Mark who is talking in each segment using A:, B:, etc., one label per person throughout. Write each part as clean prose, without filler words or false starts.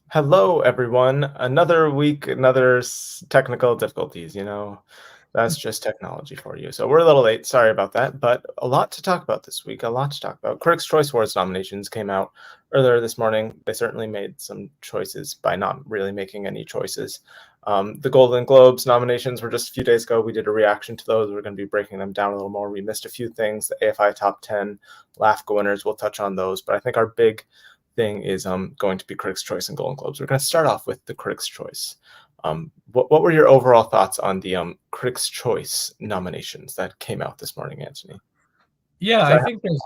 A: Hello, everyone. Another week, another technical difficulties. That's just technology for you. So we're a little late. Sorry about that, but a lot to talk about this week. A lot to talk about. Critics' Choice Awards nominations came out earlier this morning. They certainly made some choices by not really making any choices. The Golden Globes nominations were just a few days ago. We did a reaction to those. We're going to be breaking them down a little more. We missed a few things. The AFI Top 10, LAFCA winners, we'll touch on those. But I think our big thing is going to be Critics' Choice and Golden Globes. We're going to start off with the Critics' Choice. What were your overall thoughts on the Critics' Choice nominations that came out this morning, Anthony?
B: Yeah, I think there's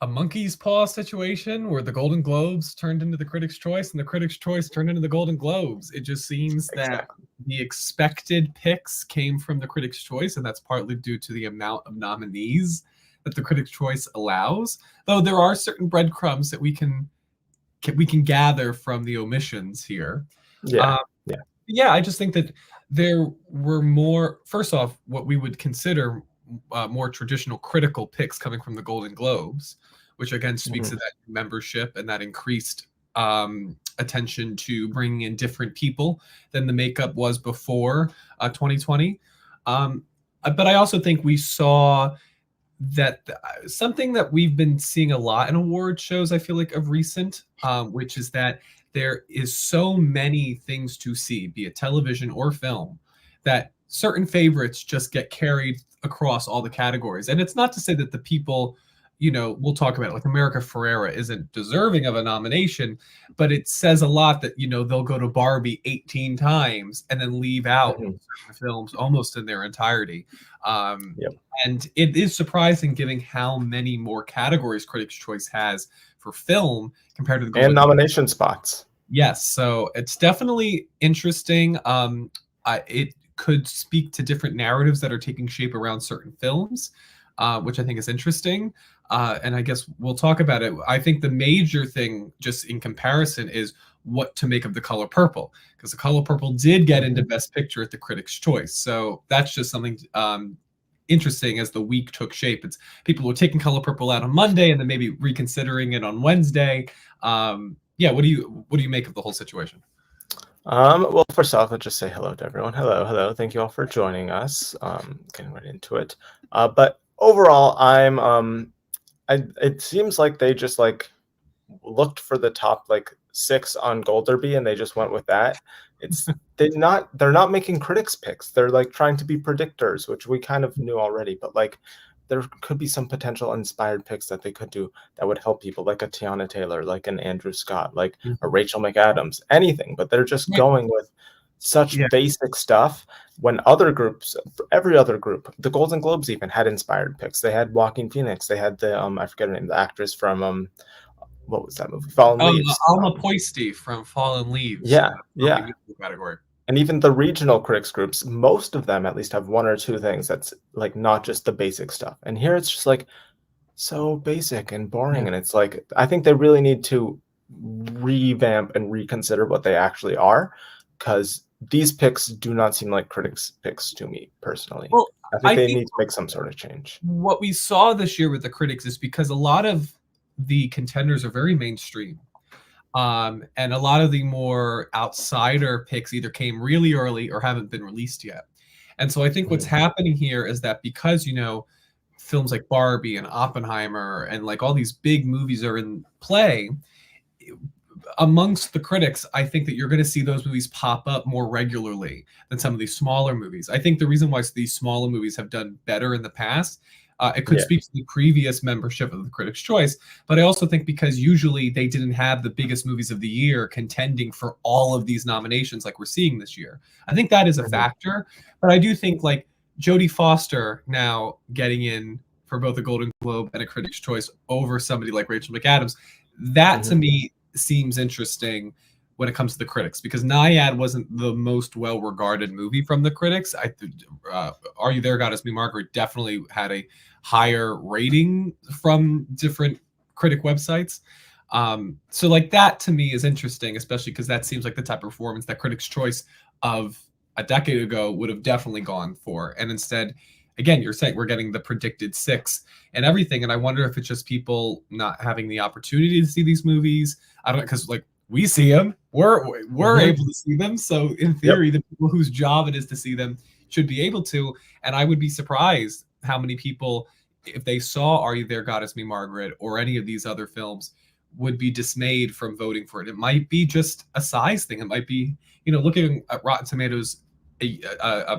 B: a monkey's paw situation where the Golden Globes turned into the Critics' Choice and the Critics' Choice turned into the Golden Globes. It just seems that the expected picks came from the Critics' Choice, and that's partly due to the amount of nominees that the Critics' Choice allows. Though there are certain breadcrumbs that we can gather from the omissions here.
A: Yeah.
B: Yeah, I just think that there were more, first off, what we would consider more traditional critical picks coming from the Golden Globes, which again speaks to that membership and that increased attention to bringing in different people than the makeup was before 2020. But I also think we saw that something that we've been seeing a lot in award shows, I feel like, of recent, which is that there is so many things to see, be it television or film, that certain favorites just get carried across all the categories. And it's not to say that the people, we'll talk about it, like America Ferrera isn't deserving of a nomination, but it says a lot that, they'll go to Barbie 18 times and then leave out films almost in their entirety. And it is surprising given how many more categories Critics' Choice has for film compared to the
A: and nomination spots.
B: Yes, so it's definitely interesting. It could speak to different narratives that are taking shape around certain films, which I think is interesting. And I guess we'll talk about it. I think the major thing, just in comparison, is what to make of The Color Purple, because The Color Purple did get into Best Picture at the Critics' Choice. So that's just something interesting as the week took shape. It's people were taking Color Purple out on Monday and then maybe reconsidering it on Wednesday. Yeah, what do you make of the whole situation?
A: Well, first off, I'll just say hello to everyone. Hello. Thank you all for joining us. Getting right into it. But overall, it seems like they just looked for the top 6 on Gold Derby and they just went with that. They're not making critics picks. They're trying to be predictors, which we kind of knew already, but there could be some potential inspired picks that they could do that would help people, like a Tiana Taylor, like an Andrew Scott, like a Rachel McAdams, anything. But they're just going with such basic stuff when other groups, every other group, the Golden Globes even had inspired picks. They had Joaquin Phoenix. They had the, I forget her name, the actress from, what was that movie? Fallen Leaves.
B: Alma Poisty from Fallen Leaves.
A: Yeah.
B: Category.
A: And even the regional critics groups, most of them at least have 1 or 2 things that's not just the basic stuff. And here it's just so basic and boring. And it's I think they really need to revamp and reconsider what they actually are, because these picks do not seem like critics picks to me personally. Well, I think they need to make some sort of change.
B: What we saw this year with the critics is because a lot of the contenders are very mainstream. And a lot of the more outsider picks either came really early or haven't been released yet. And so I think what's happening here is that because, films like Barbie and Oppenheimer and all these big movies are in play, amongst the critics, I think that you're going to see those movies pop up more regularly than some of these smaller movies. I think the reason why these smaller movies have done better in the past, it could speak to the previous membership of the Critics' Choice, but I also think because usually they didn't have the biggest movies of the year contending for all of these nominations like we're seeing this year. I think that is a factor, but I do think Jodie Foster now getting in for both a Golden Globe and a Critics' Choice over somebody like Rachel McAdams, that to me seems interesting when it comes to the critics, because Naiad wasn't the most well-regarded movie from the critics. Are You There, God Is Me, Margaret definitely had a higher rating from different critic websites. So that to me is interesting, especially because that seems like the type of performance that Critics' Choice of a decade ago would have definitely gone for. And instead, again, you're saying we're getting the predicted 6 and everything. And I wonder if it's just people not having the opportunity to see these movies. I don't know, because we see them. We're
A: Mhm.
B: able to see them. So in
A: Yep.
B: theory, the people whose job it is to see them should be able to. And I would be surprised how many people, if they saw Are You There, God Is Me, Margaret, or any of these other films, would be dismayed from voting for it. It might be just a size thing. It might be, looking at Rotten Tomatoes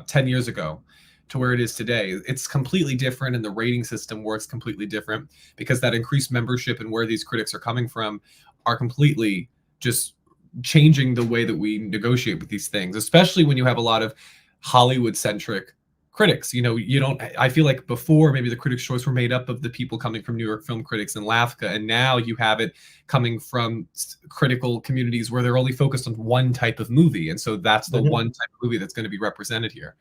B: 10 years ago to where it is today. It's completely different, and the rating system works completely different because that increased membership and where these critics are coming from are completely just changing the way that we negotiate with these things, especially when you have a lot of Hollywood centric critics. You don't, I feel like before maybe the Critics' Choice were made up of the people coming from New York Film Critics and LAFCA, and now you have it coming from critical communities where they're only focused on one type of movie, and so that's the
A: Mhm.
B: one type of movie that's going to be represented here.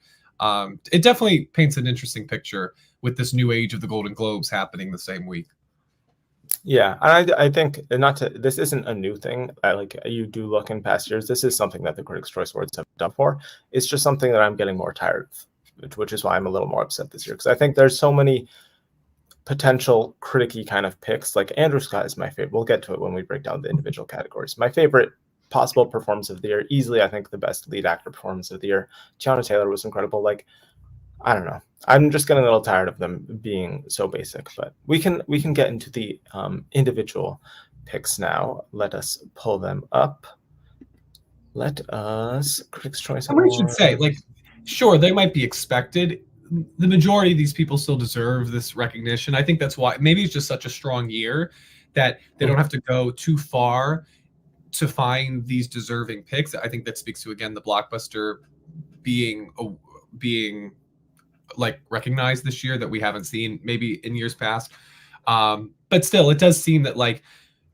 B: It definitely paints an interesting picture with this new age of the Golden Globes happening the same week.
A: Yeah, and I think not to this isn't a new thing. Like you do look in past years, this is something that the Critics' Choice Awards have done for. It's just something that I'm getting more tired of, which is why I'm a little more upset this year because I think there's so many potential criticky kind of picks. Like Andrew Scott is my favorite. We'll get to it when we break down the individual categories. My favorite possible performance of the year, easily I think the best lead actor performance of the year. Tiana Taylor was incredible. Like I don't know. I'm just getting a little tired of them being so basic, but we can get into the individual picks now. Let us pull them up. Let us Critics' Choice
B: And we should say, like,
A: Awards.
B: sure, they might be expected. The majority of these people still deserve this recognition. I think that's why maybe it's just such a strong year that they don't have to go too far to find these deserving picks. I think that speaks to again the blockbuster being being like recognized this year that we haven't seen maybe in years past. But still, it does seem that like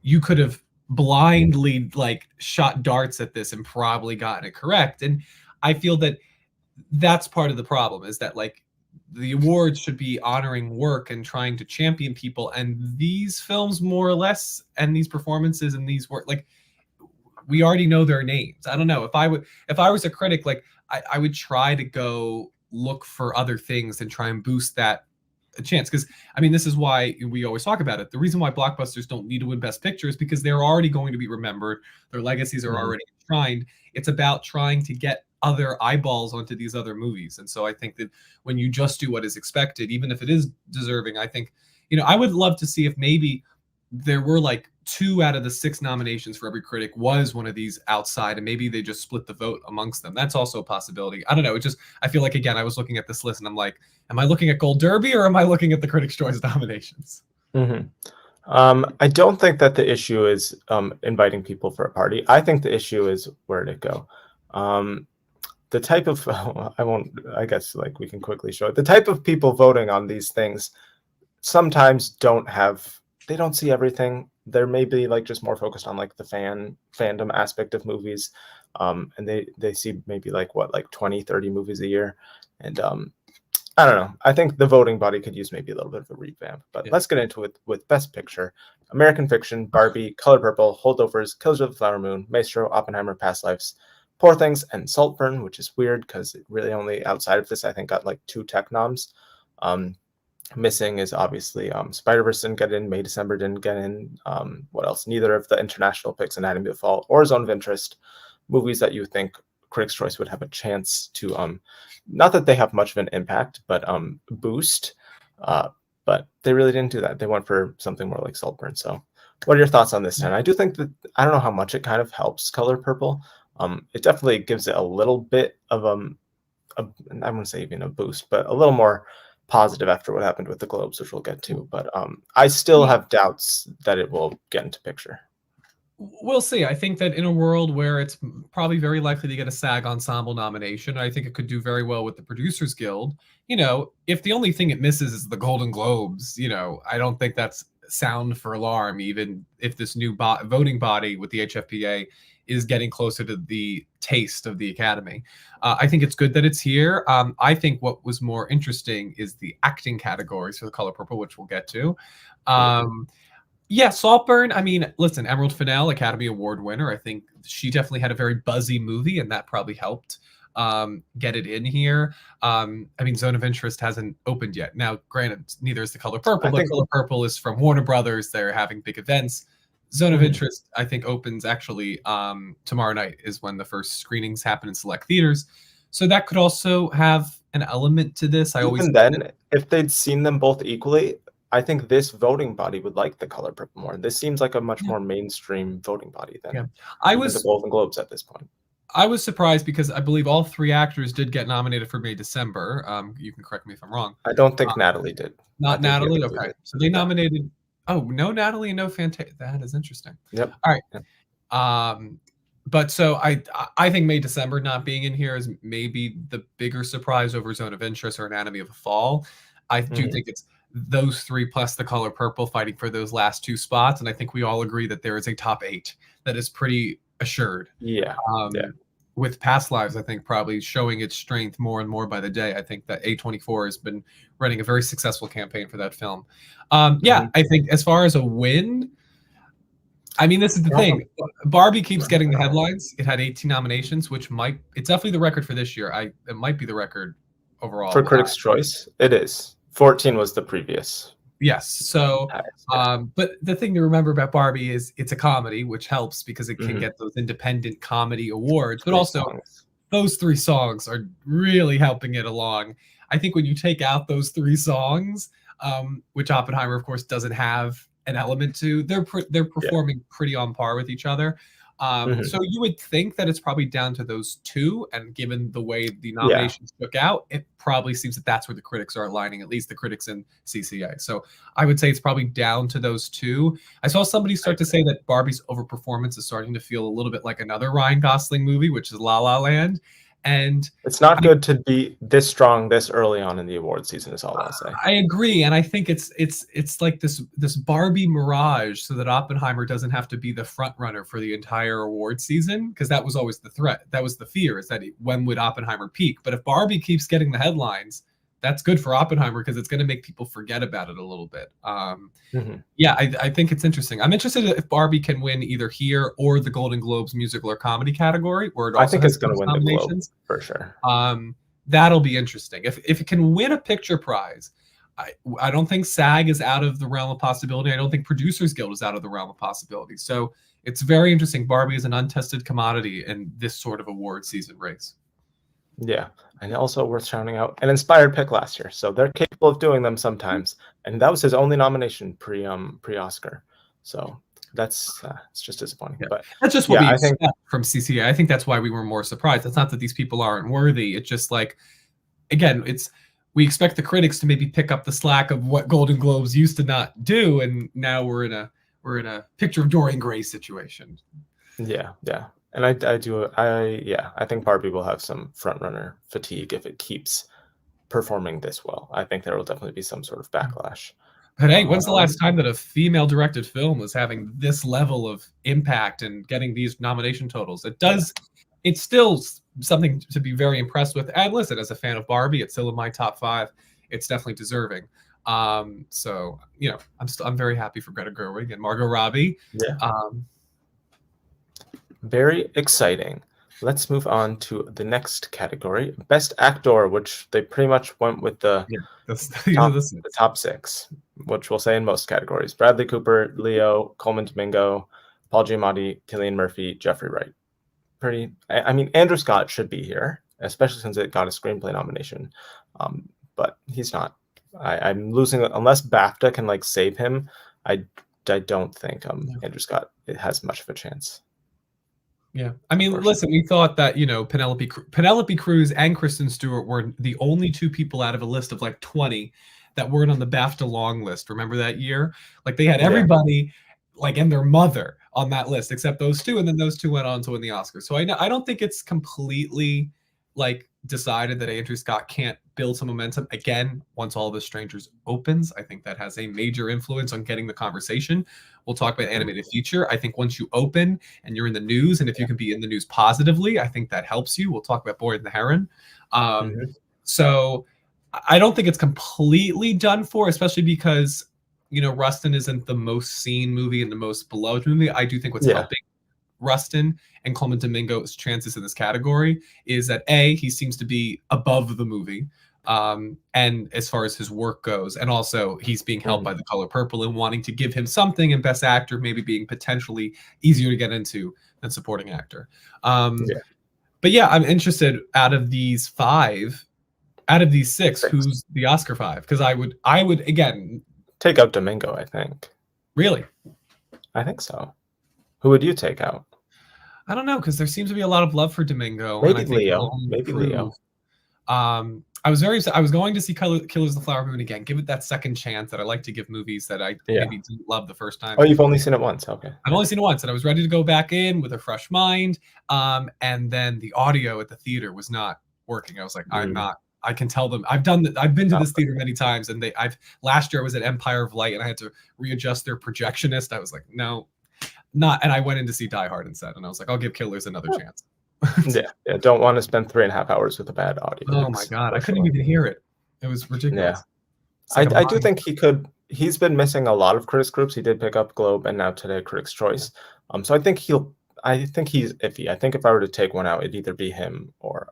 B: you could have blindly like shot darts at this and probably gotten it correct. And I feel that that's part of the problem is that like the awards should be honoring work and trying to champion people, and these films more or less and these performances and these work like we already know their names. I don't know if I was a critic, like I would try to go look for other things and try and boost that a chance. Because I mean, this is why we always talk about it. The reason why blockbusters don't need to win Best Picture is because they're already going to be remembered. Their legacies are
A: Mhm.
B: already enshrined. It's about trying to get other eyeballs onto these other movies. And so I think that when you just do what is expected, even if it is deserving, I think, I would love to see if maybe there were like 2 out of the 6 nominations for every critic was one of these outside, and maybe they just split the vote amongst them. That's also a possibility. I don't know. It just, I feel like, again, I was looking at this list and I'm like, am I looking at Gold Derby or am I looking at the Critics' Choice nominations?
A: Mhm. I don't think that the issue is inviting people for a party. I think the issue is where to go. Um, the type of I won't. I guess like we can quickly show it. The type of people voting on these things sometimes they don't see everything. They're maybe like just more focused on like the fandom aspect of movies. And they see maybe like what, like 20, 30 movies a year. And I don't know. I think the voting body could use maybe a little bit of a revamp. But
B: Yeah.
A: let's get into it with Best Picture. American Fiction, Barbie, Color Purple, Holdovers, Killers of the Flower Moon, Maestro, Oppenheimer, Past Lives, Poor Things, and Saltburn, which is weird because it really only outside of this I think got like 2 tech noms. Um, Missing is obviously Spider-Verse didn't get in, May December didn't get in. What else? Neither of the international picks, Anatomy of the Fall or Zone of Interest, movies that you think Critics' Choice would have a chance to not that they have much of an impact, but boost. Uh, but they really didn't do that. They went for something more like Saltburn. So, what are your thoughts on this 10? I do think that I don't know how much it kind of helps Color Purple. It definitely gives it a little bit of I wouldn't say even a boost, but a little more positive after what happened with the Globes, which we'll get to. But I still
B: Yeah.
A: have doubts that it will get into picture.
B: We'll see. I think that in a world where it's probably very likely to get a SAG Ensemble nomination, I think it could do very well with the Producers Guild. If the only thing it misses is the Golden Globes, I don't think that's sound for alarm, even if this new voting body with the HFPA is getting closer to the taste of the Academy. I think it's good that it's here. I think what was more interesting is the acting categories for the Color Purple, which we'll get to.
A: Yeah.
B: Yeah, Saltburn. I mean, listen, Emerald Fennell, Academy Award winner. I think she definitely had a very buzzy movie, and that probably helped get it in here. I mean, Zone of Interest hasn't opened yet. Now, granted, neither is The Color Purple,
A: I
B: but
A: think
B: Color Purple is from Warner Brothers. They're having big events. Zone of
A: Mhm.
B: Interest, I think, opens actually tomorrow night is when the first screenings happen in select theaters. So that could also have an element to this. I always
A: Even then, if they'd seen them both equally, I think this voting body would like The Color Purple more. This seems like a much
B: yeah,
A: more mainstream voting body
B: yeah.
A: than
B: I
A: even the
B: was
A: Golden Globes at this point.
B: I was surprised because I believe all three actors did get nominated for May December. You can correct me if I'm wrong.
A: I don't think Natalie did. I
B: Not
A: think the other
B: Natalie.
A: 2
B: Okay,
A: did.
B: so they
A: No.
B: nominated. Oh, no Natalie and no Fantasia. That is interesting.
A: Yep.
B: All right.
A: Yep.
B: But so I think May December not being in here is maybe the bigger surprise over Zone of Interest or Anatomy of a Fall. I do
A: Mhm.
B: think it's those three plus The Color Purple fighting for those last two spots, and I think we all agree that there is a top 8 that is pretty assured.
A: Yeah. Yeah.
B: With Past Lives, I think probably showing its strength more and more by the day. I think that A24 has been running a very successful campaign for that film. Yeah,
A: Mhm.
B: I think as far as a win, I mean, this is the thing. Barbie keeps getting the headlines. It had 18 nominations, which it's definitely the record for this year. It might be the record
A: For
B: overall.
A: Critics' Choice, it is. 14 was the previous
B: Yes. So,
A: highest, yeah.
B: but the thing to remember about Barbie is it's a comedy, which helps because it can
A: Mhm.
B: get those independent comedy awards. But
A: 3
B: also,
A: songs.
B: those 3 songs are really helping it along. I think when you take out those 3 songs, which Oppenheimer, of course, doesn't have an element to, they're
A: Yeah.
B: performing pretty on par with each other.
A: Mhm.
B: So you would think that it's probably down to those 2, and given the way the
A: Yeah.
B: nominations took out, it probably seems that that's where the critics are aligning, at least the critics in CCA. So I would say it's probably down to those 2. I saw somebody
A: I
B: start to say that Barbie's overperformance is starting to feel a little bit like another Ryan Gosling movie, which is La La Land. And
A: It's not good to be this strong this early on in the award season is all I'll say.
B: I agree, and I think it's like this Barbie mirage, so that Oppenheimer doesn't have to be the front runner for the entire award season, because that was always the threat. That was the fear, is that when would Oppenheimer peak? But if Barbie keeps getting the headlines, that's good for Oppenheimer because it's going to make people forget about it a little bit.
A: Mhm.
B: Yeah, I think it's interesting. I'm interested if Barbie can win either here or the Golden Globes musical or comedy category, where it
A: I
B: also
A: think
B: has
A: it's gonna
B: those
A: win the Globe
B: nominations.
A: for sure.
B: That'll be interesting. If it can win a picture prize, I don't think SAG is out of the realm of possibility. I don't think Producers Guild is out of the realm of possibility. So it's very interesting. Barbie is an untested commodity in this sort of award season race.
A: Yeah, and also worth shouting out an inspired pick last year, so they're capable of doing them sometimes, and that was his only nomination pre-Oscar. So that's it's just disappointing.
B: Yeah.
A: But
B: That's just what
A: yeah,
B: we
A: I think
B: expect from CCA. I think that's why we were more surprised. It's not that these people aren't worthy. It's just like, again, we expect the critics to maybe pick up the slack of what Golden Globes used to not do, and now we're in a Picture of Dorian Gray situation.
A: yeah, and I think Barbie will have some front runner fatigue if it keeps performing this well. I think there will definitely be some sort of backlash.
B: But hey, when's the
A: Um,
B: last time that a female directed film was having this level of impact and getting these nomination totals? It's still something to be very impressed with. And listen, as a fan of Barbie, it's still in my top 5. It's definitely deserving. So I'm very happy for Greta Gerwig and Margot Robbie.
A: yeah,
B: Um,
A: very exciting. Let's move on to the next category, Best Actor, which they pretty much went with the
B: yeah, these are the 6.
A: top 6, which we'll say in most categories: Bradley Cooper, Leo, Coleman Domingo, Paul Giamatti, Cillian Murphy, Jeffrey Wright. I mean, Andrew Scott should be here, especially since it got a screenplay nomination, but he's not. I'm losing unless BAFTA can like save him. I don't think Andrew Scott has much of a chance.
B: Yeah, I mean, listen, we thought that Penelope Cruz and Kristen Stewart were the only 2 people out of a list of like 20 that weren't on the BAFTA long list. Remember that year? Like they had everybody, like, and their mother on that list except those 2, and then those 2 went on to win the Oscars. So I don't think it's completely like decided that Andrew Scott can't build some momentum again once All of Us Strangers opens. I think that has a major influence on getting the conversation. We'll talk about animated feature. I think once you open and you're in the news, and if you can be in the news positively, I think that helps you. We'll talk about Boy and the Heron. So I don't think it's completely done for, especially because Rustin isn't the most seen movie and the most beloved movie. I do think what's helping Rustin and Coleman Domingo's chances in this category is that A, he seems to be above the movie. And as far as his work goes, and also he's being helped by The Color Purple and wanting to give him something, and Best Actor maybe being potentially easier to get into than supporting actor. But yeah, I'm interested, out of these six, who's the Oscar 5? Because I would again
A: take out Domingo, I think.
B: Really?
A: I think so. Who would you take out?
B: I don't know, because there seems to be a lot of love for Domingo.
A: Maybe
B: and I think
A: Leo. Maybe Leo.
B: I was going to see Killers of the Flower Moon again. Give it that second chance that I like to give movies that I maybe didn't love the first time.
A: Oh, you've only seen it once. Okay.
B: I've only seen it once, and I was ready to go back in with a fresh mind. And then the audio at the theater was not working. I was like, I can tell them. I've been to this theater many times, and last year I was at Empire of Light, and I had to readjust their projectionist. I was like, no, not. And I went in to see Die Hard instead, and I was like, I'll give Killers another chance.
A: yeah, don't want to spend 3.5 hours with a bad audio.
B: Oh my god, I couldn't even hear it. It was ridiculous.
A: Yeah, I do think he could. He's been missing a lot of critics groups. He did pick up Globe and now today Critics' Choice. So I think he's iffy. I think if I were to take one out, it'd either be him or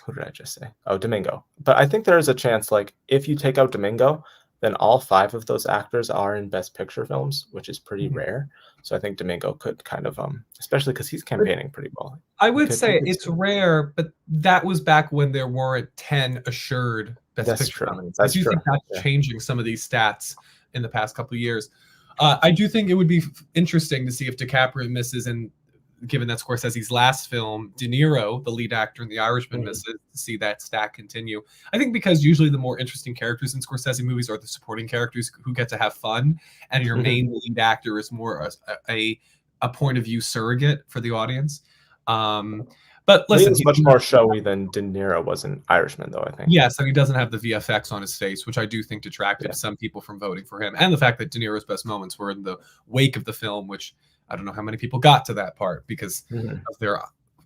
A: who did I just say? Oh, Domingo. But I think there is a chance, like, if you take out Domingo, then all 5 of those actors are in Best Picture films, which is pretty rare. So I think Domingo could kind of, especially because he's campaigning pretty well.
B: I would say it's rare, but that was back when there weren't 10 assured Best Picture nominees. I do think that's changing some of these stats in the past couple of years. I do think it would be interesting to see if DiCaprio misses, and given that Scorsese's last film, De Niro, the lead actor in The Irishman, misses, to see that stat continue. I think because usually the more interesting characters in Scorsese movies are the supporting characters who get to have fun, and your main lead actor is more a point of view surrogate for the audience. But listen,
A: he's much more showy than De Niro was in Irishman, though, I think.
B: Yes, and he doesn't have the VFX on his face, which I do think detracted some people from voting for him. And the fact that De Niro's best moments were in the wake of the film, which I don't know how many people got to that part because of their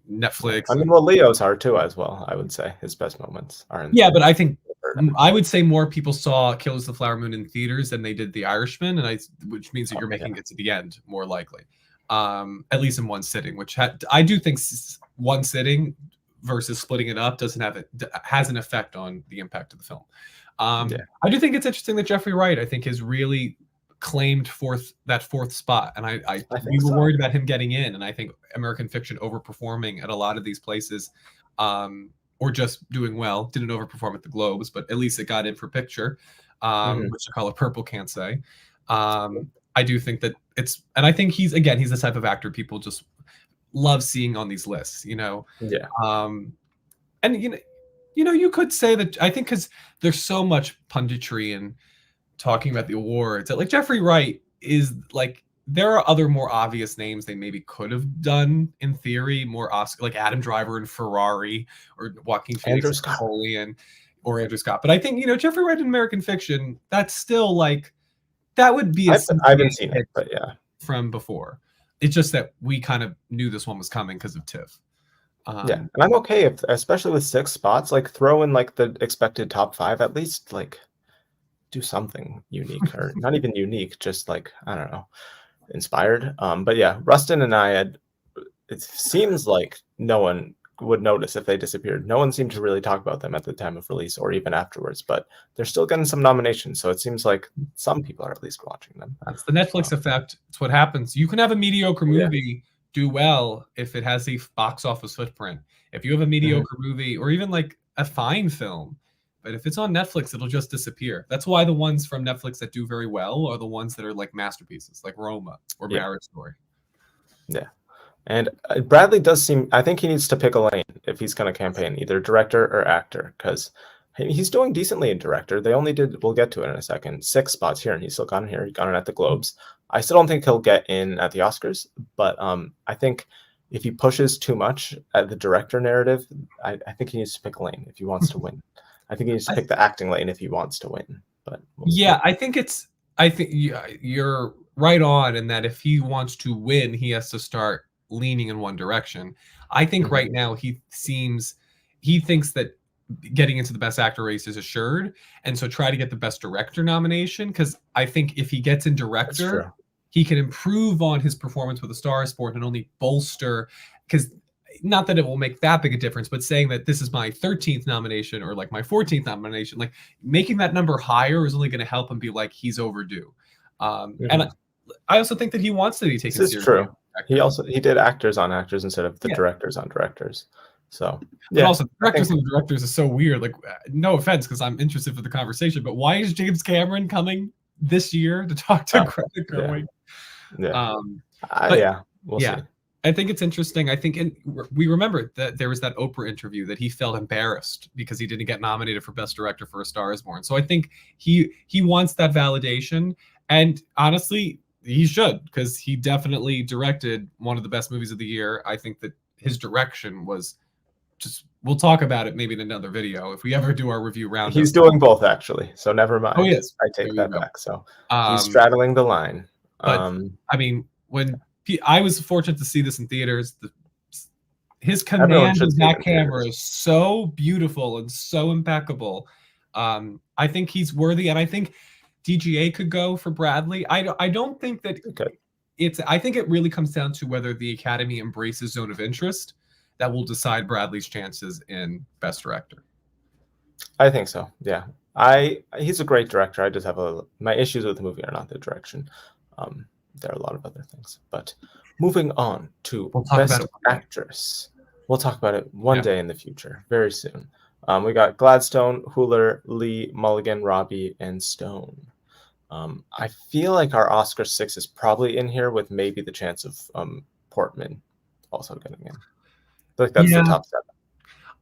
B: Netflix.
A: I mean, well, Leo's are too, as well, I would say. His best moments are in
B: but I think I would say more people saw Killers of the Flower Moon in theaters than they did The Irishman, which means that you're making it to the end more likely. At least in one sitting, which I do think one sitting versus splitting it up has an effect on the impact of the film. I do think it's interesting that Jeffrey Wright, I think, has really claimed that fourth spot, and we were worried about him getting in, and I think American Fiction overperforming at a lot of these places, or just doing well. Didn't overperform at the Globes, but at least it got in for picture, which The Color Purple can't say. I do think that and I think he's the type of actor people just love seeing on these lists, and you could say that, I think, because there's so much punditry and talking about the awards, that like Jeffrey Wright is like, there are other more obvious names they maybe could have done in theory, more Oscar, like Adam Driver and Ferrari, or Joaquin Phoenix, Napoleon, or Andrew Scott. But I think Jeffrey Wright in American Fiction, that's still like, that would be
A: I haven't seen it, but
B: from before. It's just that we kind of knew this one was coming because of TIFF.
A: And I'm okay if, especially with 6 spots, like throw in like the expected top 5, at least like do something unique, or not even unique, just like, I don't know, inspired. But yeah, Rustin and I it seems like no one would notice if they disappeared. No one seemed to really talk about them at the time of release or even afterwards, but they're still getting some nominations, so it seems like some people are at least watching them.
B: That's the Netflix effect. It's what happens. You can have a mediocre movie do well if it has a box office footprint. If you have a mediocre movie, or even like a fine film, but if it's on Netflix, it'll just disappear. That's why the ones from Netflix that do very well are the ones that are like masterpieces, like Roma or Marriage Story.
A: Yeah. And Bradley does seem, I think he needs to pick a lane if he's going to campaign, either director or actor, because he's doing decently in director. They only did, we'll get to it in a second, 6 spots here, and he's still gotten here. He got it at the Globes. I still don't think he'll get in at the Oscars, but I think if he pushes too much at the director narrative, I think he needs to pick a lane if he wants to win. I think he needs to pick the acting lane if he wants to win. But
B: I think you're right on in that if he wants to win, he has to start leaning in one direction. I think right now he thinks that getting into the best actor race is assured, and so try to get the best director nomination, because I think if he gets in director, he can improve on his performance with A Star Is Born and only bolster, because not that it will make that big a difference, but saying that this is my 13th nomination or like my 14th nomination, like making that number higher is only going to help him be like he's overdue. And I also think that he wants to be taken
A: This is
B: seriously.
A: true. He did actors on actors instead of the directors on directors. So
B: but also directors on directors is so weird. Like, no offense, because I'm interested for the conversation, but why is James Cameron coming this year to talk to Greta Gerwig?
A: We'll see.
B: I think it's interesting. I think we remember that there was that Oprah interview that he felt embarrassed because he didn't get nominated for Best Director for A Star Is Born. So I think he wants that validation, and honestly, he should, because he definitely directed one of the best movies of the year. I think that his direction was just, we'll talk about it maybe in another video if we ever do our review round.
A: He's doing both, actually, so never mind.
B: Oh yes,
A: I take that back. So he's straddling the line.
B: But I mean, when I was fortunate to see this in theaters, his command of that camera is so beautiful and so impeccable. I think he's worthy, and I think DGA could go for Bradley. I don't think that I think it really comes down to whether the Academy embraces Zone of Interest that will decide Bradley's chances in Best Director.
A: I think so. Yeah, he's a great director. I just have my issues with the movie are not the direction. There are a lot of other things, but moving on to Best Actress. We'll talk about it one day in the future, very soon. We got Gladstone, Huller, Lee, Mulligan, Robbie, and Stone. I feel like our Oscar 6 is probably in here with maybe the chance of Portman also getting in. I feel like that's the top 7.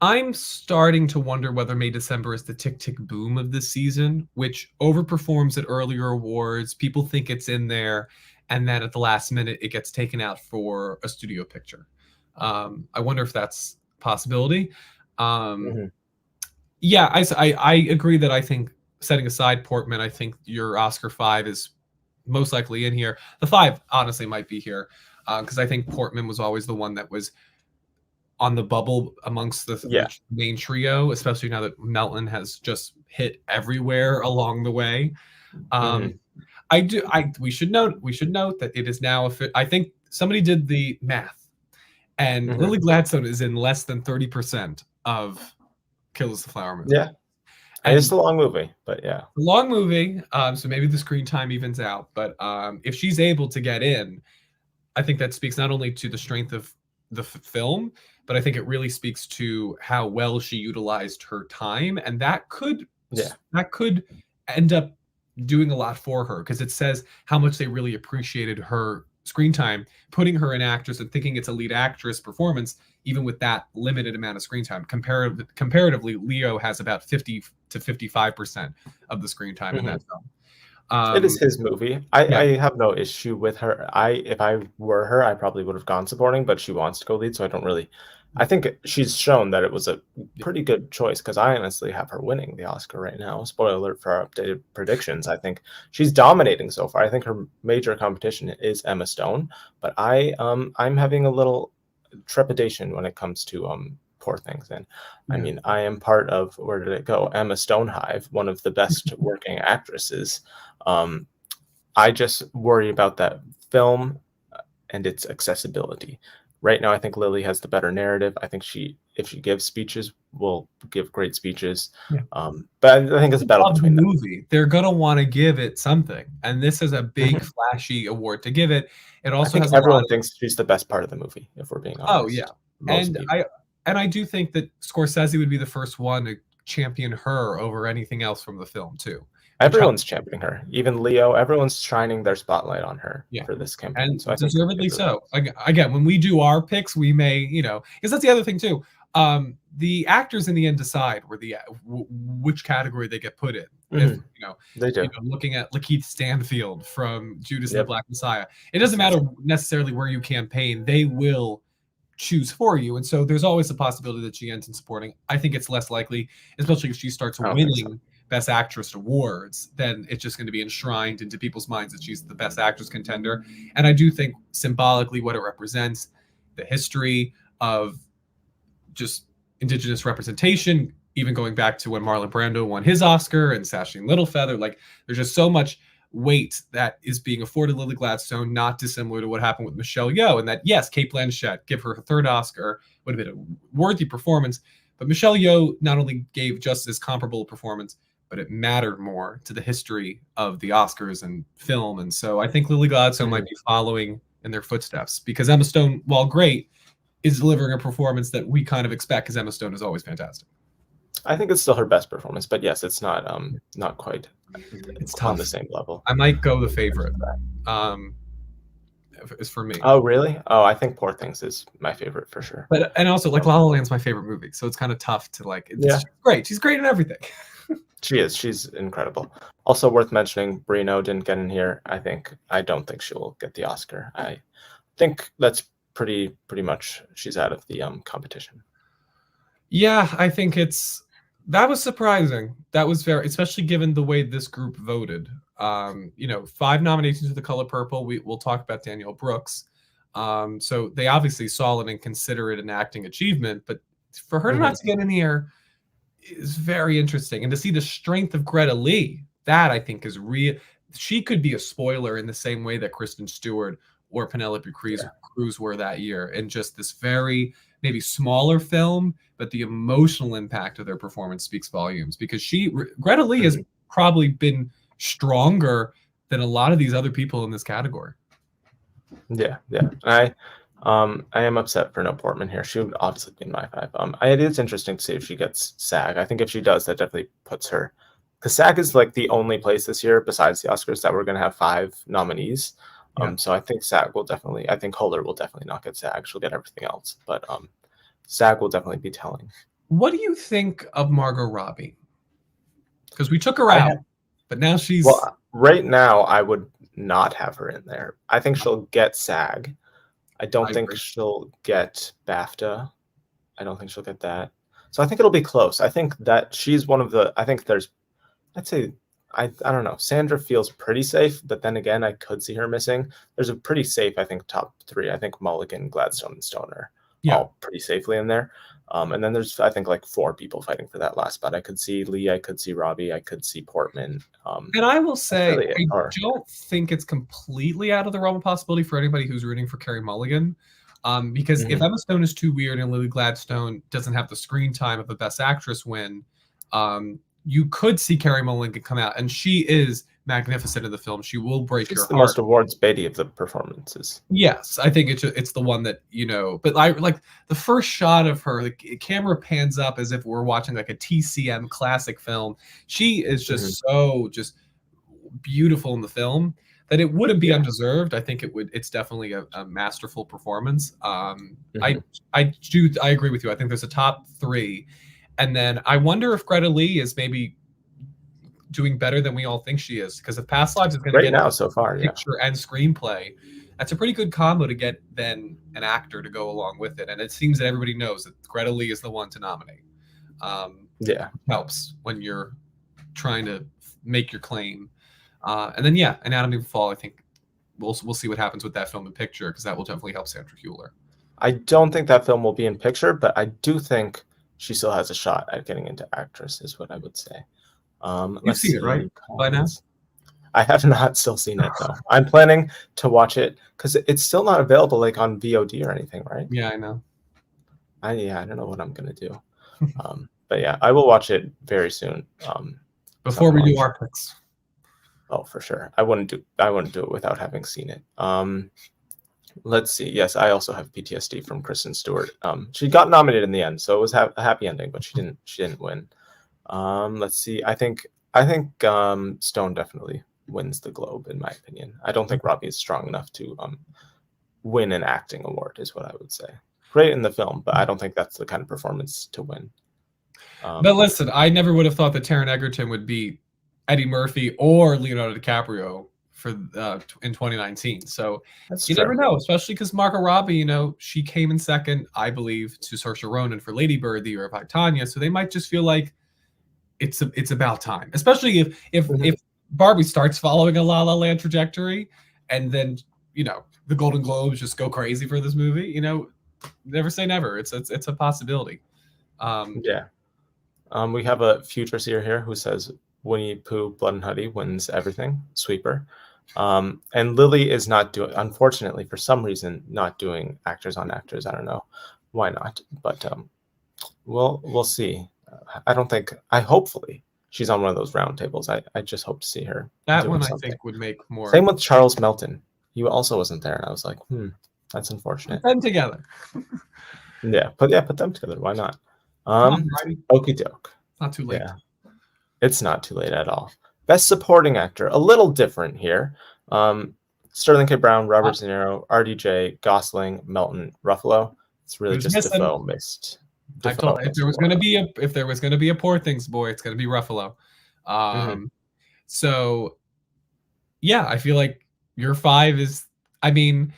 B: I'm starting to wonder whether May December is the tick tick boom of this season, which overperforms at earlier awards. People think it's in there, and then at the last minute it gets taken out for a studio picture. I wonder if that's a possibility. Yeah, I agree that I think, setting aside Portman, I think your Oscar 5 is most likely in here. The 5 honestly might be here, because I think Portman was always the one that was on the bubble amongst the main trio, especially now that Melton has just hit everywhere along the way. We should note that it is now I think somebody did the math, and Lily Gladstone is in less than 30% of Kills the Flower Moon.
A: Yeah. And it's a long movie, but yeah.
B: Long movie, so maybe the screen time evens out. But if she's able to get in, I think that speaks not only to the strength of the film, but I think it really speaks to how well she utilized her time, and that could end up doing a lot for her, because it says how much they really appreciated her screen time, putting her in actress and thinking it's a lead actress performance, even with that limited amount of screen time. Comparatively, Leo has about 50 to 55% of the screen time in that film.
A: It is his movie. I have no issue with her. If I were her, I probably would have gone supporting, but she wants to go lead, so I don't really. I think she's shown that it was a pretty good choice, because I honestly have her winning the Oscar right now. Spoiler alert for our updated predictions. I think she's dominating so far. I think her major competition is Emma Stone, but I'm having a little trepidation when it comes to Poor Things. And I mean, I am part of, where did it go? Emma Stone Hive, one of the best working actresses. I just worry about that film and its accessibility. Right now, I think Lily has the better narrative. I think if she gives speeches, will give great speeches. But I think it's a battle between them.
B: They're gonna want to give it something, and this is a big flashy award to give it. It also has
A: everyone thinks she's the best part of the movie, if we're being honest.
B: Oh yeah, I do think that Scorsese would be the first one to champion her over anything else from the film too.
A: Everyone's championing her, even Leo. Everyone's shining their spotlight on her for this campaign,
B: and so deservedly so. Again, when we do our picks, we may, because that's the other thing too. The actors in the end decide which category they get put in. If,
A: they do.
B: Looking at Lakeith Stanfield from Judas and the Black Messiah, it doesn't matter necessarily where you campaign; they will choose for you. And so there's always a possibility that she ends in supporting. I think it's less likely, especially if she starts winning Best Actress awards, then it's just going to be enshrined into people's minds that she's the Best Actress contender. And I do think symbolically what it represents, the history of just Indigenous representation, even going back to when Marlon Brando won his Oscar and Sashing Littlefeather, like there's just so much weight that is being afforded Lily Gladstone, not dissimilar to what happened with Michelle Yeoh, and that yes, Cate Blanchett, give her third Oscar, would have been a worthy performance, but Michelle Yeoh not only gave just as comparable a performance, but it mattered more to the history of the Oscars and film. And so I think Lily Gladstone might be following in their footsteps, because Emma Stone, while great, is delivering a performance that we kind of expect, because Emma Stone is always fantastic.
A: I think it's still her best performance, but yes, it's not quite
B: It's
A: on
B: tough.
A: the same level.
B: I might go the favorite. Is for me.
A: Oh, really? Oh, I think Poor Things is my favorite for sure.
B: But and also like La La Land's my favorite movie, so it's kind of tough to like. She's great. She's great in everything.
A: She is. She's incredible. Also worth mentioning, Brino didn't get in here. I don't think she will get the Oscar. I think that's pretty much she's out of the competition.
B: Yeah, I think that was surprising. That was very, especially given the way this group voted. 5 nominations for The Color Purple. We'll talk about Danielle Brooks. So they obviously saw it and consider it an acting achievement, but for her not to get in here is very interesting. And to see the strength of Greta Lee, that I think is real. She could be a spoiler in the same way that Kristen Stewart or Penelope Cruz were that year, and just this very maybe smaller film, but the emotional impact of their performance speaks volumes, because Greta Lee has probably been stronger than a lot of these other people in this category.
A: Yeah. I am upset for no Portman here. She would obviously be in my 5. It is interesting to see if she gets SAG. I think if she does, that definitely puts her, because SAG is like the only place this year besides the Oscars that we're going to have 5 nominees. So I think SAG will definitely. I think Huller will definitely not get SAG. She'll get everything else, but SAG will definitely be telling.
B: What do you think of Margot Robbie? Because we took her out, but now she's.
A: Well, right now I would not have her in there. I think she'll get SAG. I don't think she'll get BAFTA. I don't think she'll get that. So I think it'll be close. I think that she's one of the. I think there's. I'd say. I don't know. Sandra feels pretty safe, but then again, I could see her missing. There's a pretty safe, I think, top 3. I think Mulligan, Gladstone, and Stoner all pretty safely in there. And then there's, I think, like 4 people fighting for that last spot. I could see Lee, I could see Robbie, I could see Portman.
B: And I will say, I don't think it's completely out of the realm of possibility for anybody who's rooting for Carey Mulligan. Because if Emma Stone is too weird and Lily Gladstone doesn't have the screen time of a Best Actress win, you could see Carey Mulligan come out, and she is magnificent in the film. She will break your heart. It's
A: the most awards baity of the performances.
B: Yes, I think it's the one that, but I like the first shot of her, the camera pans up as if we're watching like a TCM classic film. She is just so just beautiful in the film that it wouldn't be undeserved. I think it's definitely a masterful performance. I agree with you. I think there's a top 3. And then I wonder if Greta Lee is maybe doing better than we all think she is, because if Past Lives is going to get
A: now so far,
B: picture and screenplay, that's a pretty good combo to get then an actor to go along with it. And it seems that everybody knows that Greta Lee is the one to nominate. Helps when you're trying to make your claim. And then Anatomy of a Fall. I think we'll see what happens with that film in picture, because that will definitely help Sandra Hüller.
A: I don't think that film will be in picture, but I do think she still has a shot at getting into actress, is what I would say.
B: You've seen it, right? By now?
A: I have not still seen it, though. I'm planning to watch it, because it's still not available like on VOD or anything, right?
B: Yeah, I know.
A: I don't know what I'm going to do. But yeah, I will watch it very soon.
B: Before we do our picks.
A: Oh, for sure. I wouldn't do it without having seen it. Let's see. Yes, I also have PTSD from Kristen Stewart. She got nominated in the end, so it was a happy ending, but she didn't win. Let's see. I think Stone definitely wins the Globe, in my opinion. I don't think Robbie is strong enough to win an acting award, is what I would say. Great in the film, but I don't think that's the kind of performance to win.
B: But listen, I never would have thought that Taron Egerton would beat Eddie Murphy or Leonardo DiCaprio for in 2019. So you never know, especially because Margot Robbie, she came in second, I believe, to Saoirse Ronan for Lady Bird the year of I, Tonya. So they might just feel like it's about time, especially if Barbie starts following a La La Land trajectory, and then the Golden Globes just go crazy for this movie. Never say never. It's a possibility.
A: We have a future seer here who says Winnie Pooh, Blood and Honey wins everything, sweeper. And Lily is not doing, unfortunately, for some reason, not doing actors on actors. I don't know why not, but we'll see. Hopefully she's on one of those round tables. I just hope to see her
B: That
A: doing
B: one I
A: something.
B: think would make more.
A: Same with Charles Melton. He also wasn't there, and I was like, that's unfortunate.
B: Put them together.
A: Put them together. Why not?
B: Okie
A: doke.
B: Not too late.
A: Yeah, it's not too late at all. Best supporting actor, a little different here. Sterling K. Brown, Robert De Niro, RDJ, Gosling, Melton, Ruffalo. It's really just Defoe missed.
B: I've told if there was going to be a Poor Things boy, it's going to be Ruffalo. So yeah, I feel like your 5 is. I mean,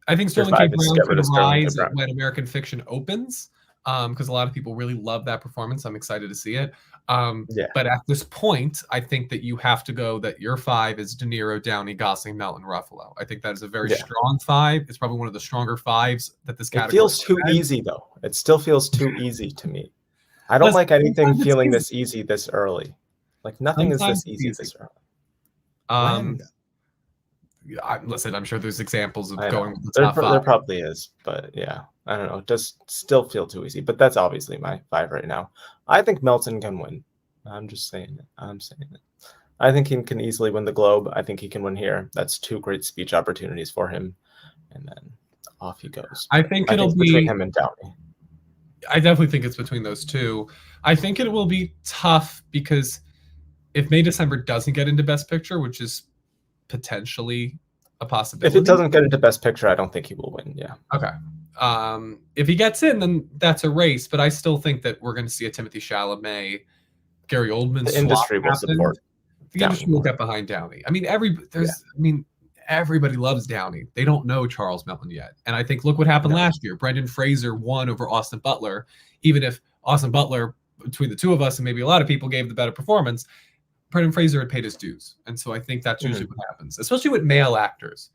B: I think Sterling K. Brown's going to rise when American Fiction opens, because a lot of people really love that performance. I'm excited to see it. But at this point, I think that you have to go that your 5 is De Niro, Downey, Gosling, Melton, Ruffalo. I think that is a very strong 5. It's probably one of the stronger 5s that this category.
A: It feels too easy, though. It still feels too easy to me. I don't like anything feeling this easy this early. Like nothing is this easy this early.
B: Listen, I'm sure there's examples of going with the
A: top
B: 5.
A: There probably is, but yeah, I don't know. It does still feel too easy, but that's obviously my 5 right now. I think Melton can win. I'm just saying it. I think he can easily win the Globe. I think he can win here. That's 2 great speech opportunities for him, and then off he goes.
B: I think it'll be
A: between him and Downey.
B: I definitely think it's between those 2. I think it will be tough because if May December doesn't get into Best Picture, which is potentially a possibility.
A: If it doesn't get into Best Picture, I don't think he will win. Yeah.
B: Okay. If he gets in, then that's a race. But I still think that we're going to see a Timothy Chalamet, Gary Oldman.
A: The industry will support.
B: The industry will get behind Downey. I mean, everybody loves Downey. They don't know Charles Melton yet. And I think look what happened last year. Brendan Fraser won over Austin Butler, even if Austin Butler, between the 2 of us and maybe a lot of people, gave the better performance. Brendan Fraser had paid his dues, and so I think that's usually what happens, especially with male actors.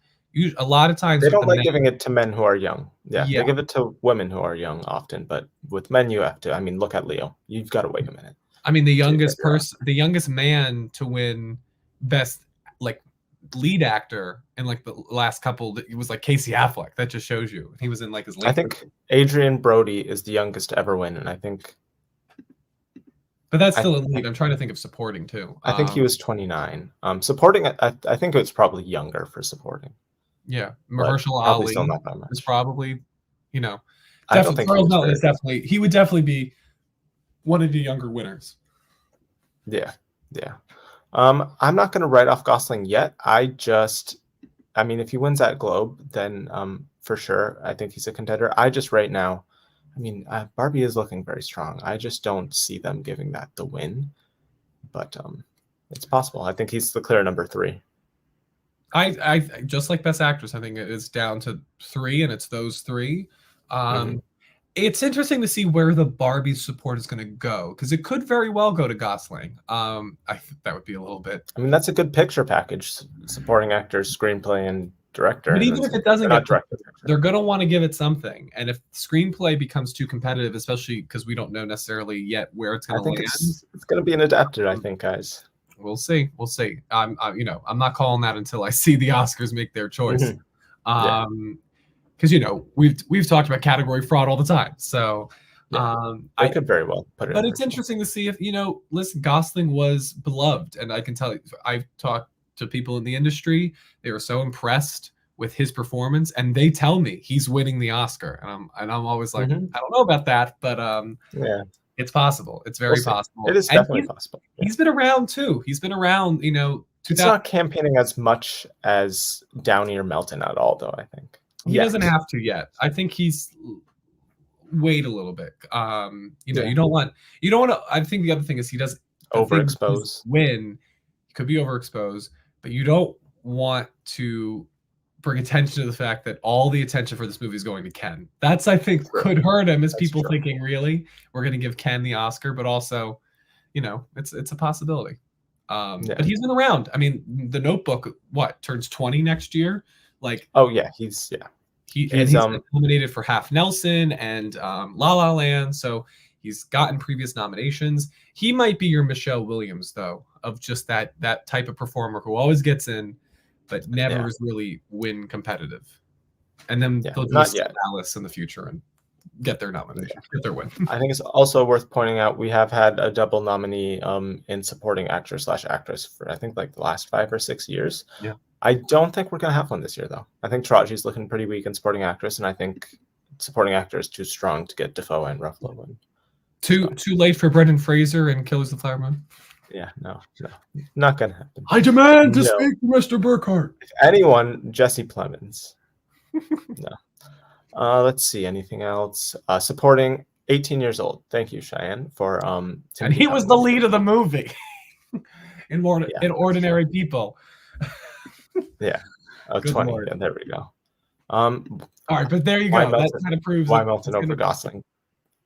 B: A lot of times
A: they don't like giving it to men who are young. They give it to women who are young often, but with men you have to. I mean, look at Leo. You've got to wait a minute.
B: I mean, the youngest man to win best lead actor in the last couple, it was Casey Affleck. That just shows you he was in his late.
A: I think Adrian Brody is the youngest to ever win, and I think.
B: But that's still a lead. I'm trying to think of supporting too.
A: I think he was 29. Supporting, I think it was probably younger for supporting.
B: Yeah, Mahershala Ali
A: still not that much.
B: Is probably,
A: I don't think
B: Charles Melton is he would definitely be one of the younger winners.
A: Yeah. I'm not going to write off Gosling yet. If he wins that Globe, then for sure, I think he's a contender. Right now. Barbie is looking very strong. I just don't see them giving that the win, but it's possible. I think he's the clear number 3.
B: I just like Best Actress. I think it is down to 3, and it's those 3. It's interesting to see where the Barbie support is going to go because it could very well go to Gosling. I think that would be a little bit.
A: That's a good picture package: supporting actors, screenplay, and director.
B: But even if it doesn't get directed, they're going to want to give it something. And if screenplay becomes too competitive, especially because we don't know necessarily yet where it's going to land,
A: it's going to be an adapted. I think, guys.
B: We'll see. I'm not calling that until I see the Oscars make their choice. Because we've talked about category fraud all the time. So
A: I could very well put it.
B: But it's interesting to see if listen, Gosling was beloved, and I can tell you, I've talked to people in the industry. They were so impressed with his performance, and they tell me he's winning the Oscar, and I'm always like, I don't know about that, but it's possible. It's very possible.
A: It is definitely possible.
B: He's been around too. He's been around.
A: He's not campaigning as much as Downey or Melton at all, though. I think
B: he doesn't have to yet. I think he's wait a little bit. You don't want to. I think the other thing is he doesn't
A: overexpose.
B: Win. He could be overexposed, but you don't want to bring attention to the fact that all the attention for this movie is going to Ken. That's, I think, could hurt him, as people thinking, really, we're going to give Ken the Oscar, but also, it's a possibility. But he's been around. The Notebook, turns 20 next year?
A: He's
B: nominated for Half Nelson and La La Land, so he's gotten previous nominations. He might be your Michelle Williams, though, of just that type of performer who always gets in, but never
A: Yeah.
B: is really win competitive. And then
A: Yeah,
B: they'll do
A: not yet.
B: Alice in the future and get their nomination, get their win.
A: I think it's also worth pointing out we have had a double nominee in supporting actor / actress for I think like the last 5 or 6 years.
B: Yeah.
A: I don't think we're gonna have one this year though. I think Taraji's looking pretty weak in supporting actress, and I think supporting actor is too strong to get Defoe and Ruffalo in.
B: Too late for Brendan Fraser and Killers of the Flower Moon.
A: Yeah, no, not gonna happen.
B: I demand to speak to Mr. Burkhart.
A: If anyone, Jesse Plemons. No. Let's see. Anything else? Supporting 18 years old. Thank you, Cheyenne, for
B: and he was the lead of the movie in Ordinary People.
A: Yeah. Oh, 20. Yeah, there we go.
B: All right, but there you go. That kind of proves
A: why Melton over Gosling.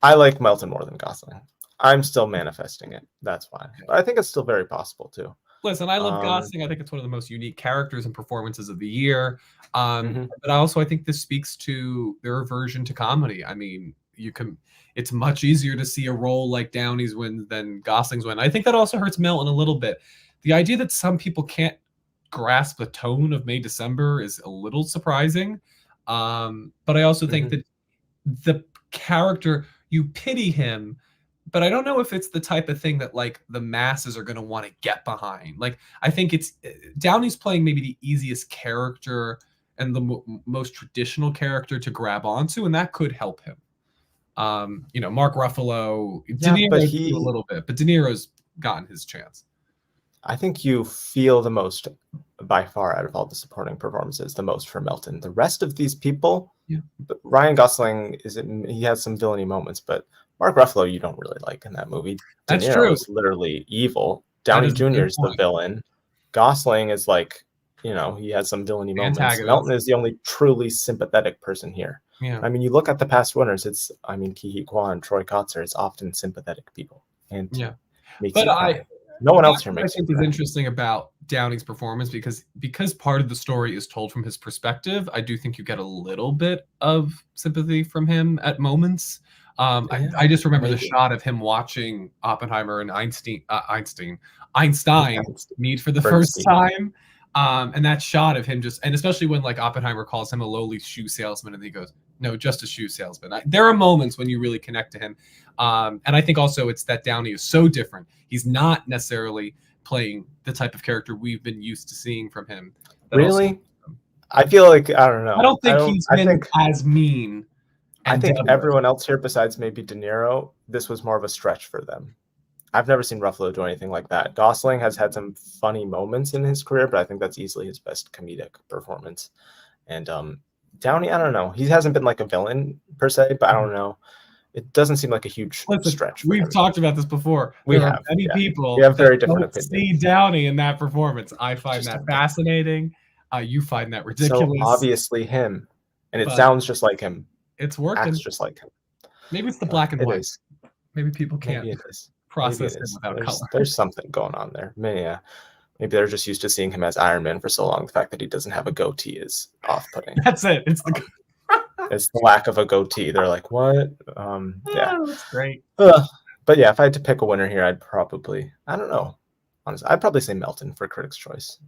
A: I like Melton more than Gosling. I'm still manifesting it. That's why. But I think it's still very possible too.
B: Listen, I love Gosling. I think it's one of the most unique characters and performances of the year. But also, I think this speaks to their aversion to comedy. I mean, it's much easier to see a role like Downey's win than Gosling's win. I think that also hurts Melton a little bit. The idea that some people can't grasp the tone of May December is a little surprising. But I also think that the character, you pity him, but I don't know if it's the type of thing that like the masses are going to want to get behind. Like, I think it's Downey's playing maybe the easiest character and the most traditional character to grab onto, and that could help him. Mark Ruffalo, De Niro a little bit, but De Niro's gotten his chance.
A: I think you feel the most by far out of all the supporting performances, the most for Melton. The rest of these people, Ryan Gosling he has some villainy moments, but Mark Ruffalo you don't really like in that movie.
B: That's
A: De Niro
B: true.
A: is literally evil. Downey Jr. is the villain. Gosling is like, he has some villainy moments. Melton is the only truly sympathetic person here.
B: Yeah.
A: I mean, you look at the past winners, Ke Huy Quan, Troy Kotsur, it's often sympathetic people. And no one else here makes
B: I think is interesting about Downey's performance because part of the story is told from his perspective. I do think you get a little bit of sympathy from him at moments. I just remember the shot of him watching Oppenheimer and Einstein meet for the first time. And that shot of him and especially when like Oppenheimer calls him a lowly shoe salesman and he goes, no, just a shoe salesman. There are moments when you really connect to him. And I think also it's that Downey is so different. He's not necessarily playing the type of character we've been used to seeing from him.
A: Really? I feel like, I don't know.
B: I don't think he's been as mean.
A: I think everyone else here besides maybe De Niro, this was more of a stretch for them. I've never seen Ruffalo do anything like that. Gosling has had some funny moments in his career, but I think that's easily his best comedic performance. And Downey, I don't know. He hasn't been like a villain per se, but I don't know. It doesn't seem like a huge stretch.
B: We've talked about this before.
A: There are
B: many people
A: we have very different opinions.
B: See Downey in that performance. I find that fascinating. You find that ridiculous.
A: So obviously him, and it sounds just like him.
B: It's working.
A: Acts just like him.
B: Maybe it's the black and white. Maybe people can't process it without color.
A: There's something going on there. Maybe they're just used to seeing him as Iron Man for so long. The fact that he doesn't have a goatee is off-putting.
B: That's it. It's
A: the lack of a goatee. They're like, what?
B: That's great.
A: But yeah, if I had to pick a winner here, I don't know. Honestly, I'd probably say Melton for Critics' Choice.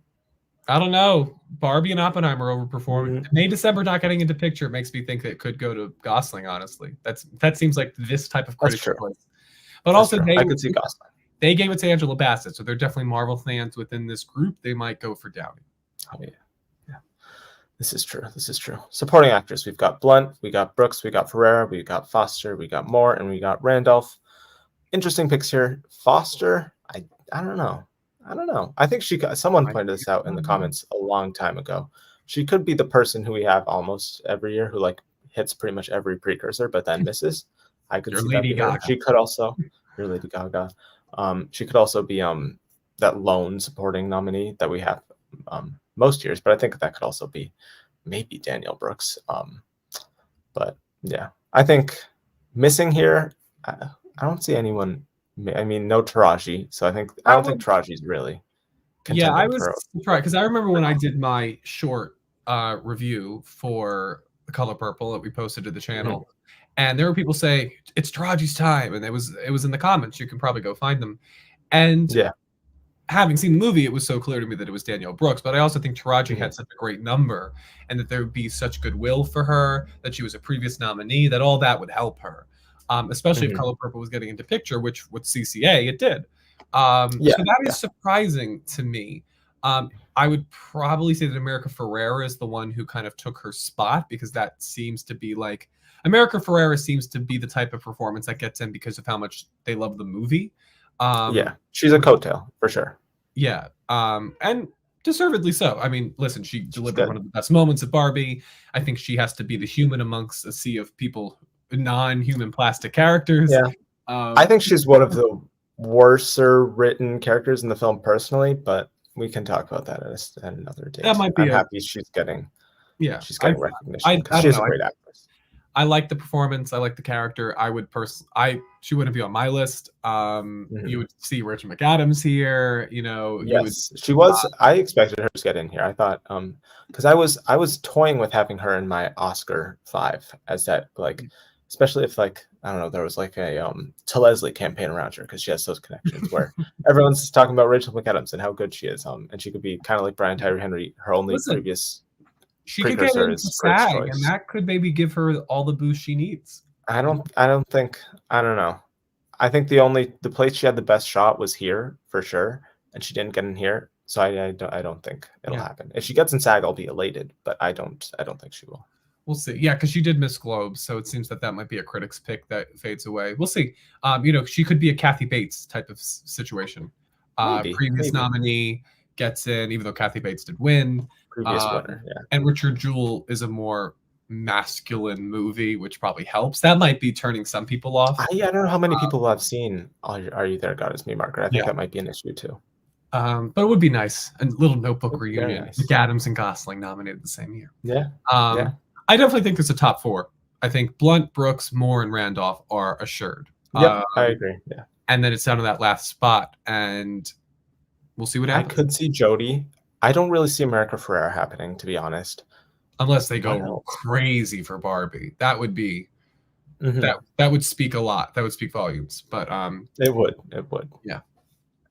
B: I don't know. Barbie and Oppenheimer overperformed. May December not getting into picture makes me think that it could go to Gosling, honestly. That seems like this type of Critics' Choice. But also,
A: I could see Gosling.
B: They gave it to Angela Bassett, so they're definitely Marvel fans within this group. They might go for Downey.
A: Oh, yeah. This is true. Supporting actors, we've got Blunt, we got Brooks, we got Ferrera, we got Foster, we got Moore, and we got Randolph. Interesting picks here. Foster, I don't know. I think someone pointed this out in the comments a long time ago. She could be the person who we have almost every year who like hits pretty much every precursor, but then misses. I could see Lady Gaga. She could also, your Lady Gaga. She could also be that lone supporting nominee that we have most years, but I think that could also be maybe Danielle Brooks. But yeah, I think missing here, I don't see anyone. I mean, no Taraji, so I don't think Taraji's really.
B: Yeah, I was surprised because I remember when I did my short review for The Color Purple that we posted to the channel, and there were people saying it's Taraji's time, and it was in the comments. You can probably go find them, and having seen the movie, it was so clear to me that it was Danielle Brooks. But I also think Taraji
A: Mhm.
B: had such a great number, and that there would be such goodwill for her, that she was a previous nominee, that all that would help her. Especially if
A: Mhm.
B: Color Purple was getting into picture, which with CCA it did.
A: Yeah,
B: So that
A: yeah,
B: is surprising to me. I would probably say that America Ferrera is the one who kind of took her spot, because that seems to be like America Ferrera seems to be the type of performance that gets in because of how much they love the movie.
A: yeah. She's a
B: Which
A: coattail for sure.
B: yeah, and deservedly so. I mean, listen, she
A: She's
B: delivered one
A: good.
B: of the best moments of Barbie. I think she has to be the human amongst a sea of people, non-human plastic characters.
A: Yeah, I think she's one of the worser written characters in the film personally, but we can talk about that at another
B: That
A: date.
B: might be
A: I'm
B: a
A: happy she's getting
B: yeah.
A: recognition because
B: I don't
A: she's a
B: know.
A: great actress.
B: I like the performance. I like the character. I she wouldn't be on my list. You
A: Mhm.
B: would see Rachel McAdams here. You know, you would.
A: Yes, she was. I expected her to get in here. I thought, because I was toying with having her in my Oscar 5 as that, like, especially if, like, I don't know, there was like a to Leslie campaign around her because she has those connections where everyone's talking about Rachel McAdams and how good she is, and she could be kind of like Brian Tyree Henry. Her only
B: Listen,
A: previous
B: she could get
A: precursor
B: into
A: is Critics'
B: SAG, and
A: Choice.
B: that could maybe give her all the boost she needs.
A: I don't think. I don't know. I think the place she had the best shot was here for sure, and she didn't get in here. So I don't think it'll
B: Yeah,
A: happen. If she gets in SAG, I'll be elated, but I don't think she will.
B: we'll see. Yeah, because she did miss Globes, so it seems that that might be a critics pick that fades away. We'll see. She could be a Kathy Bates type of situation. Previous
A: Maybe
B: nominee gets in, even though Kathy Bates did win.
A: previous
B: Um,
A: winner. Yeah.
B: and Richard Jewell is a more masculine movie, which probably helps. That might be turning some people off.
A: I don't know how many people have seen Are You There, God Is Me, Margaret. I think
B: Yeah.
A: that might be an issue too.
B: But it would be nice. A little Notebook
A: It's very
B: reunion.
A: nice.
B: McAdams and Gosling nominated the same year.
A: Yeah. Yeah.
B: I definitely think there's a top 4. I think Blunt, Brooks, Moore, and Randolph are assured.
A: Yep. I agree. Yeah.
B: And then it's down to that last spot, and we'll see what
A: I
B: happens.
A: could see Jodie. I don't really see America Ferrera happening, to be honest.
B: Unless they
A: What
B: go
A: else?
B: crazy for Barbie. That would be
A: Mhm.
B: that would speak a lot. That would speak volumes. But
A: It would. It would.
B: yeah.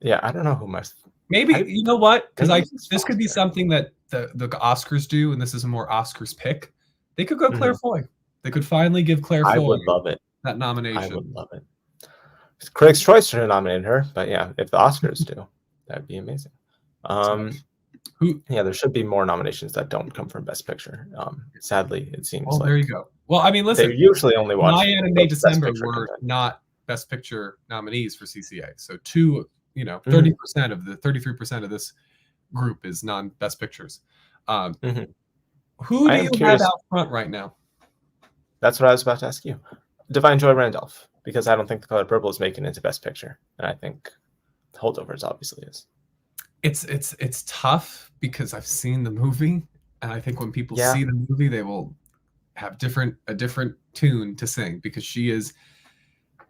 A: Yeah. I don't know who my.
B: Maybe
A: I
B: you know what? Because
A: maybe it's
B: this could be
A: Foster.
B: something that the Oscars do, and this is a more Oscars pick. They could go Claire
A: Mhm.
B: Foy. They could finally give Claire
A: I
B: Foy
A: would love it.
B: that
A: I
B: nomination.
A: would love it. Critics' Choice should have nominated her, but yeah, if the Oscars do, that'd be amazing.
B: Who?
A: Yeah, there should be more nominations that don't come from Best Picture. Sadly, it seems
B: Oh, there you
A: like
B: go. Well, I mean, listen,
A: they usually only watch
B: Maya and May
A: the Best
B: December
A: Picture
B: were
A: content.
B: not Best Picture nominees for CCA. So 30% of the 33% of this group is non-Best Pictures.
A: Mhm.
B: Who
A: I
B: do
A: am
B: you have
A: curious.
B: out front right now?
A: That's what I was about to ask you. Divine Joy Randolph, because I don't think The Color Purple is making it into Best Picture, and I think Holdovers obviously is.
B: It's tough because I've seen the movie, and I think when people
A: Yeah.
B: see the movie, they will have a different tune to sing, because she is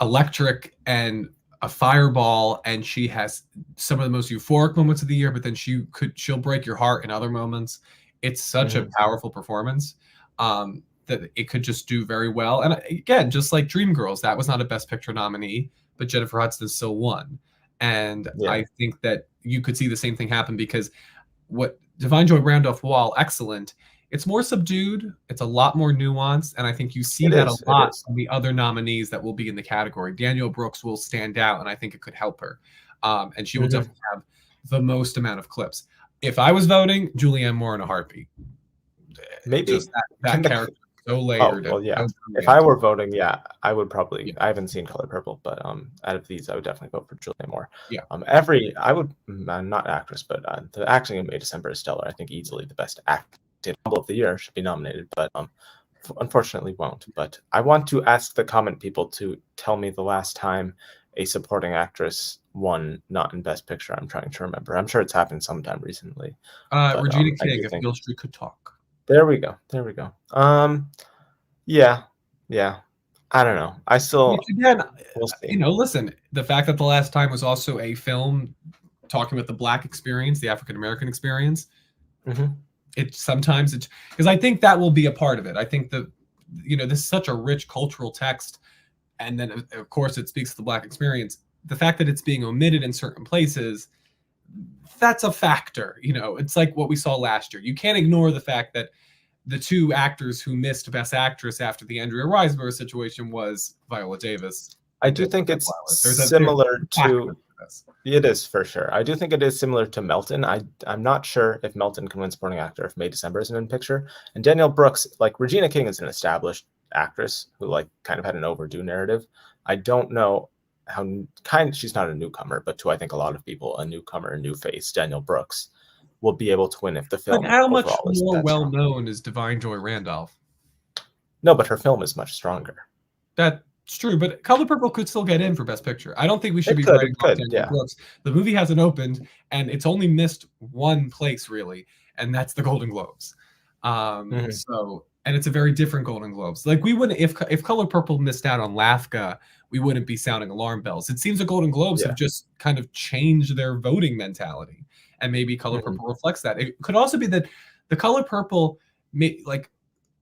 B: electric and a fireball, and she has some of the most euphoric moments of the year, but then she'll break your heart in other moments. It's such a
A: Mhm.
B: powerful performance, that it could just do very well. And again, just like Dreamgirls, that was not a Best Picture nominee, but Jennifer Hudson still won. And
A: Yeah.
B: I think that you could see the same thing happen, because what Divine Joy Randolph, while excellent, it's more subdued. It's a lot more nuanced, and I think you see
A: It
B: that a
A: is. It
B: lot
A: is.
B: from the other nominees that will be in the category. Danielle Brooks will stand out, and I think it could help her, and she will
A: Mhm.
B: definitely have the most amount of clips. If I was voting, Julianne Moore in a heartbeat.
A: Maybe
B: Just
A: can
B: that
A: the
B: character is so
A: Oh,
B: layered and
A: well, yeah.
B: so
A: If I
B: brilliant.
A: were voting, yeah, I would probably.
B: Yeah,
A: I haven't seen Color Purple, but out of these, I would definitely vote for Julianne Moore.
B: yeah.
A: I would not actress, but the acting in May December is stellar. I think easily the best acted ensemble of the year should be nominated, but unfortunately won't. But I want to ask the comment people to tell me the last time a supporting actress won not in Best Picture. I'm trying to remember. I'm sure it's happened sometime recently, but
B: Regina
A: I
B: King,
A: do
B: if
A: think
B: Beale Street could talk.
A: there we go. There we go. Yeah, yeah. I don't know.
B: Which again,
A: We'll see.
B: listen, the fact that the last time was also a film talking about the Black experience, the African American experience,
A: Mhm.
B: because I think that will be a part of it. I think this is such a rich cultural text, and then of course it speaks to the Black experience. The fact that it's being omitted in certain places, that's a factor. You know, it's like what we saw last year. You can't ignore the fact that the two actors who missed Best Actress after the Andrea Riseborough situation was Viola Davis.
A: I do think it's
B: There's
A: similar
B: a factor
A: to. It is for sure. I do think it is similar to Melton. I'm not sure if Melton can win supporting actor if May December isn't in picture. And Danielle Brooks, like Regina King, is an established actress who like kind of had an overdue narrative. I don't know how she's not a newcomer, but to I think a lot of people, a newcomer, a new face, Danielle Brooks, will be able to win if the film.
B: But how much
A: overall is
B: more
A: that
B: well
A: strong.
B: known is Divine Joy Randolph?
A: No, but her film is much stronger.
B: That's true, but Color Purple could still get in for Best Picture. I don't think we should be writing off Danielle Brooks. The movie hasn't opened, and it's only missed one place really, and that's the Golden Globes. So, and it's a very different Golden Globes. Like we wouldn't, if Color Purple missed out on LAFCA, we wouldn't be sounding alarm bells. It seems the Golden Globes have just kind of changed their voting mentality, and maybe Color Purple reflects that. It could also be that the Color Purple, like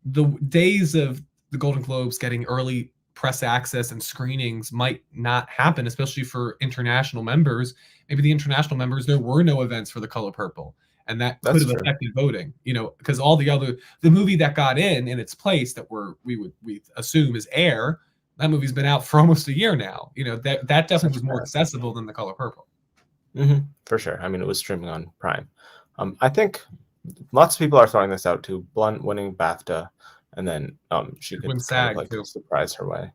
B: the days of the Golden Globes getting early press access and screenings might not happen, especially for international members. Maybe the international members, there were no events for the Color Purple, and that could have affected voting. You know, because all the movie that got in its place that we assume is Air. That movie's been out for almost a year now. You know, that definitely was more accessible than the Color Purple.
A: For sure. I mean, it was streaming on Prime. I think lots of people are throwing this out too. Blunt winning BAFTA. And then she could
B: win SAG,
A: kind of like surprise her way.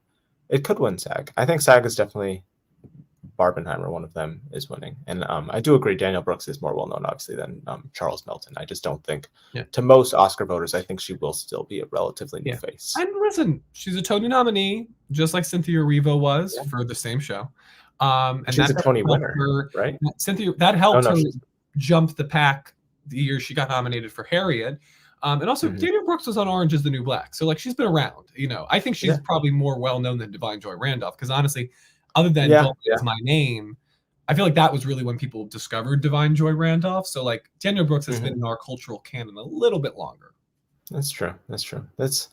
A: It could win SAG. I think SAG is definitely Barbenheimer. One of them is winning. And I do agree Danielle Brooks is more well-known, obviously, than Charles Melton. I just don't think, to most Oscar voters, I think she will still be a relatively new face.
B: And listen, she's a Tony nominee, just like Cynthia Erivo was for the same show. And
A: she's a Tony winner, right?
B: Cynthia, that helped her jump the pack the year she got nominated for Harriet. And also, Danielle Brooks was on Orange is the New Black. So, like, she's been around, you know. I think she's probably more well-known than Divine Joy Randolph. Because, honestly, other than Don't It's My Name, I feel like that was really when people discovered Divine Joy Randolph. So, like, Danielle Brooks has been in our cultural canon a little bit longer.
A: That's true. That's true. This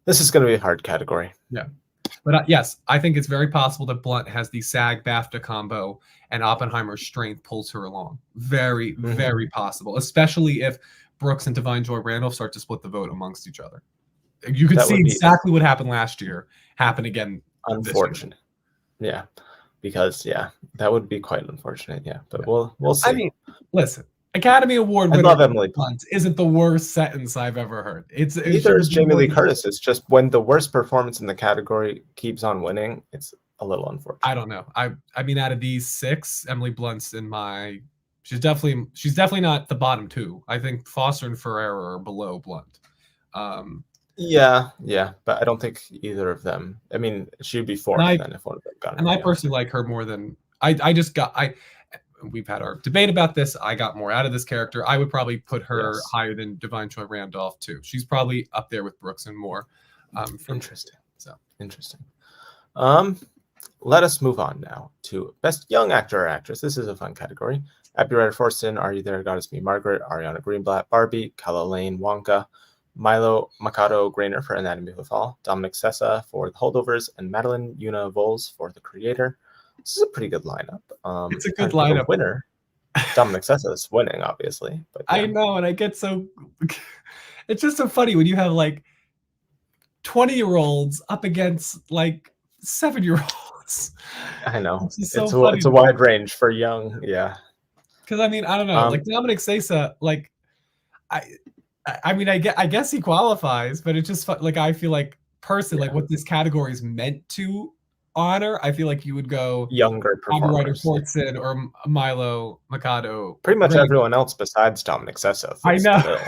A: is going to be a hard category.
B: Yeah. But, yes, I think it's very possible that Blunt has the SAG-BAFTA combo and Oppenheimer's strength pulls her along. Very, very possible. Especially if Brooks and Divine Joy Randolph start to split the vote amongst each other. You could see exactly what happened last year happen again.
A: Unfortunate. Yeah. Because that would be quite unfortunate. Yeah. But we'll see.
B: I mean, listen, Academy Award winner
A: I love Emily
B: Blunt isn't the worst sentence I've ever heard. It's
A: neither is Jamie Lee Curtis. It's just when the worst performance in the category keeps on winning, it's a little unfortunate.
B: I don't know. I mean, out of these 6, Emily Blunt's in my She's definitely not the bottom 2. I think Foster and Ferrera are below Blunt.
A: Yeah, but I don't think either of them. I mean, she'd be 4th then if one of them got it.
B: And I personally like her more than we've had our debate about this. I got more out of this character. I would probably put her higher than Divine Joy Randolph too. She's probably up there with Brooks and Moore.
A: Interesting. Let us move on now to Best Young Actor or Actress. This is a fun category. Abby Ryder Forreston, Are You There, God Is Me, Margaret, Ariana Greenblatt, Barbie, Kala Lane, Wonka, Milo Mikado Grainer for Anatomy of a Fall, Dominic Sessa for The Holdovers, and Madeline Una Voles for The Creator. This is a pretty good lineup.
B: It's a good lineup.
A: Winner. Dominic Sessa is winning, obviously. But
B: I know, and I get so... It's just so funny when you have, like, 20-year-olds up against, like, 7-year-olds.
A: I know. It's a wide range for young,
B: Because, I mean, I don't know. Like, Dominic Sessa, like, I mean, I guess he qualifies, but it's just like, I feel like personally, like what this category is meant to honor, I feel like you would go
A: younger performers,
B: Ryder Forreston or Milo Mikado.
A: Pretty much everyone else besides Dominic Sessa.
B: I know.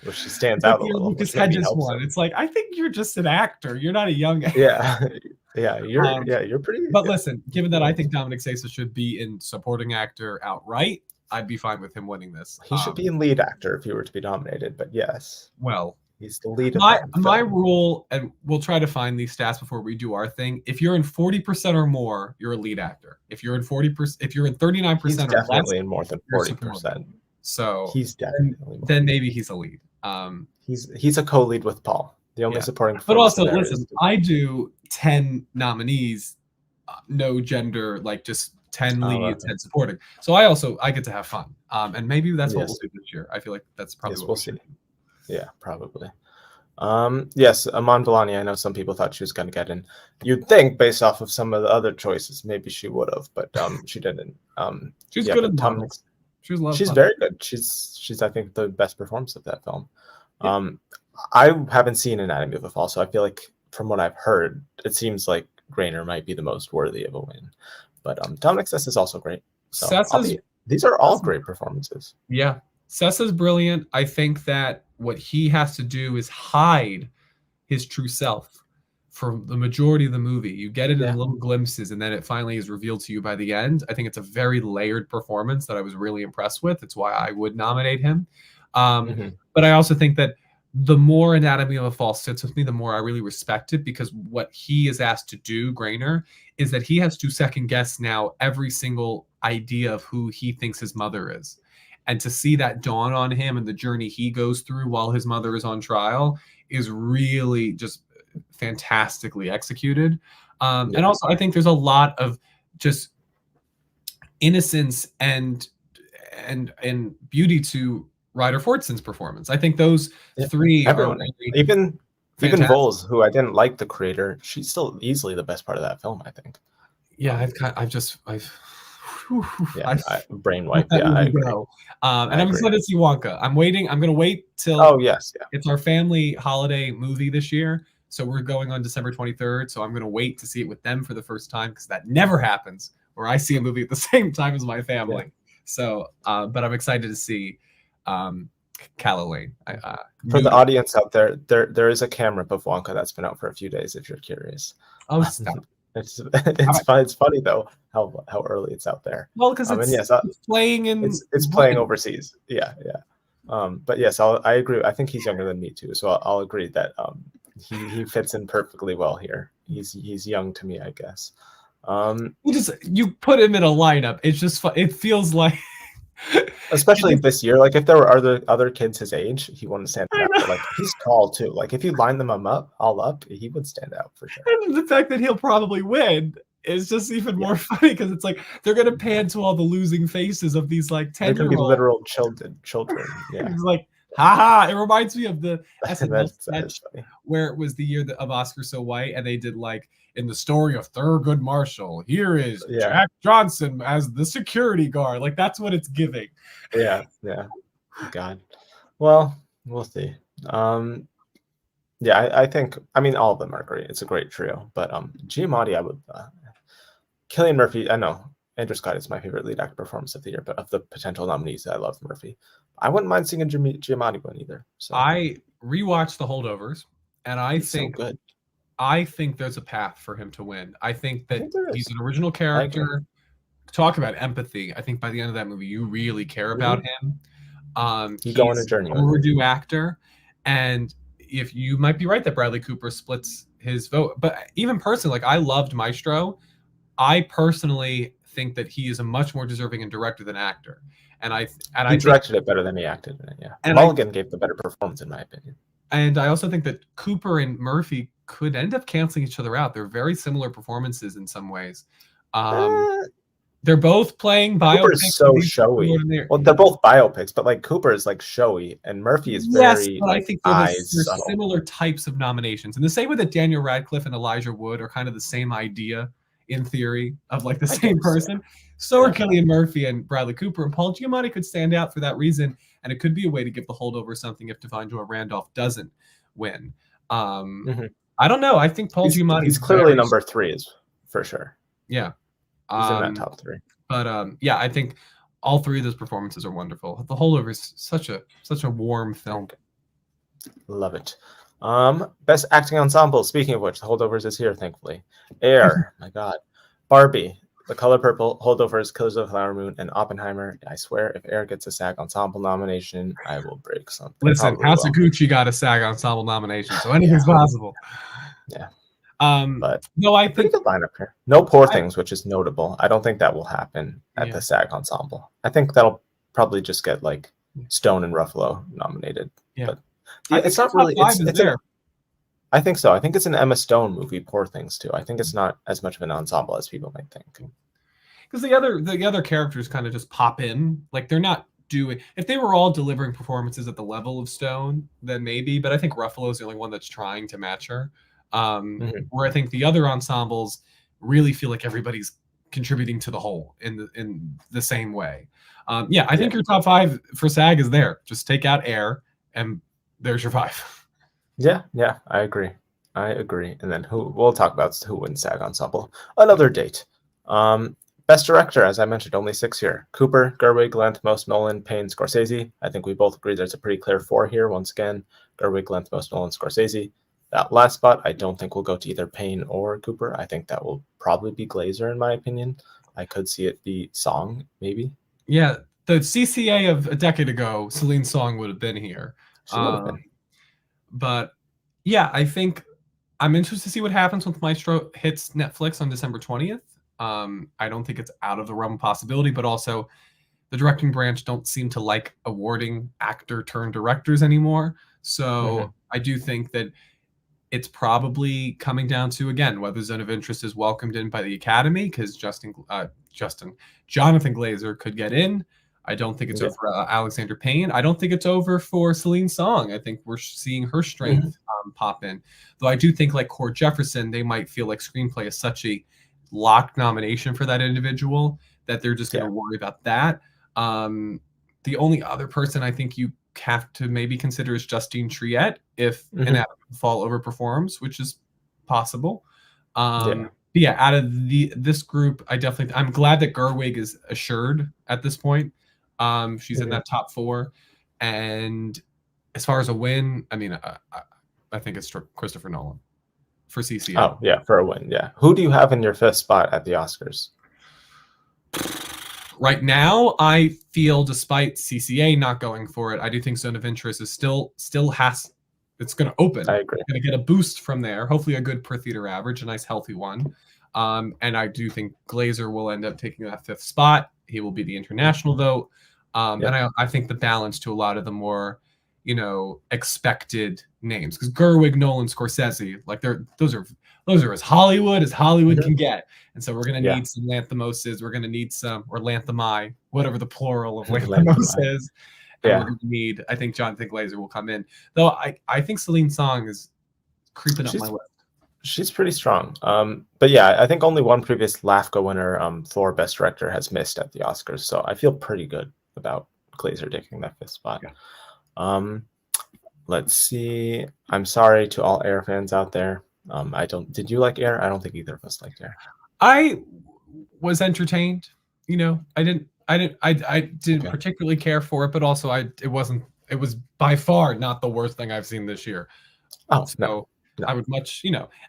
A: Where she stands out a little.
B: Lucas Hedges one. It's like, I think you're just an actor. You're not a young actor.
A: You're pretty.
B: But listen, given that I think Dominic Sessa should be in supporting actor outright, I'd be fine with him winning this.
A: He should be in lead actor if he were to be nominated, but yes.
B: Well,
A: he's the lead.
B: My rule, and we'll try to find these stats before we do our thing. If you're in 40% or more, you're a lead actor. If you're in 40%, if you're in 39%
A: he's
B: or
A: definitely
B: less,
A: in more than 40%.
B: So
A: he's definitely
B: then maybe he's a lead.
A: He's a co-lead with Paul. The only supporting.
B: But also, listen, I do 10 nominees, no gender, like just 10
A: I
B: lead,
A: love
B: 10
A: it.
B: supporting. So I get to have fun. And maybe that's what we'll
A: Yes.
B: do this year. I feel like that's probably
A: Yes,
B: what
A: we'll
B: we should
A: see.
B: do.
A: Yeah, probably. Yes, Aman Vellani. I know some people thought she was going to get in. You'd think, based off of some of the other choices, maybe she would have, but she didn't.
B: She's
A: Yeah,
B: good
A: but
B: in
A: Tom
B: models. She was a lot of
A: she's
B: fun.
A: very good. She's I think the best performance of that film. I haven't seen Anatomy of a Fall, so I feel like from what I've heard, it seems like Grainer might be the most worthy of a win. But Dominic Sess is also great. So these are all great performances.
B: Yeah. Sessa's brilliant. I think that what he has to do is hide his true self for the majority of the movie. You get it in little glimpses, and then it finally is revealed to you by the end. I think it's a very layered performance that I was really impressed with. It's why I would nominate him. But I also think that the more Anatomy of a Fall sits with me, the more I really respect it, because what he is asked to do, Grainer, is that he has to second guess now every single idea of who he thinks his mother is. And to see that dawn on him and the journey he goes through while his mother is on trial is really just fantastically executed. And also, I think there's a lot of just innocence and beauty to Ryder Fortson's performance. I think those three
A: Everyone,
B: are really
A: even
B: fantastic.
A: Voles, who I didn't like the creator, she's still easily the best part of that film, I think.
B: Yeah,
A: brain wipe. Yeah, I agree.
B: And I'm excited to see Wonka. I'm going to wait till.
A: Oh yes, yeah.
B: It's our family holiday movie this year, so we're going on December 23rd. So I'm going to wait to see it with them for the first time, because that never happens where I see a movie at the same time as my family. Yeah. So, but I'm excited to see Calla Lane.
A: For the audience out there, there is a camera of Wonka that's been out for a few days. If you're curious.
B: Oh, stop.
A: It's fun. It's funny though how early it's out there.
B: Well, because it's playing in
A: it's playing overseas. Yeah. But yes, I agree. I think he's younger than me too, so I'll agree that he fits in perfectly well here. He's young to me, I guess.
B: You put him in a lineup. It's just fun. It feels like.
A: Especially this year, like if there were other kids his age, he wouldn't stand out. But like he's tall too. Like if you line them up, he would stand out for sure.
B: And the fact that he'll probably win is just even more funny, because it's like they're gonna pan to all the losing faces of these like 10-year-olds.
A: They're gonna be literal children. Yeah.
B: It's like, haha. It reminds me of the
A: SNL
B: sketch where it was the year of Oscar So White, and they did like, in the story of Thurgood Marshall, here is Jack Johnson as the security guard. Like that's what it's giving.
A: Yeah. God. Well, we'll see. I think all of them are great. It's a great trio. But Giamatti, I would Cillian Murphy. I know Andrew Scott is my favorite lead actor performance of the year, but of the potential nominees, I love Murphy. I wouldn't mind seeing a Giamatti one either. So
B: I rewatched The Holdovers, and
A: he's so good.
B: I think there's a path for him to win. I think that he's an original character. Talk about empathy. I think by the end of that movie, you really care about him.
A: He's go on a journey.
B: An overdue actor, and if you might be right that Bradley Cooper splits his vote, but even personally, like I loved Maestro. I personally think that he is a much more deserving director than actor, and he
A: directed it better than he acted in it. Yeah, and Mulligan gave the better performance in my opinion.
B: And I also think that Cooper and Murphy could end up canceling each other out. They're very similar performances in some ways. They're both playing biopics.
A: Cooper's so showy. Well, they're both biopics, but like Cooper is like showy, and Murphy is very.
B: But I think they're similar types of nominations. In the same way that Daniel Radcliffe and Elijah Wood are kind of the same idea in theory of like the same person. So are Cillian Murphy and Bradley Cooper, and Paul Giamatti could stand out for that reason. And it could be a way to give The Holdover something if Divine Joy Randolph doesn't win. I don't know. I think Paul Giamatti.
A: He's clearly number 3 is for sure.
B: Yeah.
A: He's in that top 3.
B: But I think all 3 of those performances are wonderful. The Holdover is such a warm film.
A: Love it. Best acting ensemble. Speaking of which, The Holdovers is here, thankfully. Air, my God. Barbie, The Color Purple, Holdovers, Killers of the Flower Moon, and Oppenheimer. I swear, if Air gets a SAG Ensemble nomination, I will break something.
B: Listen, Hasaguchi got a SAG Ensemble nomination, so anything's possible.
A: Yeah.
B: But no, I think
A: good lineup here. No Poor Things, which is notable. I don't think that will happen at the SAG Ensemble. I think that'll probably just get like Stone and Ruffalo nominated.
B: Yeah.
A: But it's not really. I think so. I think it's an Emma Stone movie, Poor Things too. I think it's not as much of an ensemble as people might think.
B: because the other characters kind of just pop in. Like they're not doing. If they were all delivering performances at the level of Stone, then maybe. But I think Ruffalo's the only one that's trying to match her.
A: Mhm.
B: Where I think the other ensembles really feel like everybody's contributing to the whole in the same way. Yeah, I think your top 5 for SAG is there. Just take out Air, and there's your 5.
A: Yeah, yeah, I agree. I agree. And then who we'll talk about who wins SAG Ensemble another date. Best director, as I mentioned, only 6 here. Cooper, Gerwig, Lanthimos, Nolan, Payne, Scorsese. I think we both agree there's a pretty clear 4 here. Once again, Gerwig, Lanthimos, Nolan, Scorsese. That last spot, I don't think will go to either Payne or Cooper. I think that will probably be Glazer, in my opinion. I could see it be Song, maybe.
B: Yeah, the CCA of a decade ago, Celine Song would have been here.
A: She would have been.
B: But yeah, I think I'm interested to see what happens when Maestro hits Netflix on December 20th. I don't think it's out of the realm of possibility, but also the directing branch don't seem to like awarding actor turned directors anymore. So I do think that it's probably coming down to, again, whether Zone of Interest is welcomed in by the Academy, because Jonathan Glazer could get in. I don't think it's over for Alexander Payne. I don't think it's over for Celine Song. I think we're seeing her strength pop in. Though I do think, like Cord Jefferson, they might feel like Screenplay is such a locked nomination for that individual that they're just going to worry about that. The only other person I think you have to maybe consider is Justine Triet if Anatomy of the Fall overperforms, which is possible. But yeah, out of this group, I'm glad that Gerwig is assured at this point. She's in that top 4, and as far as a win, I mean, I think it's Christopher Nolan for CCA.
A: Oh yeah, for a win. Yeah. Who do you have in your 5th spot at the Oscars?
B: Right now, I feel, despite CCA not going for it, I do think Zone of Interest is still has. It's going to open.
A: I agree.
B: Going to get a boost from there. Hopefully, a good per theater average, a nice healthy one. And I do think Glazer will end up taking that 5th spot. He will be the international vote. And I think the balance to a lot of the more, expected names, because Gerwig, Nolan, Scorsese, like those are as Hollywood can get. And so we're going to need some Lanthimoses. We're going to need some, or Lanthimi, whatever the plural of Lanthimos is. And we're going to need, I think Jonathan Glazer will come in. Though I think Celine Song is creeping up my list.
A: She's pretty strong. But yeah, I think only one previous LAFCA winner for Best Director has missed at the Oscars. So I feel pretty good about Glazer taking that 5th spot. Let's see. I'm sorry to all Air fans out there. Did you like Air? I don't think either of us liked Air.
B: I was entertained. I didn't particularly care for it, but also it was by far not the worst thing I've seen this year.
A: Oh,
B: so
A: no.
B: I would much,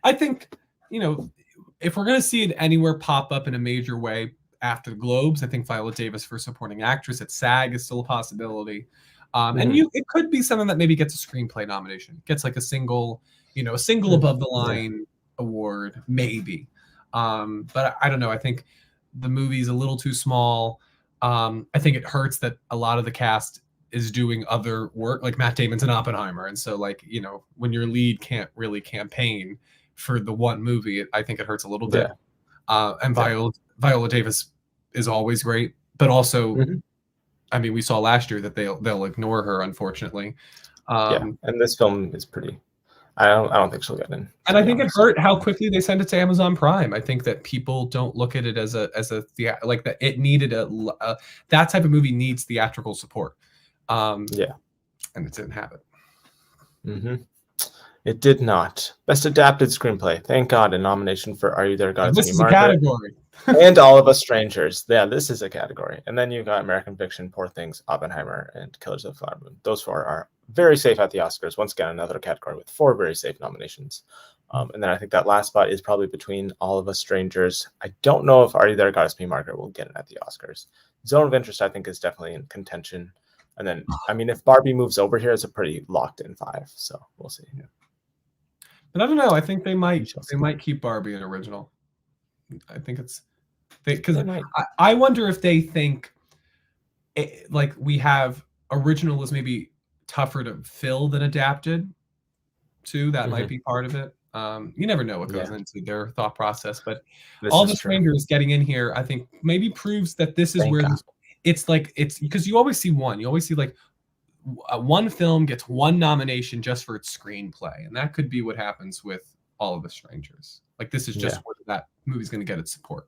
B: I think, if we're going to see it anywhere pop up in a major way after the Globes, I think Viola Davis for supporting actress at SAG is still a possibility. And it could be something that maybe gets a screenplay nomination, gets like a single above the line award, maybe. But I don't know. I think the movie's a little too small. I think it hurts that a lot of the cast is doing other work, like Matt Damon's in Oppenheimer, and so when your lead can't really campaign for the one movie, I think it hurts a little bit. And Viola Davis is always great, but also, I mean, we saw last year that they'll ignore her, unfortunately.
A: And this film is pretty. I don't think she'll get in.
B: And I think it hurt how quickly they sent it to Amazon Prime. I think that people don't look at it as a like that. It needed that type of movie needs theatrical support. And it didn't have it.
A: It did not. Best Adapted Screenplay. Thank God, a nomination for Are You There, God?
B: This is a category.
A: And All of Us Strangers. Yeah, this is a category. And then you've got American Fiction, Poor Things, Oppenheimer, and Killers of the Flower Moon. Those 4 are very safe at the Oscars. Once again, another category with 4 very safe nominations. And then I think that last spot is probably between All of Us Strangers. I don't know if Are You There, Goddess Me Margaret will get it at the Oscars. Zone of Interest, I think, is definitely in contention. And then, I mean, if Barbie moves over here, it's a pretty locked-in 5. So we'll see.
B: But I don't know. I think they might keep Barbie an original. I think it's because I wonder if they think like we have original is maybe tougher to fill than adapted too. That might be part of it. You never know what goes
A: Yeah,
B: into their thought process, but
A: this
B: all
A: is
B: the
A: true.
B: strangers getting in here, I think maybe proves that this is
A: Thank
B: where
A: God.
B: it's because you always see one, you always see like one film gets one nomination just for its screenplay, and that could be what happens with All of the Strangers. Like this is just
A: Yeah,
B: where that movie's going to get its support.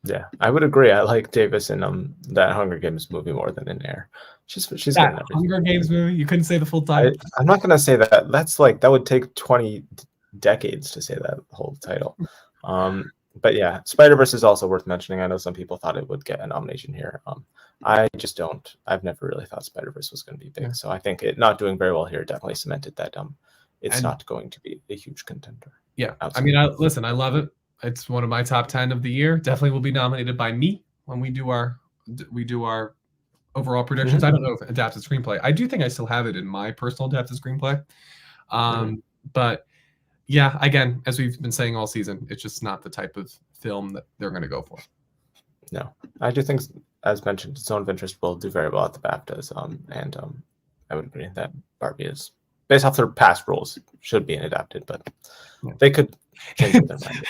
A: yeah, I would agree. I like Davis in that Hunger Games movie more than in Air. She's good
B: That
A: in everything.
B: Hunger Games movie, you couldn't say the full title.
A: I'm not gonna say that. That's like that would take 20 decades to say that whole title. But yeah, Spider-Verse is also worth mentioning. I know some people thought it would get a nomination here. I just don't. I've never really thought Spider-Verse was going to be big.
B: Yeah.
A: So I think it not doing very well here definitely cemented that it's
B: And
A: not going to be a huge contender.
B: yeah, I
A: outside
B: mean,
A: of-
B: listen, I love it. It's one of my top 10 of the year. Definitely will be nominated by me when we do our overall predictions.
A: Mhm.
B: I don't know if adapted screenplay. I do think I still have it in my personal adapted screenplay. But yeah, again, as we've been saying all season, it's just not the type of film that they're going to go for.
A: No, I do think, as mentioned, Zone of Interest will do very well at the BAFTAs. And I would agree that Barbie is, based off their past roles, should be adapted, but they could change their mind.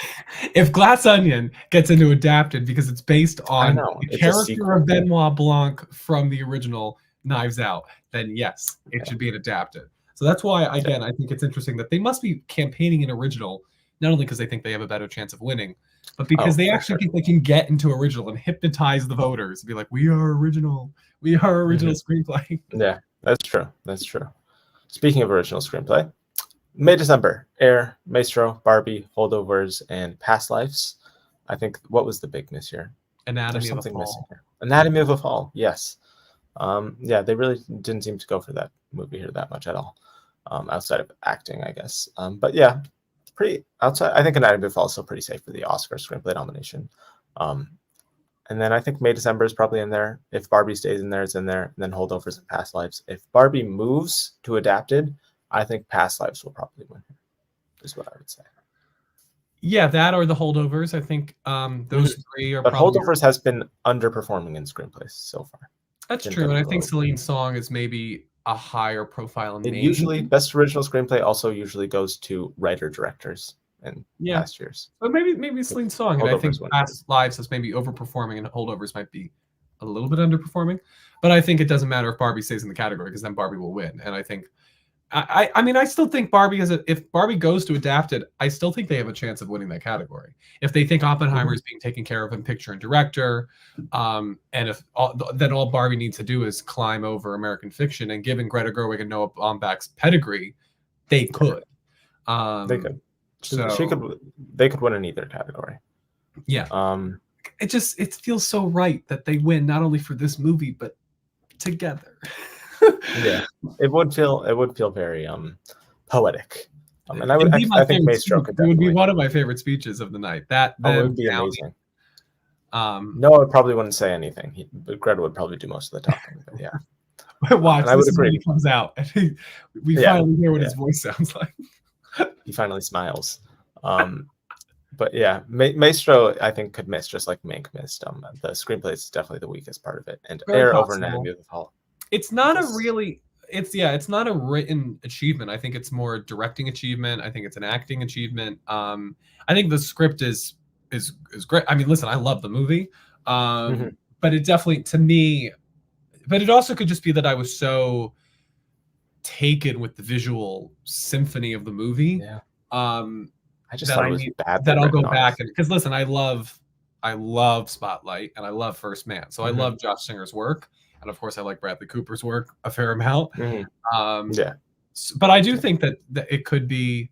B: If Glass Onion gets into adapted because it's based on the
A: It's a
B: character
A: sequel.
B: of Benoit Blanc from the original Knives Out, then yes, it should be an adapted. So that's why, again, I think it's interesting that they must be campaigning an original, not only because they think they have a better chance of winning, but because they actually think they can get into original and hypnotize the voters and be like, we are original. We are original screenplay.
A: Yeah, that's true. That's true. Speaking of original screenplay, May December, Air, Maestro, Barbie, Holdovers, and Past Lives. I think, what was the big miss here?
B: Anatomy
A: There's
B: of a
A: something missing
B: Fall.
A: here. Anatomy of a Fall, yes. Yeah, they really didn't seem to go for that movie here that much at all, outside of acting, I guess. But yeah, pretty outside. I think Anatomy of a Fall is still pretty safe for the Oscar screenplay nomination. And then I think May December is probably in there. If Barbie stays in there, it's in there. And then Holdovers and Past Lives. If Barbie moves to adapted, I think Past Lives will probably win. Is what I would say.
B: Yeah, that or the Holdovers. I think those three are
A: But
B: probably.
A: Holdovers has been underperforming in screenplays so far.
B: That's true, and I think Celine's Song is maybe a higher profile name.
A: Usually, best original screenplay also usually goes to writer-directors in past years.
B: But maybe Celine's Song, and I think Past Lives is maybe overperforming, and Holdovers might be a little bit underperforming. But I think it doesn't matter if Barbie stays in the category because then Barbie will win. And I think, I mean, I still think Barbie if Barbie goes to adapted, I still think they have a chance of winning that category. If they think Oppenheimer is being taken care of in picture and director, and if then all Barbie needs to do is climb over American Fiction, and given Greta Gerwig and Noah Baumbach's pedigree, they could.
A: They could.
B: So
A: they could win in either category.
B: Yeah. It feels so right that they win not only for this movie but together.
A: Yeah, it would feel very poetic. And I think Maestro could.
B: It would be one of my favorite speeches of the night. That
A: would be amazing. No, I probably wouldn't say anything. But Greta would probably do most of the talking. But yeah.
B: Watch. I would agree. When he comes out, and we finally hear what his voice sounds like.
A: He finally smiles. But yeah, Maestro, I think, could miss just like Mank missed. The screenplay is definitely the weakest part of it, and Air over Anatomy of the Fall.
B: It's not it's not a written achievement. I think it's more a directing achievement. I think it's an acting achievement. I think the script is great. I mean, listen, I love the movie, but it definitely, to me, but it also could just be that I was so taken with the visual symphony of the movie.
A: Yeah. I just thought it was bad.
B: That I'll go back and because listen, I love Spotlight and I love First Man, so I love Josh Singer's work. And of course, I like Bradley Cooper's work a fair amount. But I do think that it could be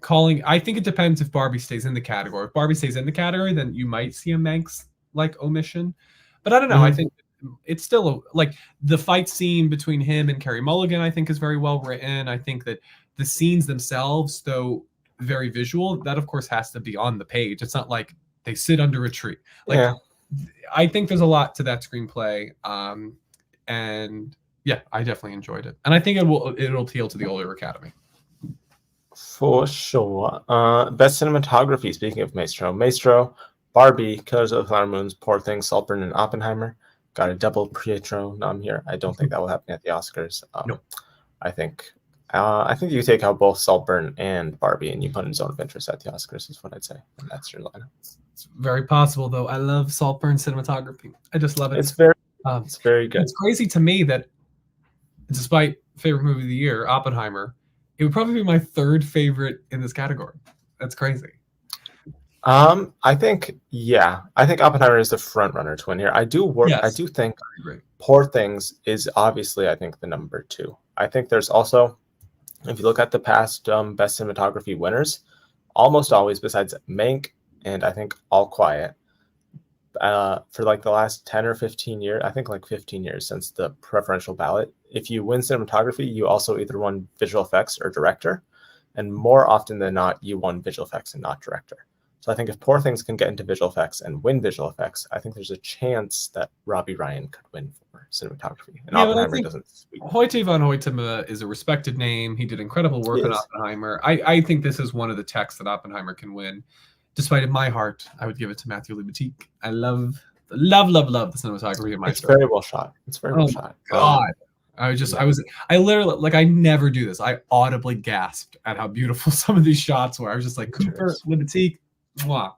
B: calling. I think it depends if Barbie stays in the category. If Barbie stays in the category, then you might see a Manx like omission. But I don't know. I think it's still like the fight scene between him and Carey Mulligan, I think, is very well written. I think that the scenes themselves, though very visual, that of course has to be on the page. It's not like they sit under a tree. I think there's a lot to that screenplay, and yeah, I definitely enjoyed it, and I think it'll appeal to the older Academy
A: for sure. Best cinematography. Speaking of Maestro, Barbie, Killers of the Flower Moons, Poor Things, Saltburn, and Oppenheimer got a double Pietro nom here. I don't think that will happen at the Oscars. No, I think I think you take out both Saltburn and Barbie, and you put in Zone of Interest at the Oscars. Is what I'd say, and that's your lineup.
B: It's very possible, though. I love Saltburn cinematography. I just love it.
A: It's very good.
B: It's crazy to me that, despite favorite movie of the year, Oppenheimer, it would probably be my third favorite in this category. That's crazy.
A: I think Oppenheimer is the front runner to win here. I do think Poor Things is obviously, I think, the number 2. I think there's also, if you look at the past best cinematography winners, almost always, besides Mank and I think All Quiet, for like the last 10 or 15 years, I think like 15 years since the preferential ballot, if you win cinematography, you also either won visual effects or director, and more often than not, you won visual effects and not director. So I think if Poor Things can get into visual effects and win visual effects, I think there's a chance that Robbie Ryan could win for cinematography. And Oppenheimer doesn't speak.
B: Hoyte van Hoytema is a respected name. He did incredible work on Oppenheimer. I think this is one of the texts that Oppenheimer can win. Despite in my heart, I would give it to Matthew Libatique. I love the cinematography of my
A: story. It's very well shot. It's very well shot.
B: God. I literally, like, I never do this. I audibly gasped at how beautiful some of these shots were. I was just like, Cooper, Libatique. Wow.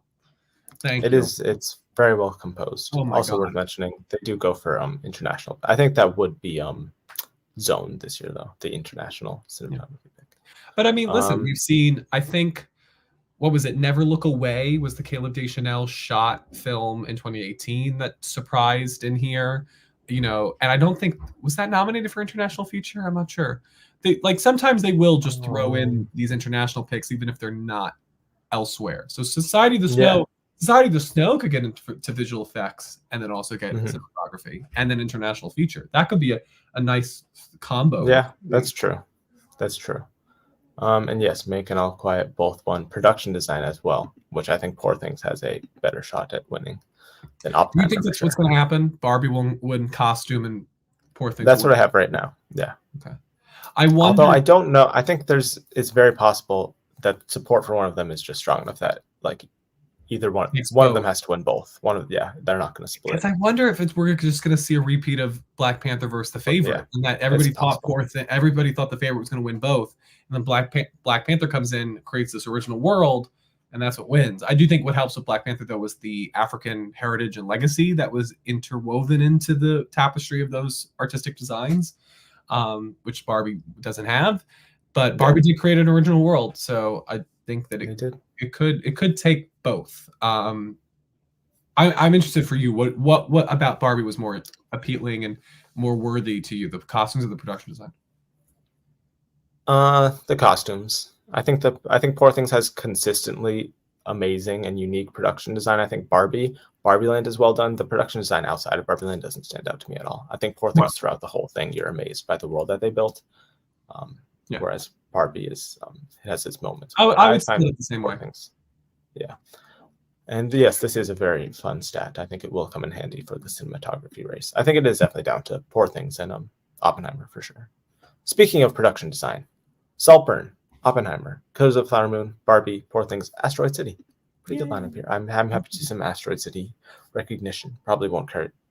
B: Thank you.
A: It's very well composed. Also worth mentioning, they do go for international. I think that would be Zone this year, though, the international cinematography pick.
B: But I mean, listen, we've seen, I think, what was it? Never Look Away was the Caleb Deschanel shot film in 2018 that surprised in here, and I don't think, was that nominated for international feature? I'm not sure. Sometimes they will just throw in these international picks, even if they're not elsewhere. So Society of the Snow could get into visual effects and then also get into cinematography and then international feature. That could be a nice combo.
A: Yeah, that's true. And yes, Mank and All Quiet both won production design as well, which I think Poor Things has a better shot at winning than Oppenheimer.
B: Do you think that's what's going to happen? Barbie will win costume and Poor Things.
A: That's what I have right now. Yeah.
B: Okay. I wonder.
A: Although I don't know. I think it's very possible that support for one of them is just strong enough that like either one of them has to win both. They're not going to split.
B: Because I wonder if we're just going to see a repeat of Black Panther versus The Favorite, and that everybody thought The Favorite was going to win both, and then Black Panther comes in, creates this original world, and that's what wins. I do think what helps with Black Panther though was the African heritage and legacy that was interwoven into the tapestry of those artistic designs, which Barbie doesn't have. But Barbie did create an original world, so I think that it could take both. I'm interested for you. What about Barbie was more appealing and more worthy to you, the costumes or the production design?
A: The costumes. I think Poor Things has consistently amazing and unique production design. I think Barbie Land is well done. The production design outside of Barbie Land doesn't stand out to me at all. I think Poor Things throughout the whole thing, you're amazed by the world that they built. Whereas Barbie is it has its moments.
B: I would find it the same way.
A: Things. Yeah. And yes, this is a very fun stat. I think it will come in handy for the cinematography race. I think it is definitely down to Poor Things and Oppenheimer for sure. Speaking of production design, Saltburn, Oppenheimer, Killers of the Flower Moon, Barbie, Poor Things, Asteroid City. Pretty good lineup here. I'm happy to see some Asteroid City recognition. Probably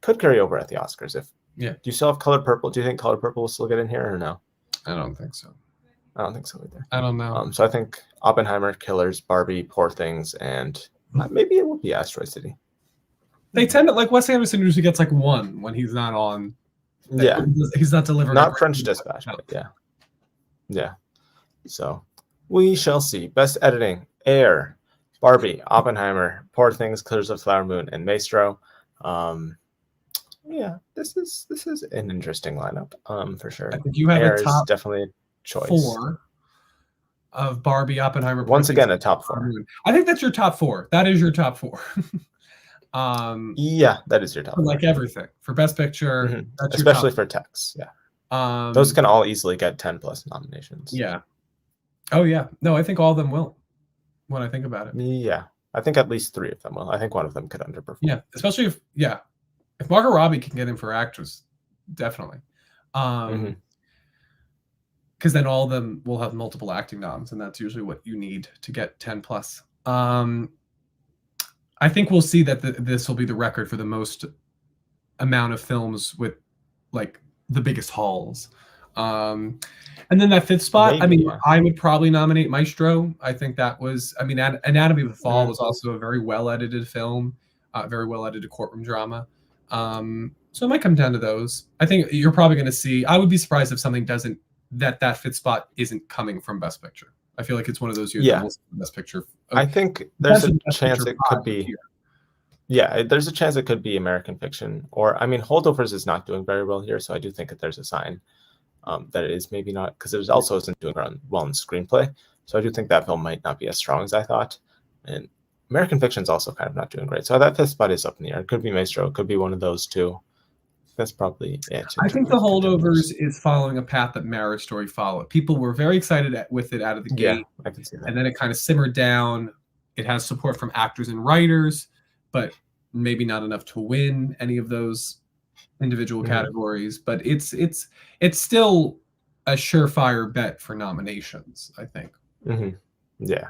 A: could carry over at the Oscars do you still have Colored Purple? Do you think Colored Purple will still get in here or no?
B: I don't think so.
A: I don't think so either.
B: I don't know.
A: So I think Oppenheimer, Killers, Barbie, Poor Things, and maybe it will be Asteroid City.
B: They tend to, like, Wes Anderson usually gets like one when he's not on.
A: Yeah.
B: He's not delivering.
A: Not French Dispatch, but yeah. Yeah. So we shall see. Best editing: Air, Barbie, Oppenheimer, Poor Things, Killers of the Flower Moon, and Maestro. This is an interesting lineup, for sure.
B: I think you have
A: Air
B: a top
A: is definitely a choice.
B: 4 of Barbie, Oppenheimer.
A: Once again, a top 4.
B: I think that's your top 4. That is your top 4.
A: That is your top 4.
B: Like everything for Best Picture, that's
A: especially for text. Yeah. Those can all easily get 10+ nominations.
B: Yeah. Oh yeah. No, I think all of them will. When I think about it.
A: Yeah. I think at least 3 of them will. I think one of them could underperform.
B: Yeah. Especially if Margot Robbie can get in for actress, definitely. Because then all of them will have multiple acting noms, and that's usually what you need to get 10+. I think we'll see that this will be the record for the most amount of films with like the biggest hauls. And then that fifth spot, I
A: Maybe,
B: mean,
A: yeah.
B: I would probably nominate Maestro. I think that was, I mean, Anatomy of the Fall was also a very well edited film, very well edited courtroom drama. So it might come down to those. I think you're probably going to see. I would be surprised if something doesn't that fifth spot isn't coming from Best Picture. I feel like it's one of those years
A: Yeah.
B: that we'll see Best Picture.
A: I think there's a
B: Best
A: chance
B: Picture
A: it could
B: prize
A: be.
B: here.
A: Yeah, there's a chance it could be American Fiction, or I mean, Holdovers is not doing very well here, so I do think that there's a sign that it is maybe not, because it also isn't doing well in Screenplay. So I do think that film might not be as strong as I thought. And American Fiction is also kind of not doing great. So that fifth spot is up in the air. It could be Maestro. It could be one of those two. That's probably it.
B: I think the Holdovers is following a path that Marriage Story followed. People were very excited with it out of the gate.
A: Yeah, I can see that.
B: And then it kind of simmered down. It has support from actors and writers, but maybe not enough to win any of those individual categories. But it's still a surefire bet for nominations, I think.
A: Yeah.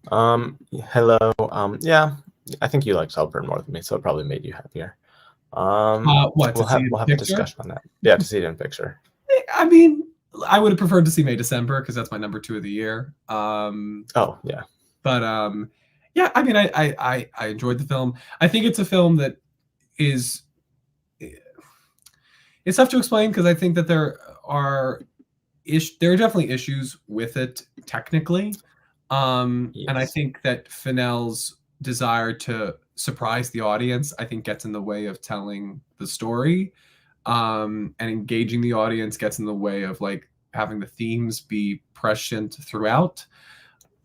A: Hello. Yeah, I think you like Saltburn more than me, so it probably made you happier.
B: What,
A: we'll have a discussion on that. Yeah, to see it in picture.
B: I mean, I would have preferred to see May December because that's my number 2 of the year.
A: Oh yeah.
B: But yeah, I mean, I enjoyed the film. I think it's a film that is. It's tough to explain because I think that there are definitely issues with it technically,
A: Yes.
B: and I think that Fennell's desire to surprise the audience, I think, gets in the way of telling the story, and engaging the audience gets in the way of like having the themes be prescient throughout.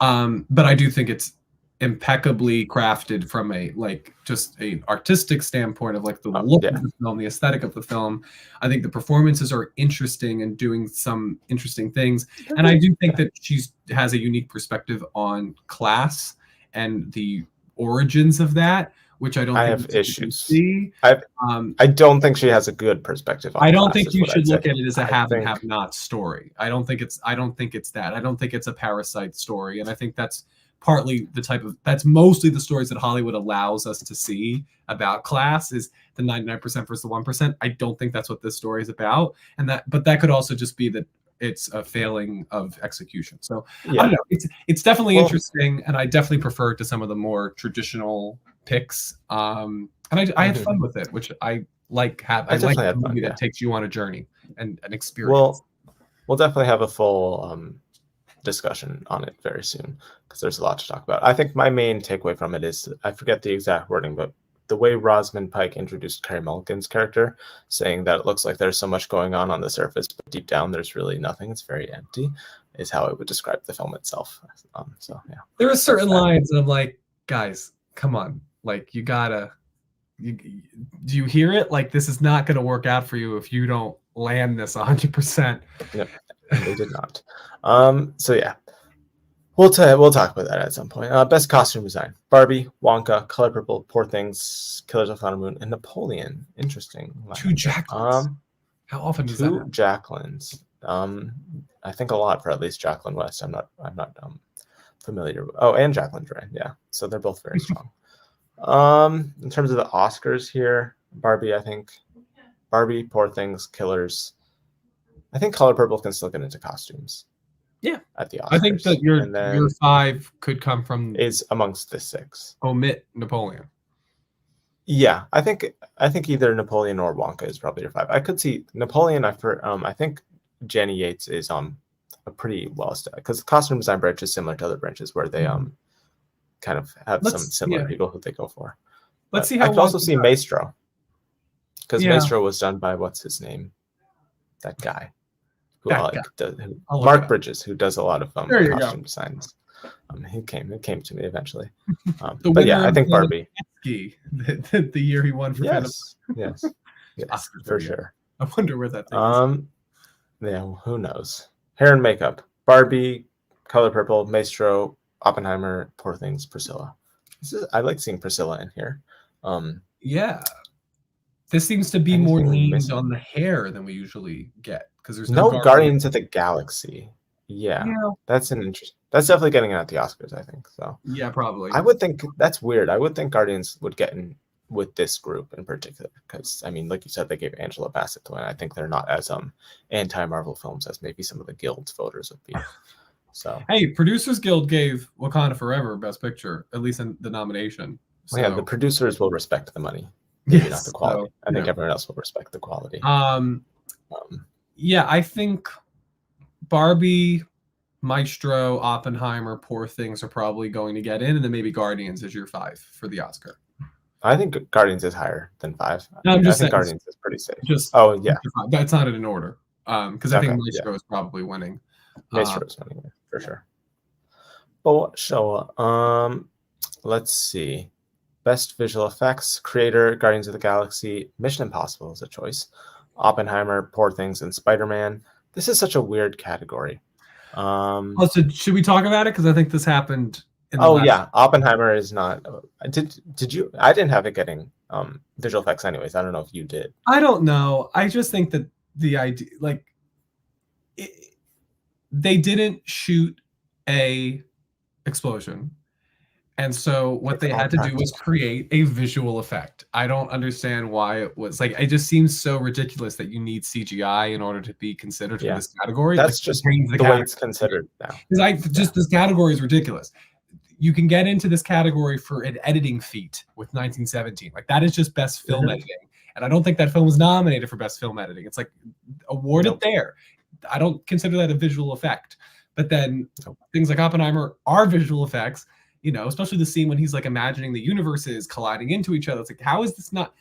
B: But I do think it's impeccably crafted from a like just an artistic standpoint of like the look of the film, the aesthetic of the film. I think the performances are interesting and doing some interesting things, and I do think that she has a unique perspective on class and the origins of that, which I don't.
A: I
B: think
A: have issues.
B: see.
A: I don't think she has a good perspective on
B: I don't
A: class,
B: think you should look at it as a have and
A: think...
B: have not story. I don't think it's that. I don't think it's a parasite story, and I think that's partly the type of that's mostly the stories that Hollywood allows us to see about class is the 99% versus the 1%. I don't think that's what this story is about, but that could also just be that it's a failing of execution. So yeah. I don't know. It's definitely interesting, and I definitely prefer it to some of the more traditional picks. And I had fun with it, which I like. I like a movie that takes you on a journey and an experience.
A: Well, we'll definitely have a full discussion on it very soon because there's a lot to talk about. I think my main takeaway from it is, I forget the exact wording, but the way Rosamund Pike introduced Carey Mulligan's character, saying that it looks like there's so much going on the surface, but deep down there's really nothing. It's very empty, is how I would describe the film itself. So yeah,
B: there are certain lines and I'm like, guys, come on, like you gotta. Do you hear it? Like, this is not going to work out for you if you don't land this 100%.
A: Yep, and they did not. So yeah, we'll talk about that at some point. Best costume design: Barbie, Wonka, Color Purple, Poor Things, Killers of the Flower Moon, and Napoleon. Interesting.
B: 2 Jacquelines. How often does that happen?
A: 2 Jacquelines. I think a lot for at least Jacqueline West. I'm not familiar. Oh, and Jacqueline Duran. Yeah, so they're both very strong. In terms of the Oscars here, Barbie, I think. Barbie, Poor Things, Killers. I think Color Purple can still get into costumes.
B: Yeah.
A: At the Oscars.
B: I think that your 5 could come from
A: is amongst the 6.
B: Omit Napoleon.
A: Yeah, I think either Napoleon or Wonka is probably your 5. I could see Napoleon. I think Jenny Yates is a pretty well established, because the costume design branch is similar to other branches where they kind of have some similar people who they go for.
B: Let's see how
A: I could also see Maestro, because Maestro was done by what's his name, that guy, Mark Bridges, who does a lot of costume designs. It came to me eventually. But yeah, I think Barbie.
B: The year he won for
A: yes, for sure.
B: I wonder where that thing is.
A: Yeah, who knows? Hair and makeup: Barbie, Color Purple, Maestro, Oppenheimer, Poor Things, Priscilla. I like seeing Priscilla in here.
B: Yeah, this seems to be more leaned on the hair than we usually get, because there's
A: no Guardians of the Galaxy. Yeah, that's definitely getting it at the Oscars, I think. So
B: yeah, probably.
A: I would think that's weird. I would think Guardians would get in with this group in particular, because I mean, like you said, they gave Angela Bassett the win. I think they're not as anti-Marvel films as maybe some of the Guild voters would be. So
B: Hey, Producers Guild gave Wakanda Forever Best Picture, at least in the nomination. So,
A: well, yeah, the producers will respect the money, maybe
B: yes,
A: not the quality.
B: so,
A: I think
B: yeah.
A: everyone else will respect the quality.
B: Yeah, I think Barbie, Maestro, Oppenheimer, Poor Things are probably going to get in, and then maybe Guardians is your 5 for the Oscar.
A: I think Guardians is higher than 5.
B: No, I'm just
A: I think
B: saying,
A: Guardians is pretty safe.
B: Just
A: oh yeah,
B: that's not in order. Because I think
A: Okay,
B: Maestro is probably winning.
A: Maestro is winning for sure. But so let's see. Best visual effects, creator, Guardians of the Galaxy, Mission Impossible is a choice. Oppenheimer, Poor Things, and Spider-Man. This is such a weird category.
B: So should we talk about it? Because I think this happened.
A: Yeah, Oppenheimer is not. Did you? I didn't have it getting visual effects, anyways. I don't know if you did.
B: I don't know. I just think that the idea, like, they didn't shoot a explosion. And so what they had to do was create a visual effect. I don't understand why it was like, it just seems so ridiculous that you need CGI in order to be considered for this category.
A: That's just the way it's considered now.
B: Because this category is ridiculous. You can get into this category for an editing feat with 1917. Like, that is just best film editing. And I don't think that film was nominated for best film editing. It's like awarded there. I don't consider that a visual effect. But then things like Oppenheimer are visual effects. You know, especially the scene when he's like imagining the universes colliding into each other. It's like, how is this not?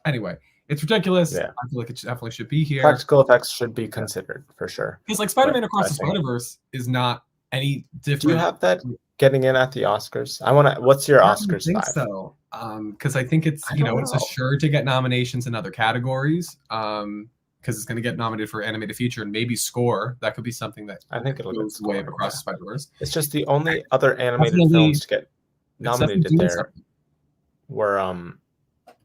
B: Anyway, it's ridiculous. Yeah. I feel like it definitely should be here.
A: Practical effects should be considered for sure.
B: Because like Spider-Man Across the Spider-Verse is not any different.
A: Do you have that getting in at the Oscars? I want to. What's your Oscars?
B: I think so. Because I think it's it's assured to get nominations in other categories. Because it's going to get nominated for animated feature and maybe score. That could be something that
A: I think it'll
B: goes way Across the Spider-Verse.
A: It's just the only other animated films to get nominated there were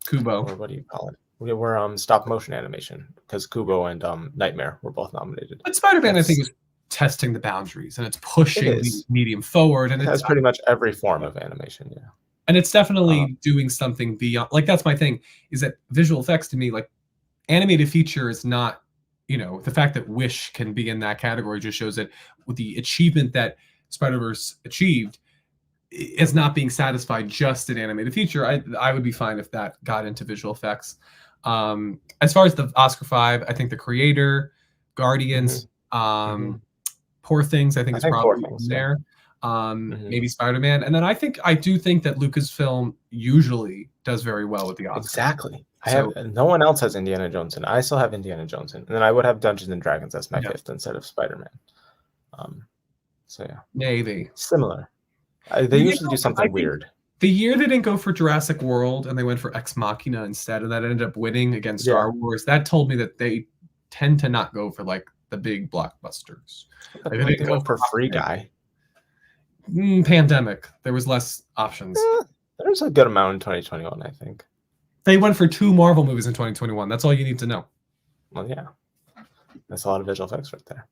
B: Kubo.
A: Or what do you call it? We were stop motion animation, because Kubo and Nightmare were both nominated.
B: But Spider-Man, I think, is testing the boundaries, and it's pushing the medium forward, and
A: it has pretty much every form of animation. Yeah,
B: and it's definitely doing something beyond. Like, that's my thing, is that visual effects to me, like, animated feature is not, the fact that Wish can be in that category just shows that with the achievement that Spider-Verse achieved is not being satisfied just in animated feature. I would be fine if that got into visual effects. As far as the Oscar 5, I think the creator, Guardians, Poor Things, I think is probably in there. Maybe Spider-Man. And then I do think that Lucasfilm usually does very well with the Oscars.
A: Exactly. No one else has Indiana Jones, and I still have Indiana Jones, and then I would have Dungeons and Dragons as my 5th instead of Spider-Man. So yeah,
B: maybe
A: similar. They usually do something weird.
B: The year they didn't go for Jurassic World and they went for Ex Machina instead, and that ended up winning against Star Wars. That told me that they tend to not go for like the big blockbusters.
A: They didn't go for Free Guy.
B: Pandemic. There was less options.
A: There's a good amount in 2021, I think.
B: They went for 2 Marvel movies in 2021. That's all you need to know.
A: Well, yeah. That's a lot of visual effects right there.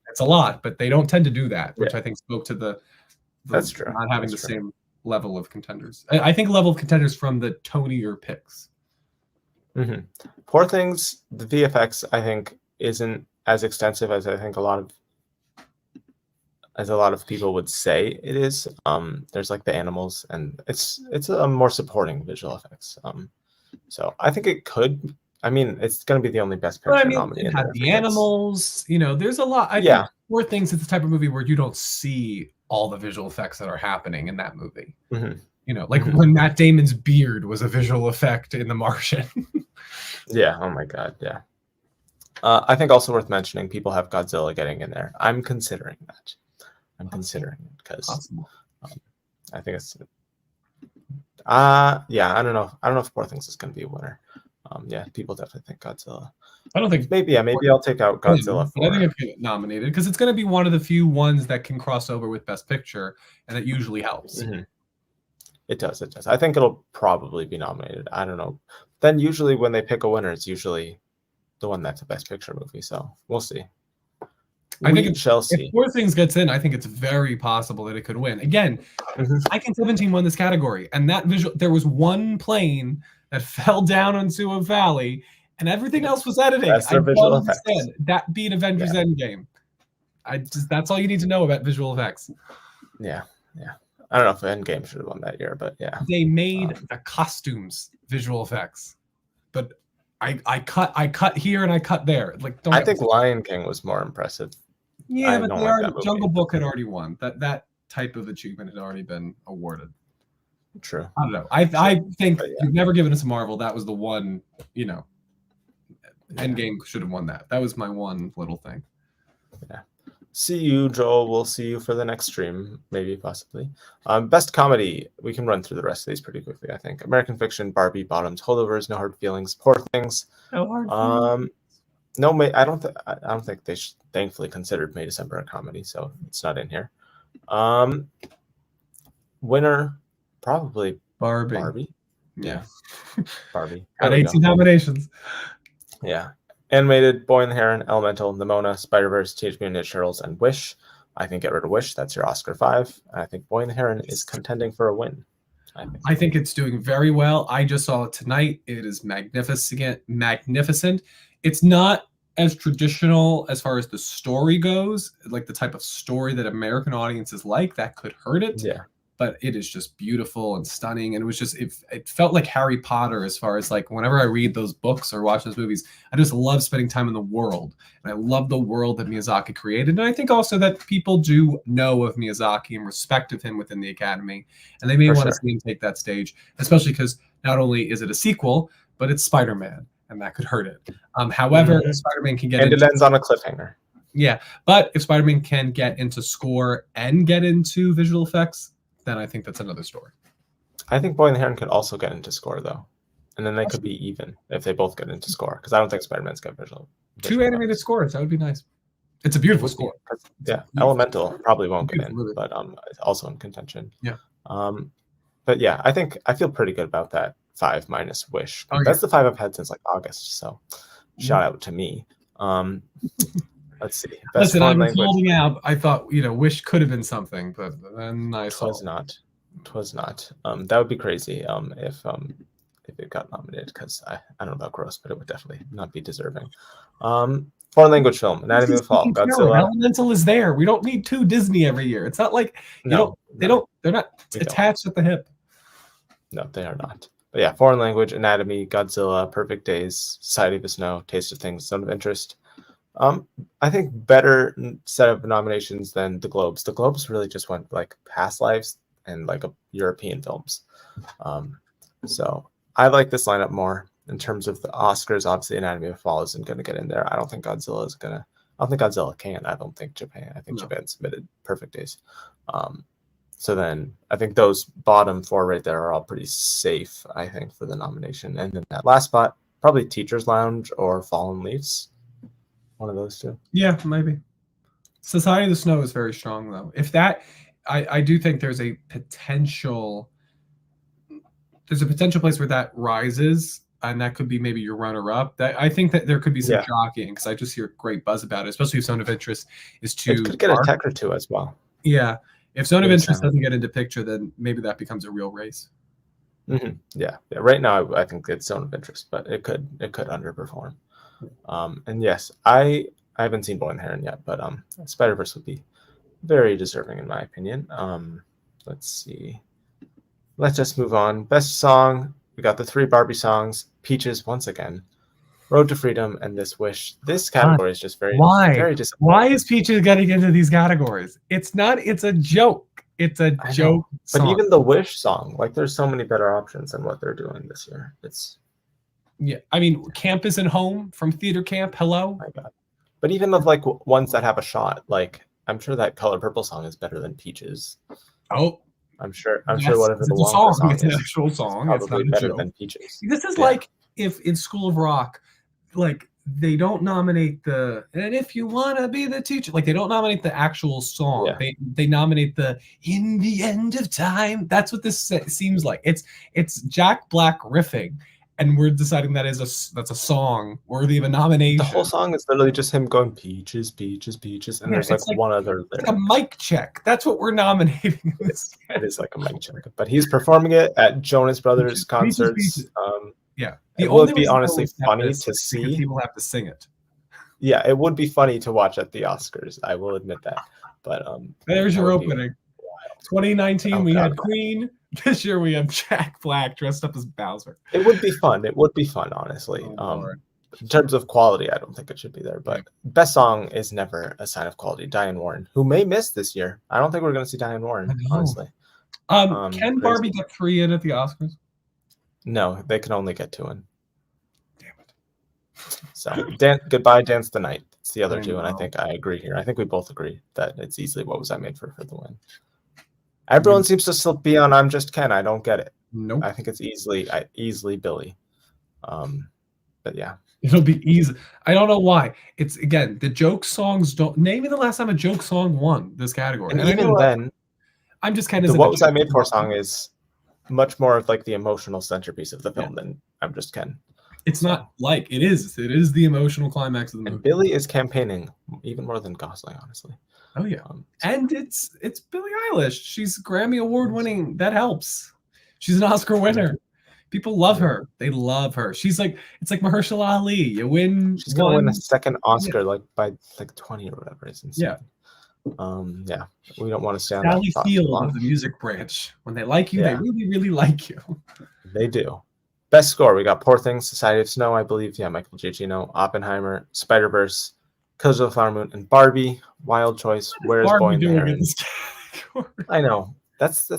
B: It's a lot, but they don't tend to do that, which I think spoke to the
A: that's true.
B: Not having the same level of contenders. I think level of contenders from the Tony-er picks.
A: Poor Things, the VFX, I think, isn't as extensive as I think a lot of people would say it is. There's like the animals, and it's a more supporting visual effects. So I think it could. I mean, it's going to be the only Best Picture nominee.
B: It had the animals. There's a lot. I think Poor Things is the type of movie where you don't see all the visual effects that are happening in that movie. Like when Matt Damon's beard was a visual effect in The Martian.
A: Yeah. Oh my God. Yeah. I think also worth mentioning, people have Godzilla getting in there. I'm considering that. I'm considering it because I think it's. Yeah. I don't know. I don't know if Poor Things is going to be a winner. Yeah, people definitely think Godzilla.
B: I don't think
A: maybe I'll take out Godzilla.
B: I think it's get nominated because it's going to be one of the few ones that can cross over with Best Picture, and that usually helps.
A: It does. I think it'll probably be nominated. I don't know. Then usually when they pick a winner, it's usually the one that's a Best Picture movie. So we'll see.
B: I think
A: We shall
B: if
A: see.
B: Poor Things gets in, I think it's very possible that it could win. Again,
A: Mhm.
B: 1917 won this category, and that visual, there was one plane that fell down into a valley, and everything else was editing.
A: That's
B: I
A: their
B: don't
A: visual effects.
B: understand. That beat Avengers Endgame. That's all you need to know about visual effects.
A: Yeah. I don't know if Endgame should have won that year, but yeah.
B: They made the costumes visual effects, but I cut here and I cut there. Like, don't
A: I
B: get
A: think
B: me-
A: Lion King was more impressive.
B: yeah,
A: I
B: but
A: don't
B: they
A: like
B: already
A: that movie.
B: Jungle Book had already won. That type of achievement had already been awarded.
A: True.
B: I don't know. I think
A: But yeah.
B: you've never given us a Marvel. That was the one, Endgame should have won that. That was my one little thing.
A: Yeah. See you, Joel. We'll see you for the next stream, maybe, possibly. Best comedy. We can run through the rest of these pretty quickly, I think. American Fiction, Barbie, Bottoms, Holdovers, No Hard Feelings, Poor Things.
B: No hard
A: No, I don't think they thankfully considered May December a comedy, so it's not in here. Winner, probably
B: Barbie.
A: Yeah. Barbie.
B: Got
A: There we
B: 18
A: go.
B: nominations.
A: Yeah. Animated, Boy and the Heron, Elemental, Nimona, Spider-Verse, Teenage Mutant Ninja Turtles, and Wish. I think get rid of Wish. That's your Oscar 5. I think Boy and the Heron is contending for a win.
B: I think it's doing very well. I just saw it tonight. It is magnificent. It's not as traditional as far as the story goes, like the type of story that American audiences like. That could hurt it.
A: Yeah.
B: But it is just beautiful and stunning. And it was just, it felt like Harry Potter as far as like whenever I read those books or watch those movies, I just love spending time in the world. And I love the world that Miyazaki created. And I think also that people do know of Miyazaki and respect of him within the Academy. And they may want to see him take that stage, especially because not only is it a sequel, but it's Spider-Man, and that could hurt it. However, Spider-Man can get
A: and it ends on a cliffhanger.
B: Yeah, but if Spider-Man can get into score and get into visual effects, then I think that's another story.
A: I think Boy and the Heron could also get into score, though. And then they could be even if they both get into score. Because I don't think Spider-Man's got visual.
B: Two animated scores. That would be nice. It's a beautiful score.
A: Yeah. Elemental probably won't get in, but it's also in contention.
B: Yeah.
A: But yeah, I feel pretty good about that 5 minus Wish. That's the 5 I've had since like August. So shout out to me. Let's see.
B: Listen, I was holding out. I thought, Wish could have been something, but then I saw
A: it was not. That would be crazy if it got nominated, because I don't know about gross, but it would definitely not be deserving. Foreign language film, Anatomy of the Fall, Godzilla.
B: Elemental is there. We don't need 2 Disney every year. It's not like they're not attached at the hip.
A: No, they are not. But yeah, foreign language, Anatomy, Godzilla, Perfect Days, Society of the Snow, Taste of Things, Zone of Interest. I think better set of nominations than the Globes. The Globes really just went like Past Lives and like European films. So I like this lineup more in terms of the Oscars. Obviously, Anatomy of the Fall isn't going to get in there. I don't think Godzilla can. I don't think Japan. I think Japan submitted Perfect Days. So then I think those bottom 4 right there are all pretty safe, I think, for the nomination. And then that last spot, probably Teacher's Lounge or Fallen Leaves. One of those 2.
B: Yeah, maybe. Society of the Snow is very strong, though. If that, I do think there's a potential place where that rises, and that could be maybe your runner-up. That I think that there could be some jockeying, because I just hear great buzz about it, especially if Zone of Interest is too.
A: It could get a tech or 2 as well.
B: Yeah, if Zone of Interest doesn't get into picture, then maybe that becomes a real race.
A: Yeah. Right now, I think it's Zone of Interest, but it could underperform. And yes, I haven't seen Boy and the Heron yet, but Spider-Verse would be very deserving in my opinion. Let's see. Let's just move on. Best song, we got the 3 Barbie songs, Peaches once again, Road to Freedom, and This Wish. This category is just very disappointing.
B: Why is Peaches getting into these categories? It's a joke. It's a joke song.
A: But even the Wish song, like there's so many better options than what they're doing this year.
B: Yeah, I mean, Camp Isn't Home from Theater Camp. Hello.
A: My God. But even of like ones that have a shot, like I'm sure that Color Purple song is better than Peaches.
B: Oh,
A: I'm sure whatever the song
B: it's an actual song.
A: It's probably better than Peaches.
B: This is like if in School of Rock, like they don't nominate and if you want to be the teacher, like they don't nominate the actual song. Yeah. They nominate the In the End of Time. That's what this seems like. It's Jack Black riffing. and we're deciding that's a song worthy of a nomination.
A: The whole song is literally just him going peaches, peaches, peaches, and there's like one other lyric.
B: Like a mic check. That's what we're nominating.
A: It is like a mic check, but he's performing it at Jonas Brothers concerts.
B: Yeah,
A: it would be honestly funny to see.
B: People have to sing it.
A: Yeah, it would be funny to watch at the Oscars. I will admit that. But
B: there's your opening. 2019, we had Queen. This year we have Jack Black dressed up as Bowser.
A: It would be fun. It would be fun, honestly. In terms of quality, I don't think it should be there. But best song is never a sign of quality. Diane Warren, who may miss this year. I don't think we're going to see Diane Warren, honestly.
B: Can Barbie get 3 in at the Oscars?
A: No, they can only get 2 in.
B: Damn it.
A: So, Goodbye, Dance the Night. It's the other 2, and I think I agree here. I think we both agree that it's easily What Was I Made For the win. Everyone seems to still be on I'm Just Ken. I don't get it.
B: Nope.
A: I think it's easily Billy. But yeah.
B: It'll be easy. I don't know why. It's, again, the joke songs don't... Name me the last time a joke song won this category.
A: And even then...
B: I'm Just Ken.
A: The What Was I Made For song is much more of like the emotional centerpiece of the film than I'm Just Ken.
B: It's not like... It is the emotional climax of the movie.
A: And Billy is campaigning even more than Gosling, honestly.
B: Oh yeah, and it's Billie Eilish. She's Grammy Award winning. That helps. She's an Oscar winner. People love her. They love her. It's like Mahershala Ali. You win.
A: She's gonna win a second Oscar by 20 or whatever. It's insane. Yeah. We don't want to stay on
B: Sally
A: that
B: Field of the music branch. When they like you, they really, really like you.
A: They do. Best score, we got Poor Things, Society of Snow, I believe. Yeah, Michael Giacchino, Oppenheimer, Spider-Verse, Killers of the Flower Moon, and Barbie. Wild choice. Where's Boy in the Heron? I know. That's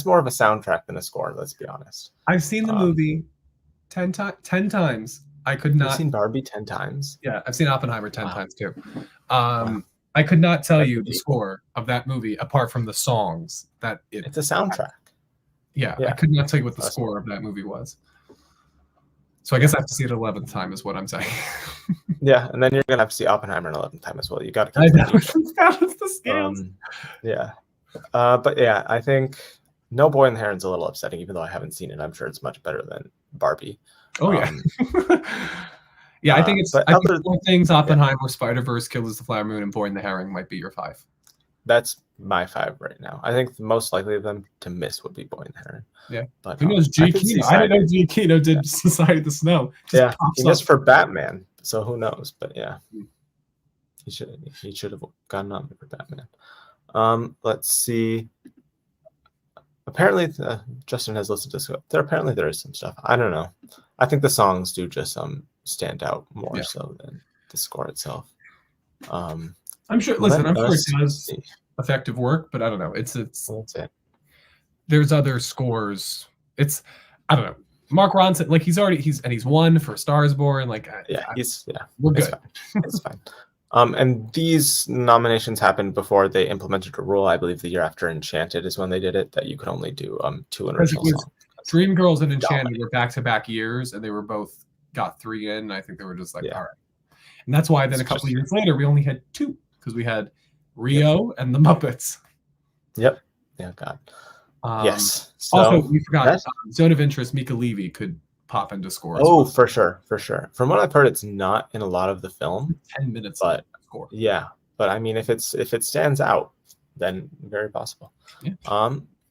A: more of a soundtrack than a score. Let's be honest.
B: I've seen the movie 10 times. I could not.
A: You've seen Barbie 10 times?
B: Yeah, I've seen Oppenheimer 10 times too. I could not tell you the score of that movie apart from the songs. It's
A: a soundtrack.
B: Yeah, I could not tell you what the score of that movie was. So I guess I have to see it 11th time is what I'm saying.
A: Yeah, and then you're going to have to see Oppenheimer an 11th time as well. You got to
B: keep the scales.
A: Yeah. But yeah, I think No Boy in the Heron's a little upsetting, even though I haven't seen it. I'm sure it's much better than Barbie.
B: Oh, yeah. Yeah, I think Four Things, Oppenheimer, Spider-Verse, Killers of the Flower Moon, and Boy in the Heron might be your 5.
A: That's my 5 right now. I think the most likely of them to miss would be Boy in the Heron.
B: Yeah.
A: But
B: who knows? Giacchino. I didn't know Giacchino did Society of the Snow.
A: Yeah, he missed for Batman, so who knows? But yeah, he should have gotten on for Batman. Let's see. Apparently, Justin has listened to this. There is some stuff. I don't know. I think the songs do just stand out more so than the score itself.
B: I'm sure. Listen, I'm sure it does effective work, but I don't know. That's it. There's other scores. I don't know. Mark Ronson, he's won for Stars Born. We're good.
A: It's fine. And these nominations happened before they implemented a rule. I believe the year after Enchanted is when they did it, that you could only do 2 original songs.
B: Dreamgirls and Enchanted were back-to-back years, and they were both got 3 in. I think they were just all right. And that's why then a couple of years later we only had 2 because we had Rio and the Muppets.
A: Yep. Yeah. God.
B: Yes. So also, we forgot Zone of Interest. Mika Levy could pop into score.
A: Oh, for sure. From what I've heard, it's not in a lot of the film.
B: 10 minutes,
A: but
B: score.
A: Yeah. But I mean, if it stands out, then very possible.
B: Yeah.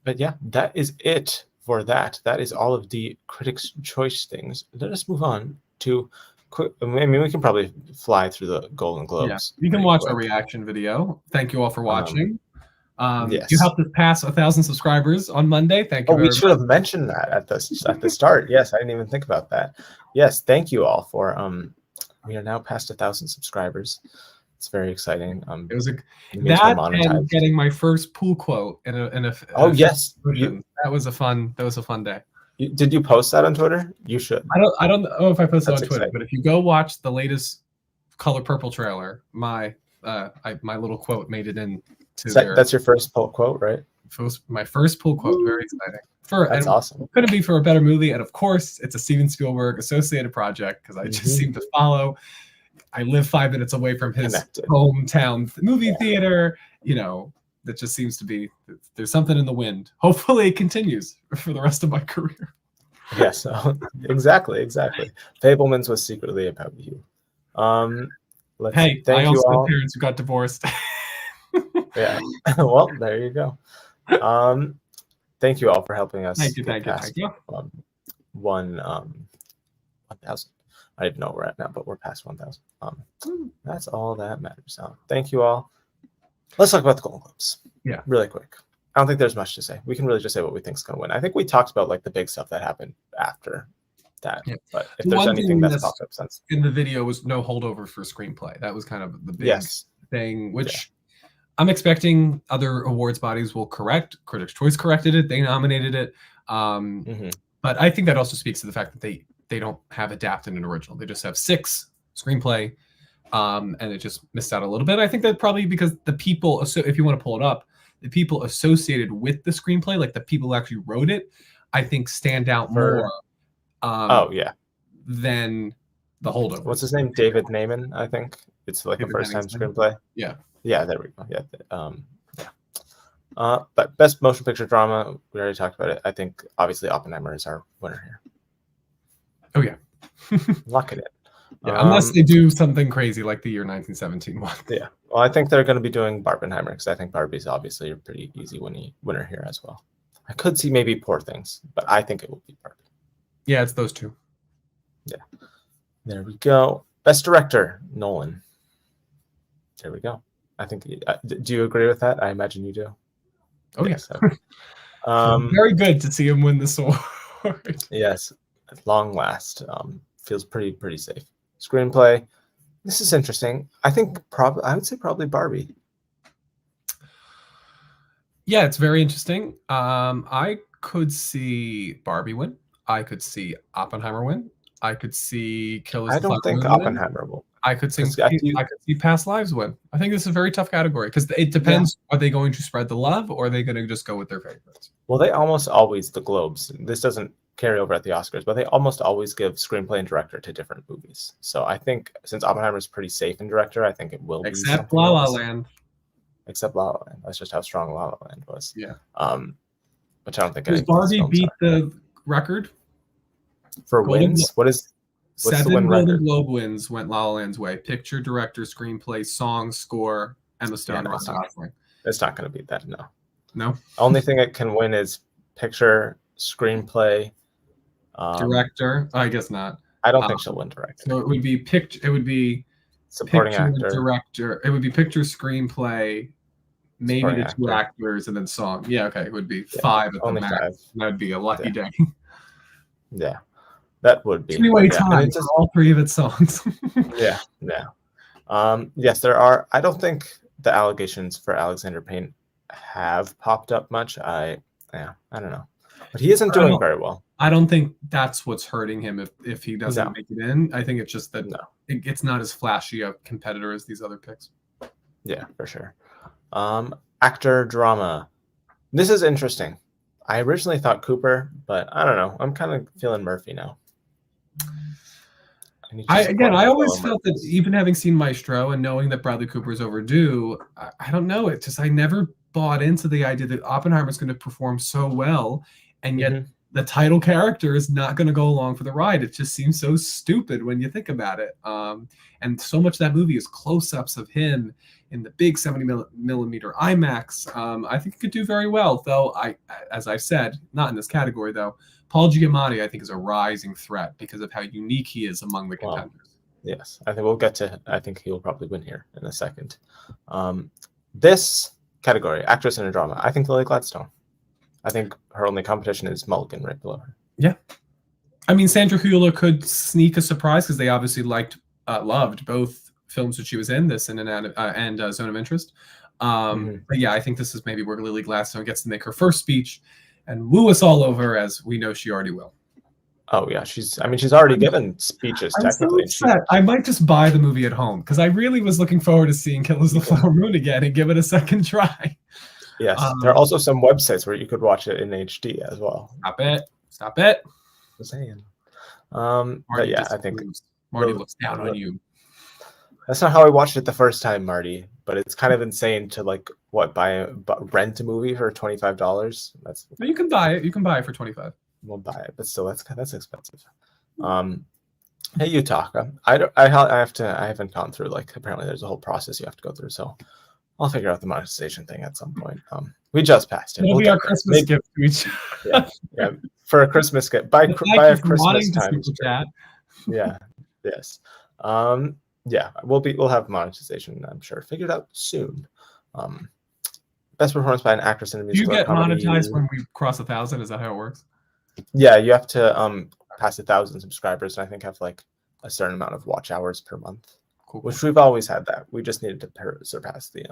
A: But yeah, that is it for that. That is all of the Critics' Choice things. Let us move on to. I mean, we can probably fly through the Golden Globes.
B: Yeah. You can watch our reaction video. Thank you all for watching. You helped us pass 1,000 subscribers on Monday. Thank you.
A: We should have mentioned that at the start. Yes, I didn't even think about that. Yes, thank you all for we are now past 1,000 subscribers. It's very exciting.
B: It was and getting my first pool quote in a
A: yes,
B: that was a fun day.
A: Did you post that on Twitter? You should.
B: I don't know if I posted it on Twitter, but if you go watch the latest Color Purple trailer, my little quote made it in.
A: That's your first pull quote, right?
B: My first pull quote. Very exciting.
A: That's awesome.
B: Couldn't be for a better movie, and of course, it's a Steven Spielberg associated project because I just seem to follow. I live 5 minutes away from his hometown movie theater. That just seems to be there's something in the wind. Hopefully, it continues for the rest of my career.
A: Yeah, so exactly. Fablemans was secretly about you. Let's see.
B: Hey, I
A: Thank you
B: also had
A: all.
B: parents who got divorced.
A: Yeah. Well, there you go. Thank you all for helping us
B: Thank you,
A: get
B: thank you, thank
A: past
B: you.
A: 1,000. I don't even know where we're at now, but we're past 1,000. That's all that matters. Thank you all. Let's talk about the Golden Globes.
B: Yeah.
A: Really quick. I don't think there's much to say. We can really just say what we think is going to win. I think we talked about like the big stuff that happened after that.
B: Yeah.
A: But if
B: The
A: there's
B: one
A: anything
B: thing
A: that's popped up since,
B: in the video was no holdover for screenplay. That was kind of the big thing, which I'm expecting other awards bodies will correct. Critics' Choice corrected it. They nominated it. But I think that also speaks to the fact that they don't have adapted an original. They just have 6 screenplay, and it just missed out a little bit. I think that probably because the people, so if you want to pull it up, the people associated with the screenplay, like the people who actually wrote it, I think stand out more. Than the holdover.
A: What's his name? David Naiman, I think. It's like a first-time screenplay.
B: Yeah.
A: Yeah, there we go. Yeah. But best motion picture drama, we already talked about it. I think obviously Oppenheimer is our winner here.
B: Oh yeah.
A: Lock it in.
B: Yeah, unless they do something crazy like the year 1917 one.
A: Yeah. Well, I think they're going to be doing Barbenheimer because I think Barbie's obviously a pretty easy winner here as well. I could see maybe Poor Things, but I think it will be Barbie.
B: Yeah, it's those two.
A: Yeah. There we go. Best director, Nolan. There we go. I think. Do you agree with that? I imagine you do.
B: Oh yes.
A: Yeah.
B: Very good to see him win the sword.
A: Yes, at long last. Feels pretty safe. Screenplay. This is interesting. I think I would say probably Barbie.
B: Yeah, it's very interesting. I could see Barbie win. I could see Oppenheimer win. I could see Killers.
A: I don't think Oppenheimer will.
B: I could see Past Lives win. I think this is a very tough category because it depends. Yeah. Are they going to spread the love or are they going to just go with their favorites?
A: Well, they almost always, the Globes, this doesn't carry over at the Oscars, but they almost always give screenplay and director to different movies. So I think since Oppenheimer is pretty safe in director, I think it will be.
B: Except La La Land.
A: Except La La Land. That's just how strong La La Land was.
B: Yeah.
A: Which I don't think.
B: Does Barbie beat the record?
A: For wins? What's
B: 7 Golden Globe wins went La La Land's way. Picture, director, screenplay, song, score, Emma Stone, Ryan Gosling.
A: It's not going to beat that, no.
B: No?
A: Only thing it can win is picture, screenplay.
B: Director? I guess not.
A: I don't think she'll win director.
B: So it would be
A: supporting actor.
B: Director. It would be picture, screenplay, maybe the 2 actors, and then song. Yeah, okay. It would be 5 at the max. That would be a lucky day.
A: Yeah. That would be.
B: Three-way tie for all 3 of its songs.
A: Yeah. Yes, there are. I don't think the allegations for Alexander Payne have popped up much. I don't know. But he isn't doing very well.
B: I don't think that's what's hurting him if he doesn't make it in. I think it's just that it's not as flashy a competitor as these other picks.
A: Yeah, for sure. Actor drama. This is interesting. I originally thought Cooper, but I don't know. I'm kind of feeling Murphy now.
B: I always felt that even having seen Maestro and knowing that Bradley Cooper is overdue, I don't know. It just I never bought into the idea that Oppenheimer is going to perform so well, and yet the title character is not going to go along for the ride. It just seems so stupid when you think about it. And so much of that movie is close-ups of him in the big 70mm IMAX. I think it could do very well, though. As I said, not in this category though. Paul Giamatti, I think, is a rising threat because of how unique he is among the contenders.
A: Yes, I think we'll get to. I think he'll probably win here in a second. This category, actress in a drama, I think Lily Gladstone. I think her only competition is Mulligan right below her. Yeah,
B: I mean Sandra Hüller could sneak a surprise because they obviously loved both films that she was in, this and Zone of Interest. But yeah, I think this is maybe where Lily Gladstone gets to make her first speech and woo us all over, as we know she already will.
A: Oh yeah, she's already given speeches technically.
B: So I might just buy the movie at home because I really was looking forward to seeing Killers of the Flower Moon again and give it a second try.
A: Yes, there are also some websites where you could watch it in HD as well.
B: Stop it.
A: Just saying. But yeah, I think
B: Marty looks down on you.
A: That's not how I watched it the first time, Marty. But it's kind of insane to rent a movie for $25.
B: You can buy it. You can buy it for $25.
A: we'll buy it, but still, that's expensive. Hey, Utaka, I haven't gone through, like, apparently there's a whole process you have to go through, so I'll figure out the monetization thing at some point. We just passed it.
B: It'll
A: We'll
B: be
A: get
B: our
A: there.
B: Christmas gift to each other.
A: Yeah, for a Christmas gift by
B: Thank
A: a
B: you for
A: Christmas
B: wanting to
A: time.
B: super chat.
A: Yeah. Yes. Yeah, we'll have monetization, I'm sure, figured out soon. Best performance by an actress in a
B: Do you
A: musical or
B: get
A: comedy.
B: monetized when we cross 1,000? Is that how it works?
A: Yeah, you have to pass 1,000 subscribers, and I think have like a certain amount of watch hours per month.
B: Cool.
A: Which we've always had that. We just needed to surpass the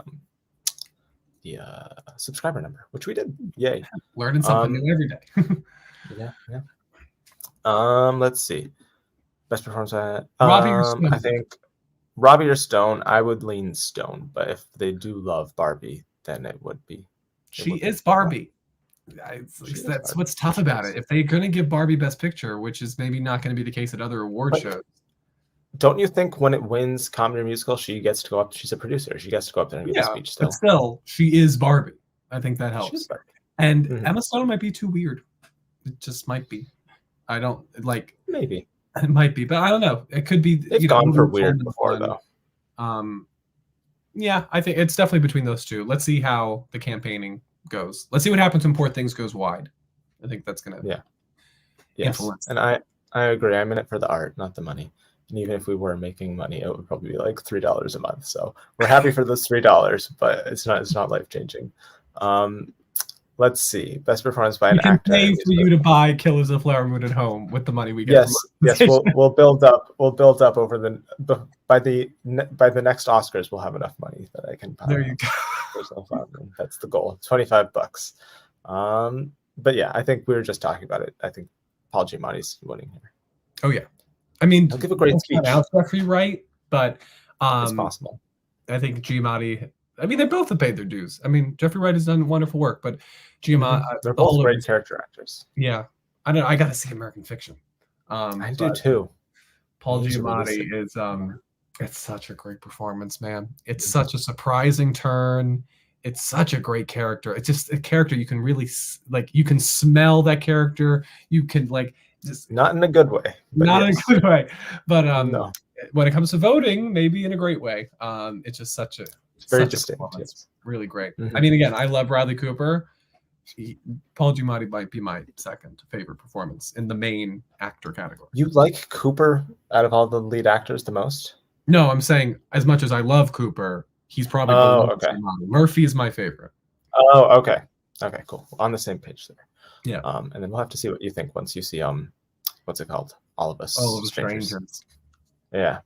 A: subscriber number, which we did. Yay!
B: Learning something new every day.
A: Yeah. Let's see. Best performance.
B: Robbie or Stone?
A: I think Robbie or Stone. I would lean Stone, but if they do love Barbie, then it would be.
B: She is Barbie. That's
A: Barbie.
B: What's tough about it. If they're going to give Barbie Best Picture, which is maybe not going to be the case at other award shows.
A: Don't you think when it wins comedy or musical, she gets to go up? She's a producer. She gets to go up there and give a speech. Still,
B: but still, she is Barbie. I think that helps.
A: She's Barbie.
B: And Emma Stone might be too weird. It just might be. I don't like.
A: Maybe
B: it might be, but I don't know. It could be.
A: They've gone for weird before, though.
B: Yeah, I think it's definitely between those two. Let's see how the campaigning goes. Let's see what happens when Poor Things goes wide. I think that's gonna influence.
A: And I agree. I'm in it for the art, not the money. And even if we were making money, it would probably be like $3 a month. So we're happy for those $3, but it's not life changing. Let's see. Best performance by an actor.
B: We can pay for you to buy Killers of Flower Moon at home with the money we get.
A: Yes. We'll build up. We'll build up over by the next Oscars. We'll have enough money that I can buy.
B: There you go.
A: That's the goal. $25. But yeah, I think we were just talking about it. I think Paul Giamatti's winning here.
B: Oh yeah. I mean,
A: he'll give a great speech.
B: Jeffrey Wright, but
A: it's possible.
B: I think Giamatti. I mean, they both have paid their dues. I mean, Jeffrey Wright has done wonderful work, but Giamatti.
A: They're both great character actors.
B: Yeah, I don't know. I got to see American Fiction.
A: I do too.
B: Paul Giamatti is. It's such a great performance, man. It's such a surprising turn. It's such a great character. It's just a character you can really like. You can smell that character. You can like. Just
A: not in a good way.
B: Not in a good way. But
A: no.
B: When it comes to voting, maybe in a great way. It's just such a
A: very distinct.
B: Yes. Really great. I mean, again, I love Bradley Cooper. Paul Giamatti might be my second favorite performance in the main actor category.
A: You like Cooper out of all the lead actors the most?
B: No, I'm saying as much as I love Cooper, he's probably
A: okay.
B: Murphy is my favorite.
A: Oh, okay. Okay, cool. On the same page there.
B: Yeah.
A: And then we'll have to see what you think once you see what's it called? All of Us
B: Strangers.
A: Yeah.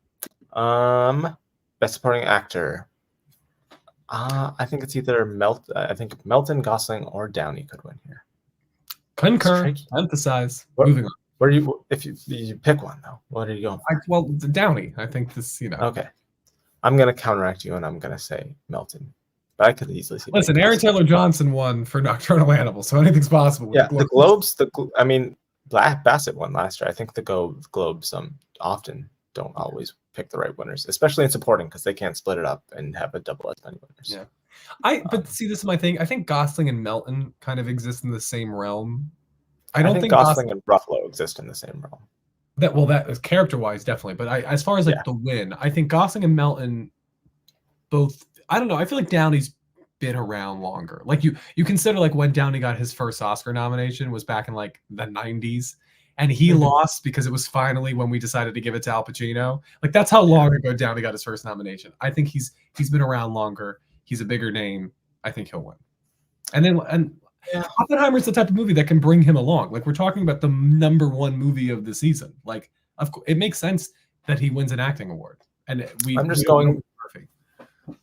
A: Best supporting actor. I think it's either Melton, Gosling, or Downey could win here.
B: Concur. Emphasize. Moving on.
A: Where do if you pick one though? What are you going for?
B: Well, Downey. I think this,
A: Okay. I'm gonna counteract you and I'm gonna say Melton. But I could easily see.
B: Listen, Aaron Taylor Johnson won for Nocturnal Animals, so anything's possible.
A: Yeah, the Globes. I mean, Bassett won last year. I think the Globes often don't always pick the right winners, especially in supporting, because they can't split it up and have a double as many winners.
B: Yeah, but see, this is my thing. I think Gosling and Melton kind of exist in the same realm.
A: I don't think Gosling and Ruffalo exist in the same realm.
B: That is character-wise, definitely. But as far as like the win, I think Gosling and Melton both. I don't know. I feel like Downey's been around longer. Like you consider like when Downey got his first Oscar nomination was back in like the 90s, and he lost because it was finally when we decided to give it to Al Pacino. Like that's how long ago Downey got his first nomination. I think he's been around longer. He's a bigger name. I think he'll win. And Oppenheimer's the type of movie that can bring him along. Like we're talking about the #1 movie of the season. Like of course, it makes sense that he wins an acting award. And
A: I'm just going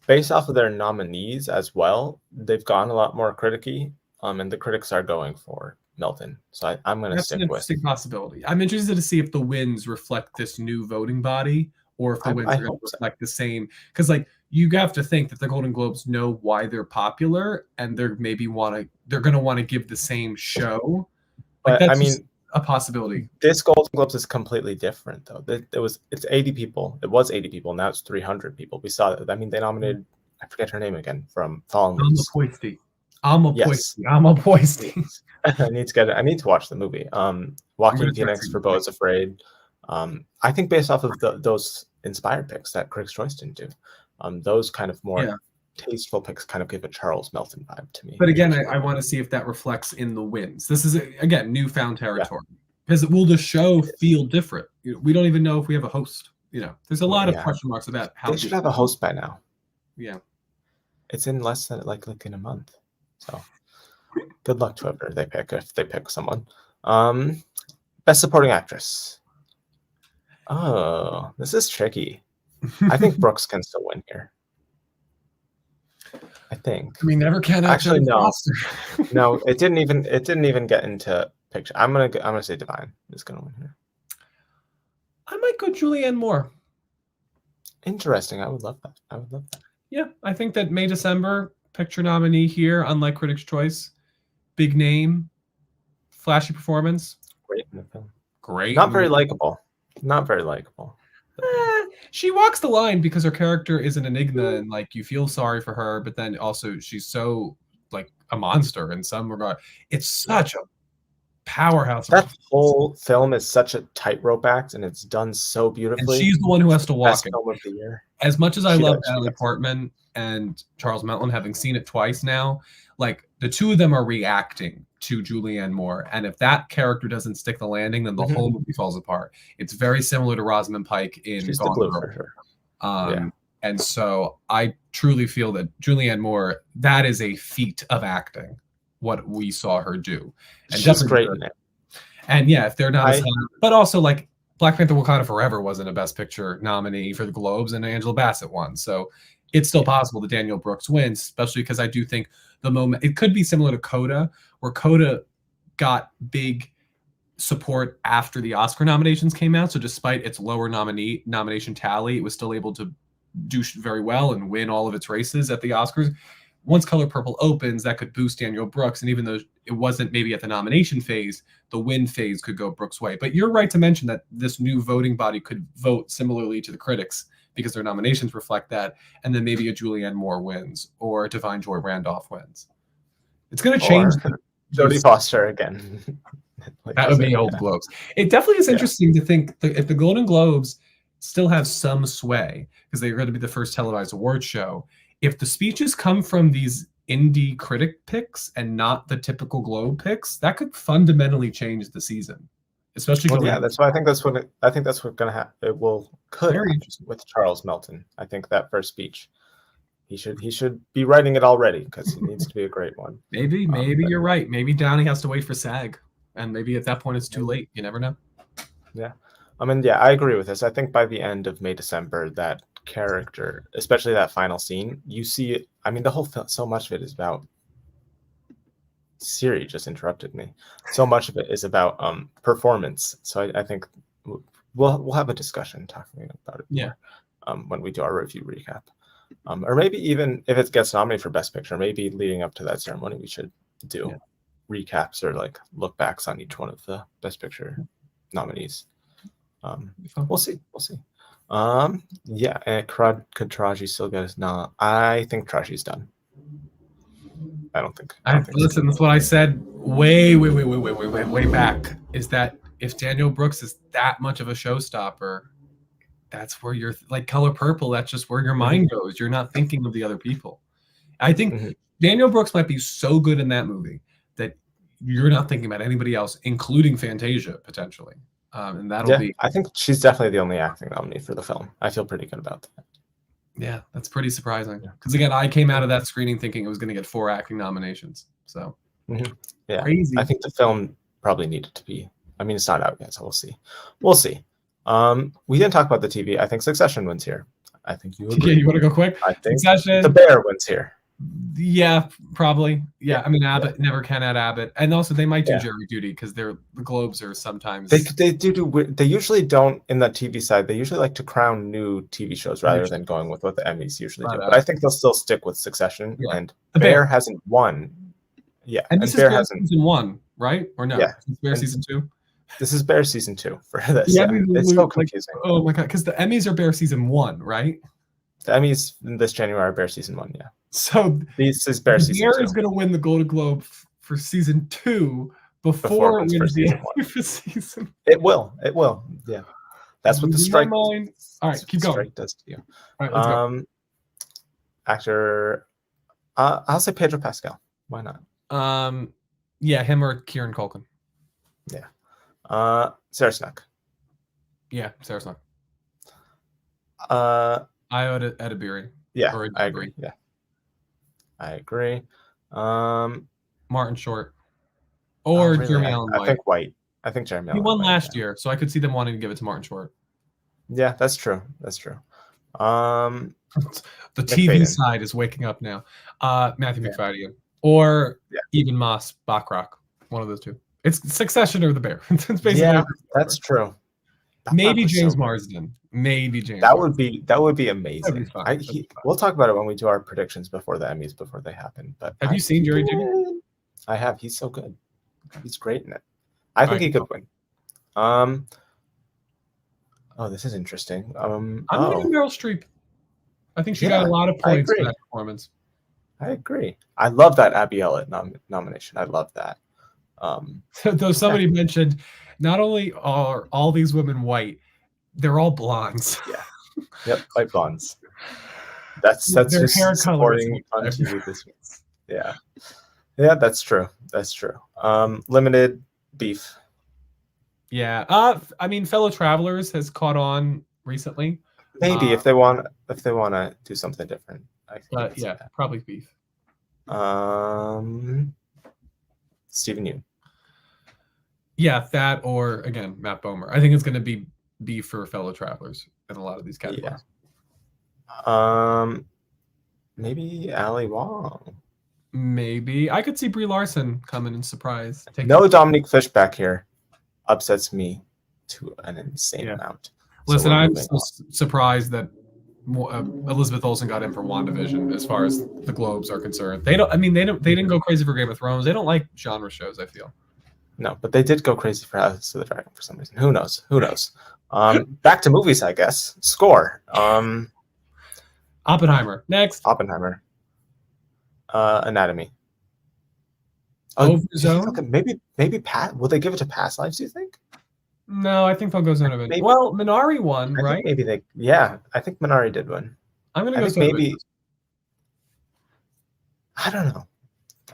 A: based off of their nominees as well. They've gone a lot more criticky, and the critics are going for Melton. So I'm going to stick with.
B: That's an interesting possibility. I'm interested to see if the wins reflect this new voting body, or if the wins are going to reflect the same. Because like you have to think that the Golden Globes know why they're popular, and they're going to want to give the same show. Like that's a possibility.
A: This Golden Globes is completely different though. It's 80 people. It was 80 people. Now it's 300 people. We saw that. I mean, they nominated, I forget her name again, from Fallen Leaves.
B: I'm a
A: Yes.
B: poisty. I'm a poisty.
A: I need to get it. I need to watch the movie. Joaquin Phoenix for Beau is Afraid. I think based off of those inspired picks that Critics' Choice didn't do, those kind of more tasteful picks kind of give a Charles Melton vibe to me.
B: But again, I want to see if that reflects in the wins. This is again newfound territory because will the show feel different? We don't even know if we have a host. There's a lot of question marks about how
A: they should have a host by now.
B: Yeah,
A: it's in less than like in a month. So good luck to whoever they pick if they pick someone. Best Supporting Actress. Oh, this is tricky. I think Brooks can still win here. I think
B: we never can.
A: Actually, no. No, it didn't even get into picture. I'm gonna say Divine is gonna win here.
B: I might go Julianne Moore.
A: Interesting. I would love that.
B: Yeah, I think that May December picture nominee here, unlike Critics' Choice, big name, flashy performance.
A: Great in the film.
B: Great.
A: Not very likable. Not very likable.
B: She walks the line because her character is an enigma and like you feel sorry for her, but then also she's so like a monster in some regard. It's such a powerhouse.
A: That whole film is such a tightrope act, and it's done so beautifully.
B: And she's the one who has to walk
A: Best
B: it.
A: film of the year.
B: As much as I love Natalie Portman and Charles Melton, having seen it twice now, like the two of them are reacting to Julianne Moore, and if that character doesn't stick the landing, then the whole movie falls apart. It's very similar to Rosamund Pike in Gone Girl. For sure. And so I truly feel that Julianne Moore, that is a feat of acting, what we saw her do. And
A: she's great in it.
B: And yeah, if they're not but also like Black Panther Wakanda Forever wasn't a Best Picture nominee for the Globes, and Angela Bassett won. So it's still possible that Daniel Brooks wins, especially because I do think the moment it could be similar to Coda, where Coda got big support after the Oscar nominations came out. So despite its lower nomination tally, it was still able to do very well and win all of its races at the Oscars. Once Color Purple opens, that could boost Daniel Brooks. And even though it wasn't maybe at the nomination phase, the win phase could go Brooks' way. But you're right to mention that this new voting body could vote similarly to the critics because their nominations reflect that. And then maybe a Julianne Moore wins or Divine Joy Randolph wins. It's going to change.
A: Jodie Foster again.
B: That would be old Globes. It definitely is interesting to think that if the Golden Globes still have some sway, because they're going to be the first televised awards show, if the speeches come from these indie critic picks and not the typical Globe picks, that could fundamentally change the season. Especially
A: that's why I think that's what's going to happen. It could happen with Charles Melton. I think that first speech, he should be writing it already because it needs to be a great one.
B: Maybe you're right. Maybe Downey has to wait for SAG, and maybe at that point it's too late. You never know.
A: Yeah, I agree with this. I think by the end of May, December, that character, especially that final scene, you see it. I mean, the whole film, so much of it is about. Siri just interrupted me. So much of it is about performance. So I think we'll have a discussion talking about it more, when we do our review recap. Or maybe even if it gets nominated for Best Picture, maybe leading up to that ceremony, we should do recaps or like look backs on each one of the Best Picture nominees. We'll see. And could Taraji still get his nod? I think Taraji's done. I don't think.
B: Listen, that's what I said way back. Is that if Daniel Brooks is that much of a showstopper, that's where you're like Color Purple. That's just where your mind goes. You're not thinking of the other people. I think Daniel Brooks might be so good in that movie that you're not thinking about anybody else, including Fantasia potentially. And that'll be.
A: I think she's definitely the only acting nominee for the film. I feel pretty good about that.
B: Yeah, that's pretty surprising. Because again, I came out of that screening thinking it was going to get 4 acting nominations. So crazy.
A: I think the film probably needed to be. I mean, it's not out yet, so we'll see. We didn't talk about the TV. I think Succession wins here. I think you agree.
B: Yeah, you want to go quick?
A: I think
B: Succession.
A: The Bear wins here.
B: Yeah, probably. Yeah, I mean, Abbott never can add Abbott, and also they might do jury duty because the Globes are sometimes
A: they usually don't in the TV side. They usually like to crown new TV shows rather than going with what the Emmys usually do. But I think they'll still stick with Succession. Yeah. And the Bear hasn't won. Yeah,
B: and this is Bear season 1, right? Or no?
A: Yeah,
B: it's Bear season 2.
A: This is Bear season 2 for this. Yeah, it's so confusing.
B: Like, oh my god, because the Emmys are Bear season 1, right?
A: The Emmys this January are Bear season 1. Yeah.
B: So
A: This is Bear
B: the
A: season
B: Bear
A: 2
B: is going to win the Golden Globe for season 2
A: before
B: before
A: it
B: it
A: wins for
B: wins the
A: season 1.
B: Emmy for season.
A: It will. Yeah. That's what the
B: Losing my
A: strike.
B: mind. All right, keep going.
A: Strike does to you.
B: All right, let's go.
A: Actor. I'll say Pedro Pascal. Why not?
B: Yeah, him or Kieran Culkin.
A: Yeah. Sarah Snook.
B: Yeah, Sarah Snook.
A: Io
B: Edebiri.
A: Yeah,
B: Or
A: I agree. Yeah, I agree.
B: Martin Short. Or
A: really?
B: Jeremy Allen White.
A: I think White. I think Jeremy
B: He
A: Allen
B: won
A: White,
B: last year, so I could see them wanting to give it to Martin Short.
A: Yeah, that's true. That's true.
B: The TV side is waking up now. Matthew McFadden. Or even Moss Bachrach. One of those two. It's Succession or The Bear. It's basically
A: that's true.
B: Maybe James Marsden. Maybe James.
A: That would be amazing.
B: We'll
A: talk about it when we do our predictions before the Emmys, before they happen. But
B: have you seen Jerry Jr.?
A: I have. He's so good. He's great in it. I think he could win. Oh, this is interesting.
B: I'm going Meryl Streep. I think she got a lot of points for that performance.
A: I agree. I love that Abby Ellett nomination. I love that.
B: Though somebody mentioned, not only are all these women white, they're all blondes.
A: Yeah. Yep, white blondes. That's
B: their
A: just
B: hair
A: supporting on TV this week. Yeah. Yeah, that's true. That's true. Limited beef.
B: Yeah. I mean, Fellow Travelers has caught on recently.
A: Maybe if they want to do something different.
B: But yeah, probably beef.
A: Stephen Yeun.
B: Yeah, that or again Matt Bomer. I think it's going to be beef for Fellow Travelers in a lot of these categories.
A: Yeah. Maybe Ali Wong.
B: Maybe I could see Brie Larson coming and surprise.
A: No Dominique Fishback here upsets me to an insane amount.
B: Listen, I'm so surprised that Elizabeth Olsen got in for WandaVision as far as the Globes are concerned. They didn't go crazy for Game of Thrones. They don't like genre shows, I feel.
A: No, but they did go crazy for House of the Dragon for some reason. Who knows? Back to movies, I guess. Score.
B: Oppenheimer. Next.
A: Oppenheimer. Anatomy. Maybe Pat. Will they give it to Past Lives, do you think?
B: No, I think they'll go Zonovan. Well, Minari won, right?
A: Maybe they. Yeah, I think Minari did win.
B: I'm gonna go
A: maybe. I don't know.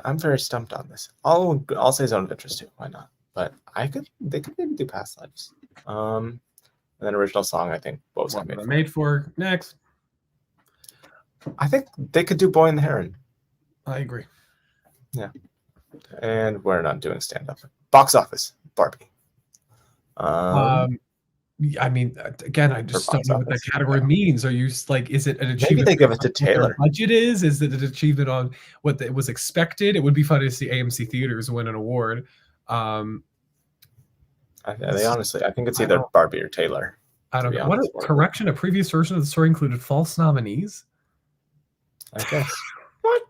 A: I'm very stumped on this. I'll say Zone of Interest too. Why not? But they could maybe do Past Lives. And then original song. I think both got
B: made for next.
A: I think they could do Boy and the Heron.
B: I agree.
A: Yeah. And we're not doing stand up. Box office. Barbie.
B: I mean, again, I just don't know what that category means. Are you like, is it an achievement?
A: Maybe they give it to Taylor.
B: Budget is it an achievement on what was expected? It would be funny to see AMC theaters win an award.
A: Honestly, I think it's either Barbie or Taylor.
B: I don't know. What a correction! A previous version of the story included false nominees.
A: I guess.
B: What?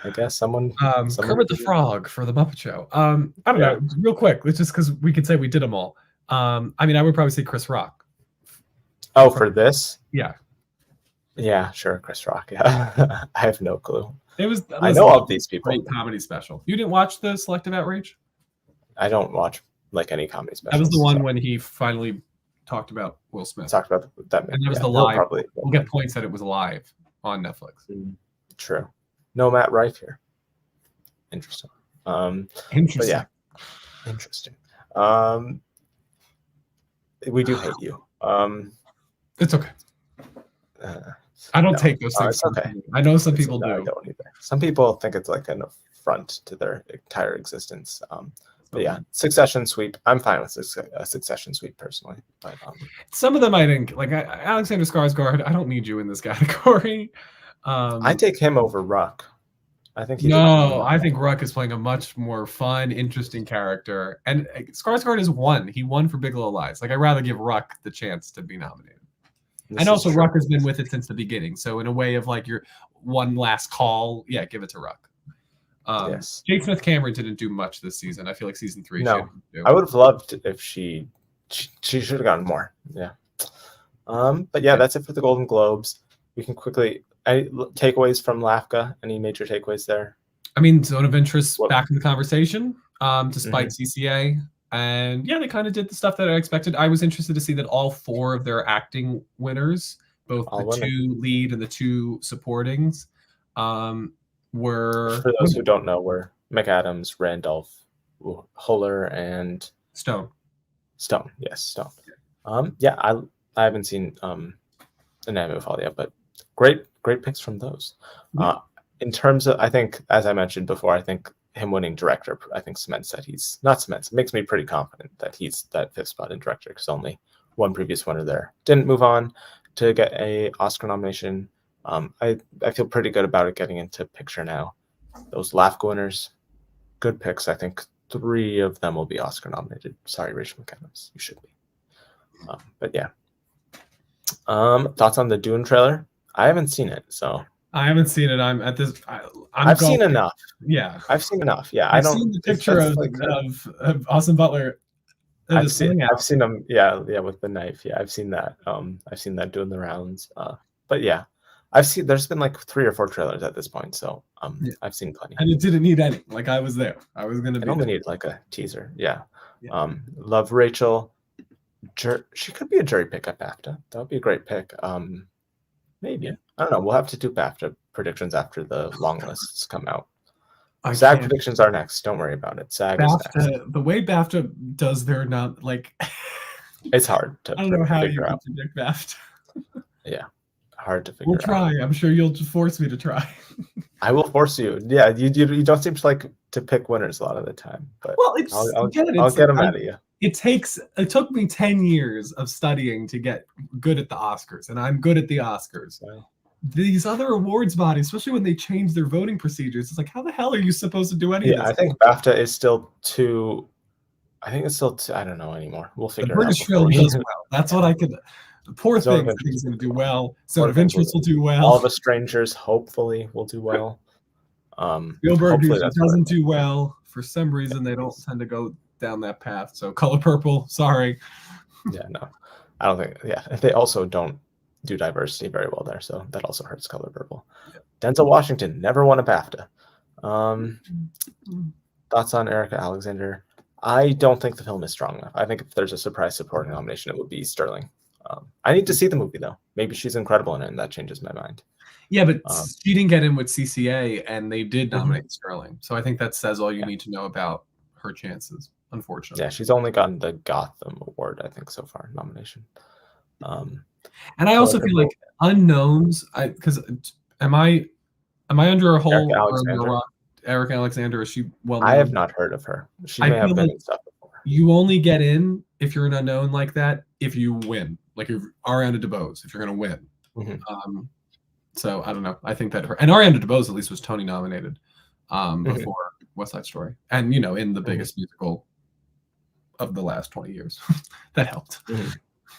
A: I guess someone
B: Kermit the Frog for the Muppet Show. I don't know. Real quick, it's just because we could say we did them all. I mean, I would probably say Chris Rock.
A: Oh, for this?
B: Yeah.
A: Yeah, sure, Chris Rock. Yeah, I have no clue.
B: I
A: know all these people.
B: Great comedy special. You didn't watch the Selective Outrage?
A: I don't watch like any comedy specials.
B: That was the one when he finally talked about Will Smith.
A: Talked about that.
B: And it was the live. We'll get points that it was live on Netflix.
A: True. No Matt Rife here. Interesting.
B: Interesting.
A: But yeah. Interesting. We do hate you.
B: It's okay. I don't take those things.
A: It's okay.
B: I know some people do.
A: I don't either. Some people think it's like an affront to their entire existence. But yeah, Succession sweep. I'm fine with a Succession sweep personally. But
B: some of them I think, like Alexander Skarsgård. I don't need you in this category.
A: I take him over Ruck. I think
B: I think Ruck is playing a much more fun, interesting character. And Skarsgård has won. He won for Big Little Lies. Like I'd rather give Ruck the chance to be nominated. And also Ruck has been with it since the beginning. So in a way of like your one last call, yeah, give it to Ruck.
A: Yes.
B: Jade Smith Cameron didn't do much this season. I feel like season 3.
A: No, I would have loved if she should have gotten more. Yeah. But yeah, that's it for the Golden Globes. We can quickly takeaways from LAFCA? Any major takeaways there?
B: I mean, Zone of Interest
A: What-
B: back in the conversation, despite CCA. And yeah, they kind of did the stuff that I expected. I was interested to see that all 4 of their acting winners, both
A: All
B: the
A: women.
B: 2 lead and the 2 supportings, were...
A: For those who don't know, were McAdams, Randolph, Huller, and
B: Stone.
A: Yes, Stone. Yeah, I haven't seen Anatomy of a Fall yet, but great picks from those.
B: Yeah.
A: In terms of, I think, as I mentioned before, I think him winning director, I think cements that he's not cements. It makes me pretty confident that he's that 5th spot in director, because only one previous winner there didn't move on to get a Oscar nomination. I feel pretty good about it getting into picture now. Those LAFCA winners, good picks. I think 3 of them will be Oscar nominated. Sorry, Rachel McAdams, you should be. But yeah. Thoughts on the Dune trailer? I haven't seen it, so
B: I haven't seen it.
A: I've seen enough.
B: Yeah,
A: I've seen enough. Yeah,
B: I've seen the picture of Austin Butler.
A: I've seen him. Yeah, with the knife. Yeah, I've seen that. I've seen that doing the rounds. But yeah, there's been like 3 or 4 trailers at this point, so I've seen plenty.
B: And it didn't need any. Like, I was there. I was gonna.
A: It only need like a teaser. Yeah. Love Rachel. She could be a jury pick at BAFTA. That would be a great pick. Maybe. I don't know. We'll have to do BAFTA predictions after the long lists come out. SAG predictions are next. Don't worry about it. SAG is next.
B: The way BAFTA does their
A: it's hard to.
B: I don't know how you can predict BAFTA.
A: Yeah, hard to figure out.
B: We'll try. I'm sure you'll just force me to try.
A: I will force you. Yeah, you don't seem to like to pick winners a lot of the time, but I'll get them out of you.
B: It took me 10 years of studying to get good at the Oscars, and I'm good at the Oscars.
A: Wow.
B: These other awards bodies, especially when they change their voting procedures, it's like, how the hell are you supposed to do any of this?
A: I think BAFTA is still too. I think it's still. I don't know anymore. We'll figure it out.
B: The British film does well. That's what I could. Poor Things is going to do well. Zone of Interest will do well.
A: All the Strangers hopefully will do well.
B: Spielberg doesn't do well. For some reason, they don't tend to go down that path. So Color Purple, sorry.
A: Yeah, no, I don't think. Yeah, they also don't do diversity very well there, so that also hurts Color Purple. Yeah. Denzel Washington never won a BAFTA. Thoughts on Erica Alexander? I don't think the film is strong enough. I think if there's a surprise supporting nomination, it would be Sterling. I need to see the movie though. Maybe she's incredible in it, and that changes my mind.
B: Yeah, but she didn't get in with CCA, and they did nominate Sterling. So I think that says all you need to know about her chances. Unfortunately,
A: yeah, she's only gotten the Gotham Award, I think, so far nomination.
B: And I also feel like unknowns. Because am I under a hole or under a rock? Erica Alexander, is she well known?
A: I have not heard of her. She may have been in stuff before.
B: You only get in if you're an unknown like that if you win, like if Ariana DeBose, if you're going to win.
A: Mm-hmm.
B: So I don't know. I think that and Ariana DeBose at least was Tony nominated before West Side Story, and in the biggest musical of the last 20 years. That helped.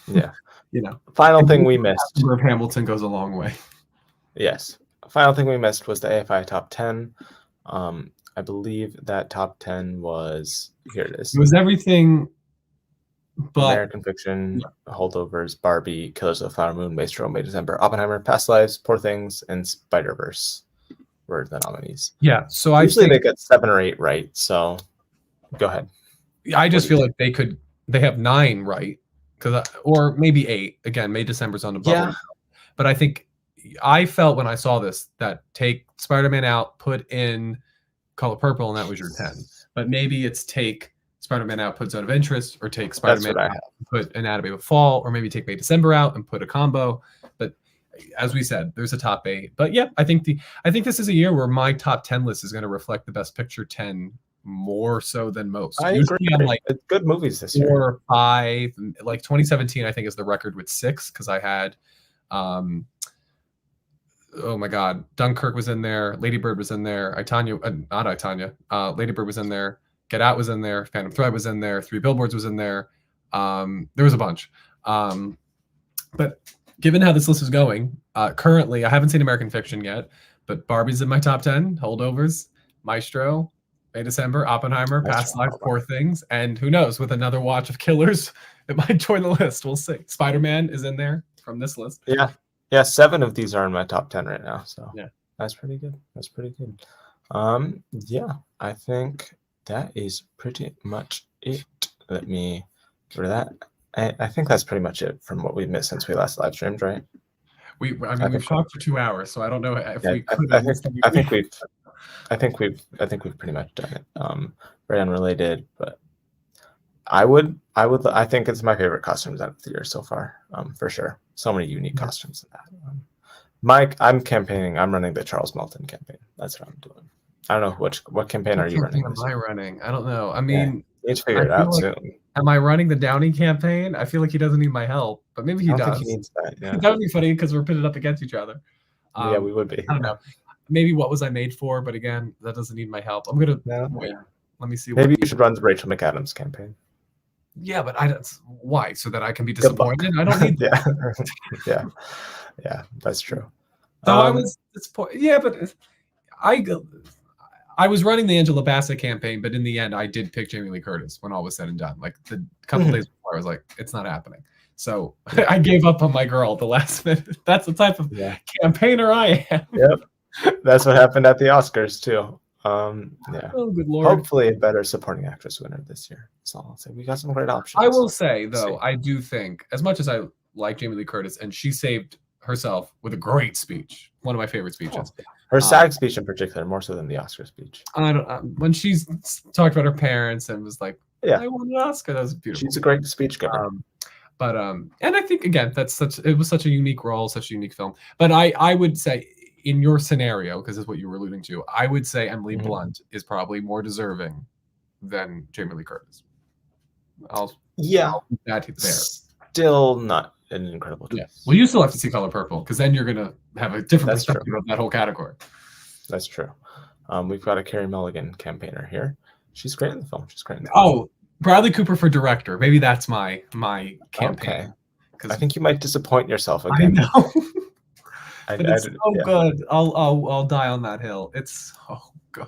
A: Yeah. Final thing we missed.
B: Of Hamilton goes a long way.
A: Yes. Final thing we missed was the AFI top 10. I believe that top 10 was, here it is.
B: It was everything but
A: American Fiction, Holdovers, Barbie, Killers of the Flower Moon, Maestro, May December, Oppenheimer, Past Lives, Poor Things, and Spider-Verse were the nominees.
B: Yeah, so
A: usually they get 7 or 8 right, so go ahead.
B: I just feel like they have 9 right, or maybe 8. Again, May December's on the bubble.
A: Yeah.
B: But I felt when I saw this that take Spider-Man out, put in Color Purple, and that was your 10. But maybe it's take Spider-Man out, put Zone of Interest, or take Spider-Man out, put Anatomy of a Fall, or maybe take May December out and put a combo. But as we said, there's a top 8. But yeah, I think this is a year where my top 10 list is going to reflect the Best Picture 10 more so than most.
A: I agree. It's good movies this year.
B: 4 or 5. Like 2017, I think is the record with 6 because I had, oh my God, Dunkirk was in there, Lady Bird was in there, Lady Bird was in there, Get Out was in there, Phantom Thread was in there, 3 Billboards was in there. There was a bunch. But given how this list is going, currently I haven't seen American Fiction yet, but Barbie's in my top 10, Holdovers, Maestro, May December, Oppenheimer, Past Lives, Poor Things, and who knows, with another watch of Killers, it might join the list. We'll see. Spider-Man is in there from this list.
A: Yeah. Yeah, 7 of these are in my top 10 right now, so
B: Yeah.
A: that's pretty good. That's pretty good. Yeah, I think that is pretty much it. Let me go to that. I think that's pretty much it from what we've missed since we last live streamed, right?
B: I mean,
A: I
B: we've
A: think
B: talked for 2 hours, so I don't know if
A: yeah,
B: we could
A: I
B: have
A: think
B: missed
A: I
B: anything.
A: think we've I think we've pretty much done it. Very unrelated, but I think it's my favorite costume design of the year so far. For sure. So many unique costumes in that. Mike, I'm campaigning. I'm running the Charles Melton campaign. That's what I'm doing. I don't know what campaign are
B: What
A: you running
B: campaign
A: this
B: am I
A: year?
B: running? I don't know. I
A: Yeah,
B: mean,
A: you need to
B: I
A: figure it
B: feel
A: out
B: like,
A: soon.
B: am I running the Downey campaign? I feel like he doesn't need my help, but maybe
A: I
B: he
A: don't think he
B: does.
A: needs that. Yeah,
B: That would be funny because we're pitted up against each other.
A: yeah, we would be.
B: I don't know. Maybe what was I made for? But again, that doesn't need my help. I'm gonna
A: No,
B: wait.
A: yeah.
B: Let me see.
A: Maybe
B: What
A: you should run the Rachel McAdams campaign.
B: Yeah, but I don't. Why? So that I can be
A: Good luck.
B: disappointed? I don't need.
A: Yeah, yeah, yeah. That's true.
B: So I was disappointed. Yeah, but I I was running the Angela Bassett campaign, but in the end, I did pick Jamie Lee Curtis when all was said and done. Like the couple days before, I was like, it's not happening. So I gave up on my girl at the last minute. That's the type of campaigner I am.
A: Yep, that's what happened at the Oscars too. Yeah.
B: Oh, good Lord.
A: Hopefully, a better supporting actress winner this year. That's all I'll say. We got some great options.
B: I will say though, I do think, as much as I like Jamie Lee Curtis, and she saved herself with a great speech, one of my favorite speeches.
A: Her SAG speech in particular, more so than the Oscar speech.
B: I don't. When she's talked about her parents and was like,
A: "Yeah,
B: I won an Oscar," that was beautiful.
A: She's a great speech giver.
B: But and I think again, it was such a unique role, such a unique film. But I would say in your scenario, because it's what you were alluding to, I would say Emily Blunt is probably more deserving than Jamie Lee Curtis. I'll put that there.
A: Still not an incredible choice.
B: Yeah. Well, you still have to see Color Purple because then you're gonna have a different perspective of that whole category.
A: That's true. We've got a Carey Mulligan campaigner here. She's great in the film. She's great in the film.
B: Oh, Bradley Cooper for director. Maybe that's my campaign.
A: Okay. I think you might disappoint yourself again.
B: I know. But it's so good. I'll die on that hill. It's so good.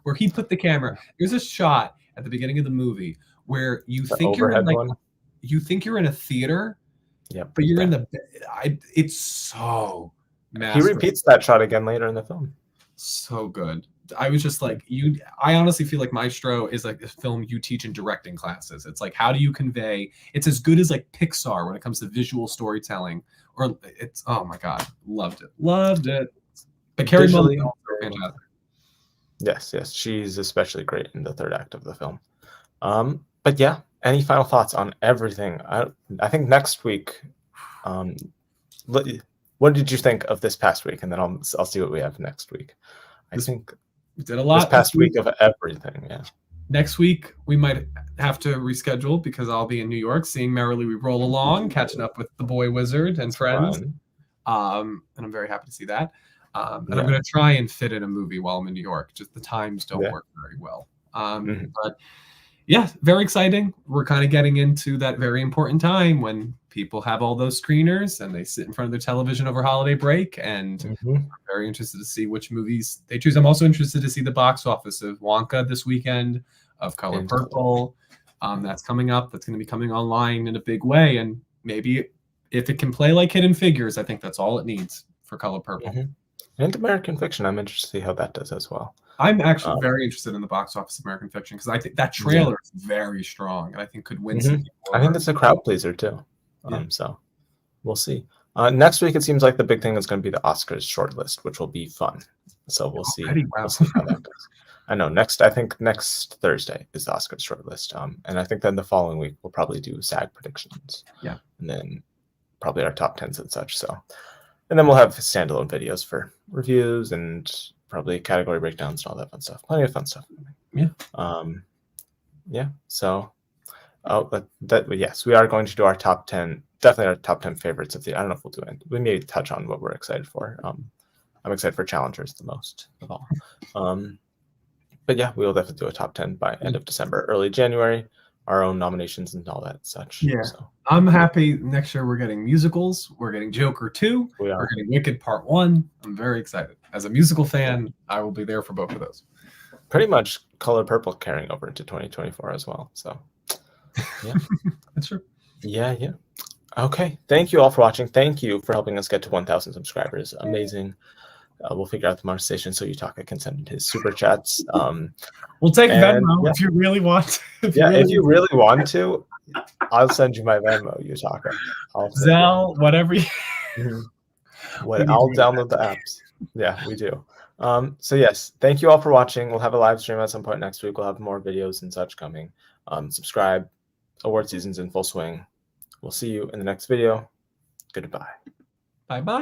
B: Where he put the camera. There's a shot at the beginning of the movie where you think you're in you think you're in a theater.
A: Yeah.
B: But you're in the. It's so
A: masterful. He repeats that shot again later in the film.
B: So good. I was just like I honestly feel like Maestro is like a film you teach in directing classes. It's like, how do you convey? It's as good as like Pixar when it comes to visual storytelling. Or it's, oh my God, loved it. But Carey Mulligan also fantastic.
A: Yes, she's especially great in the third act of the film. But yeah, any final thoughts on everything? I think next week. What did you think of this past week? And then I'll see what we have next week. I think
B: we did a lot
A: this past week of everything. Yeah.
B: Next week we might have to reschedule because I'll be in New York seeing Merrily We Roll Along, catching up with the boy wizard and friends. And I'm very happy to see that. And I'm going to try and fit in a movie while I'm in New York. Just the times don't work very well. But yeah, very exciting. We're kind of getting into that very important time when people have all those screeners and they sit in front of their television over holiday break. And I'm very interested to see which movies they choose. I'm also interested to see the box office of Wonka this weekend, of Color Purple. That's coming up. That's going to be coming online in a big way. And maybe if it can play like Hidden Figures, I think that's all it needs for Color Purple.
A: And American Fiction. I'm interested to see how that does as well.
B: I'm actually very interested in the box office of American Fiction because I think that trailer is very strong and I think could win some people.
A: I think that's a crowd pleaser too. So we'll see. Next week, it seems like the big thing is going to be the Oscars shortlist, which will be fun. So we'll see.
B: Wow.
A: We'll see how that goes. I know I think next Thursday is the Oscars shortlist. And I think then the following week we'll probably do SAG predictions.
B: Yeah.
A: And then probably our top 10s and such. So, and then we'll have standalone videos for reviews and probably category breakdowns and all that fun stuff. Plenty of fun stuff.
B: Yeah.
A: Yeah. So, yes, we are going to do our top 10. Definitely our top 10 favorites of the. I don't know if we'll do it. We may touch on what we're excited for. I'm excited for Challengers the most of all. But yeah, we will definitely do a top 10 by end of December, early January. Our own nominations and all that such.
B: Yeah.
A: So
B: I'm happy. Next year we're getting musicals. We're getting Joker 2. We're getting Wicked Part 1. I'm very excited. As a musical fan, I will be there for both of those.
A: Pretty much Color Purple carrying over into 2024 as well. So yeah.
B: That's true.
A: Yeah. Okay. Thank you all for watching. Thank you for helping us get to 1,000 subscribers. Amazing. We'll figure out the monetization so Yutaka can send his super chats.
B: We'll take
A: and
B: Venmo
A: yeah.
B: if you really want.
A: If you really want to, I'll send you my Venmo, Yutaka.
B: Zelle, whatever.
A: I'll download the apps. Yeah, we do. So yes, thank you all for watching. We'll have a live stream at some point next week. We'll have more videos and such coming. Subscribe. Award season's in full swing. We'll see you in the next video. Goodbye.
B: Bye-bye.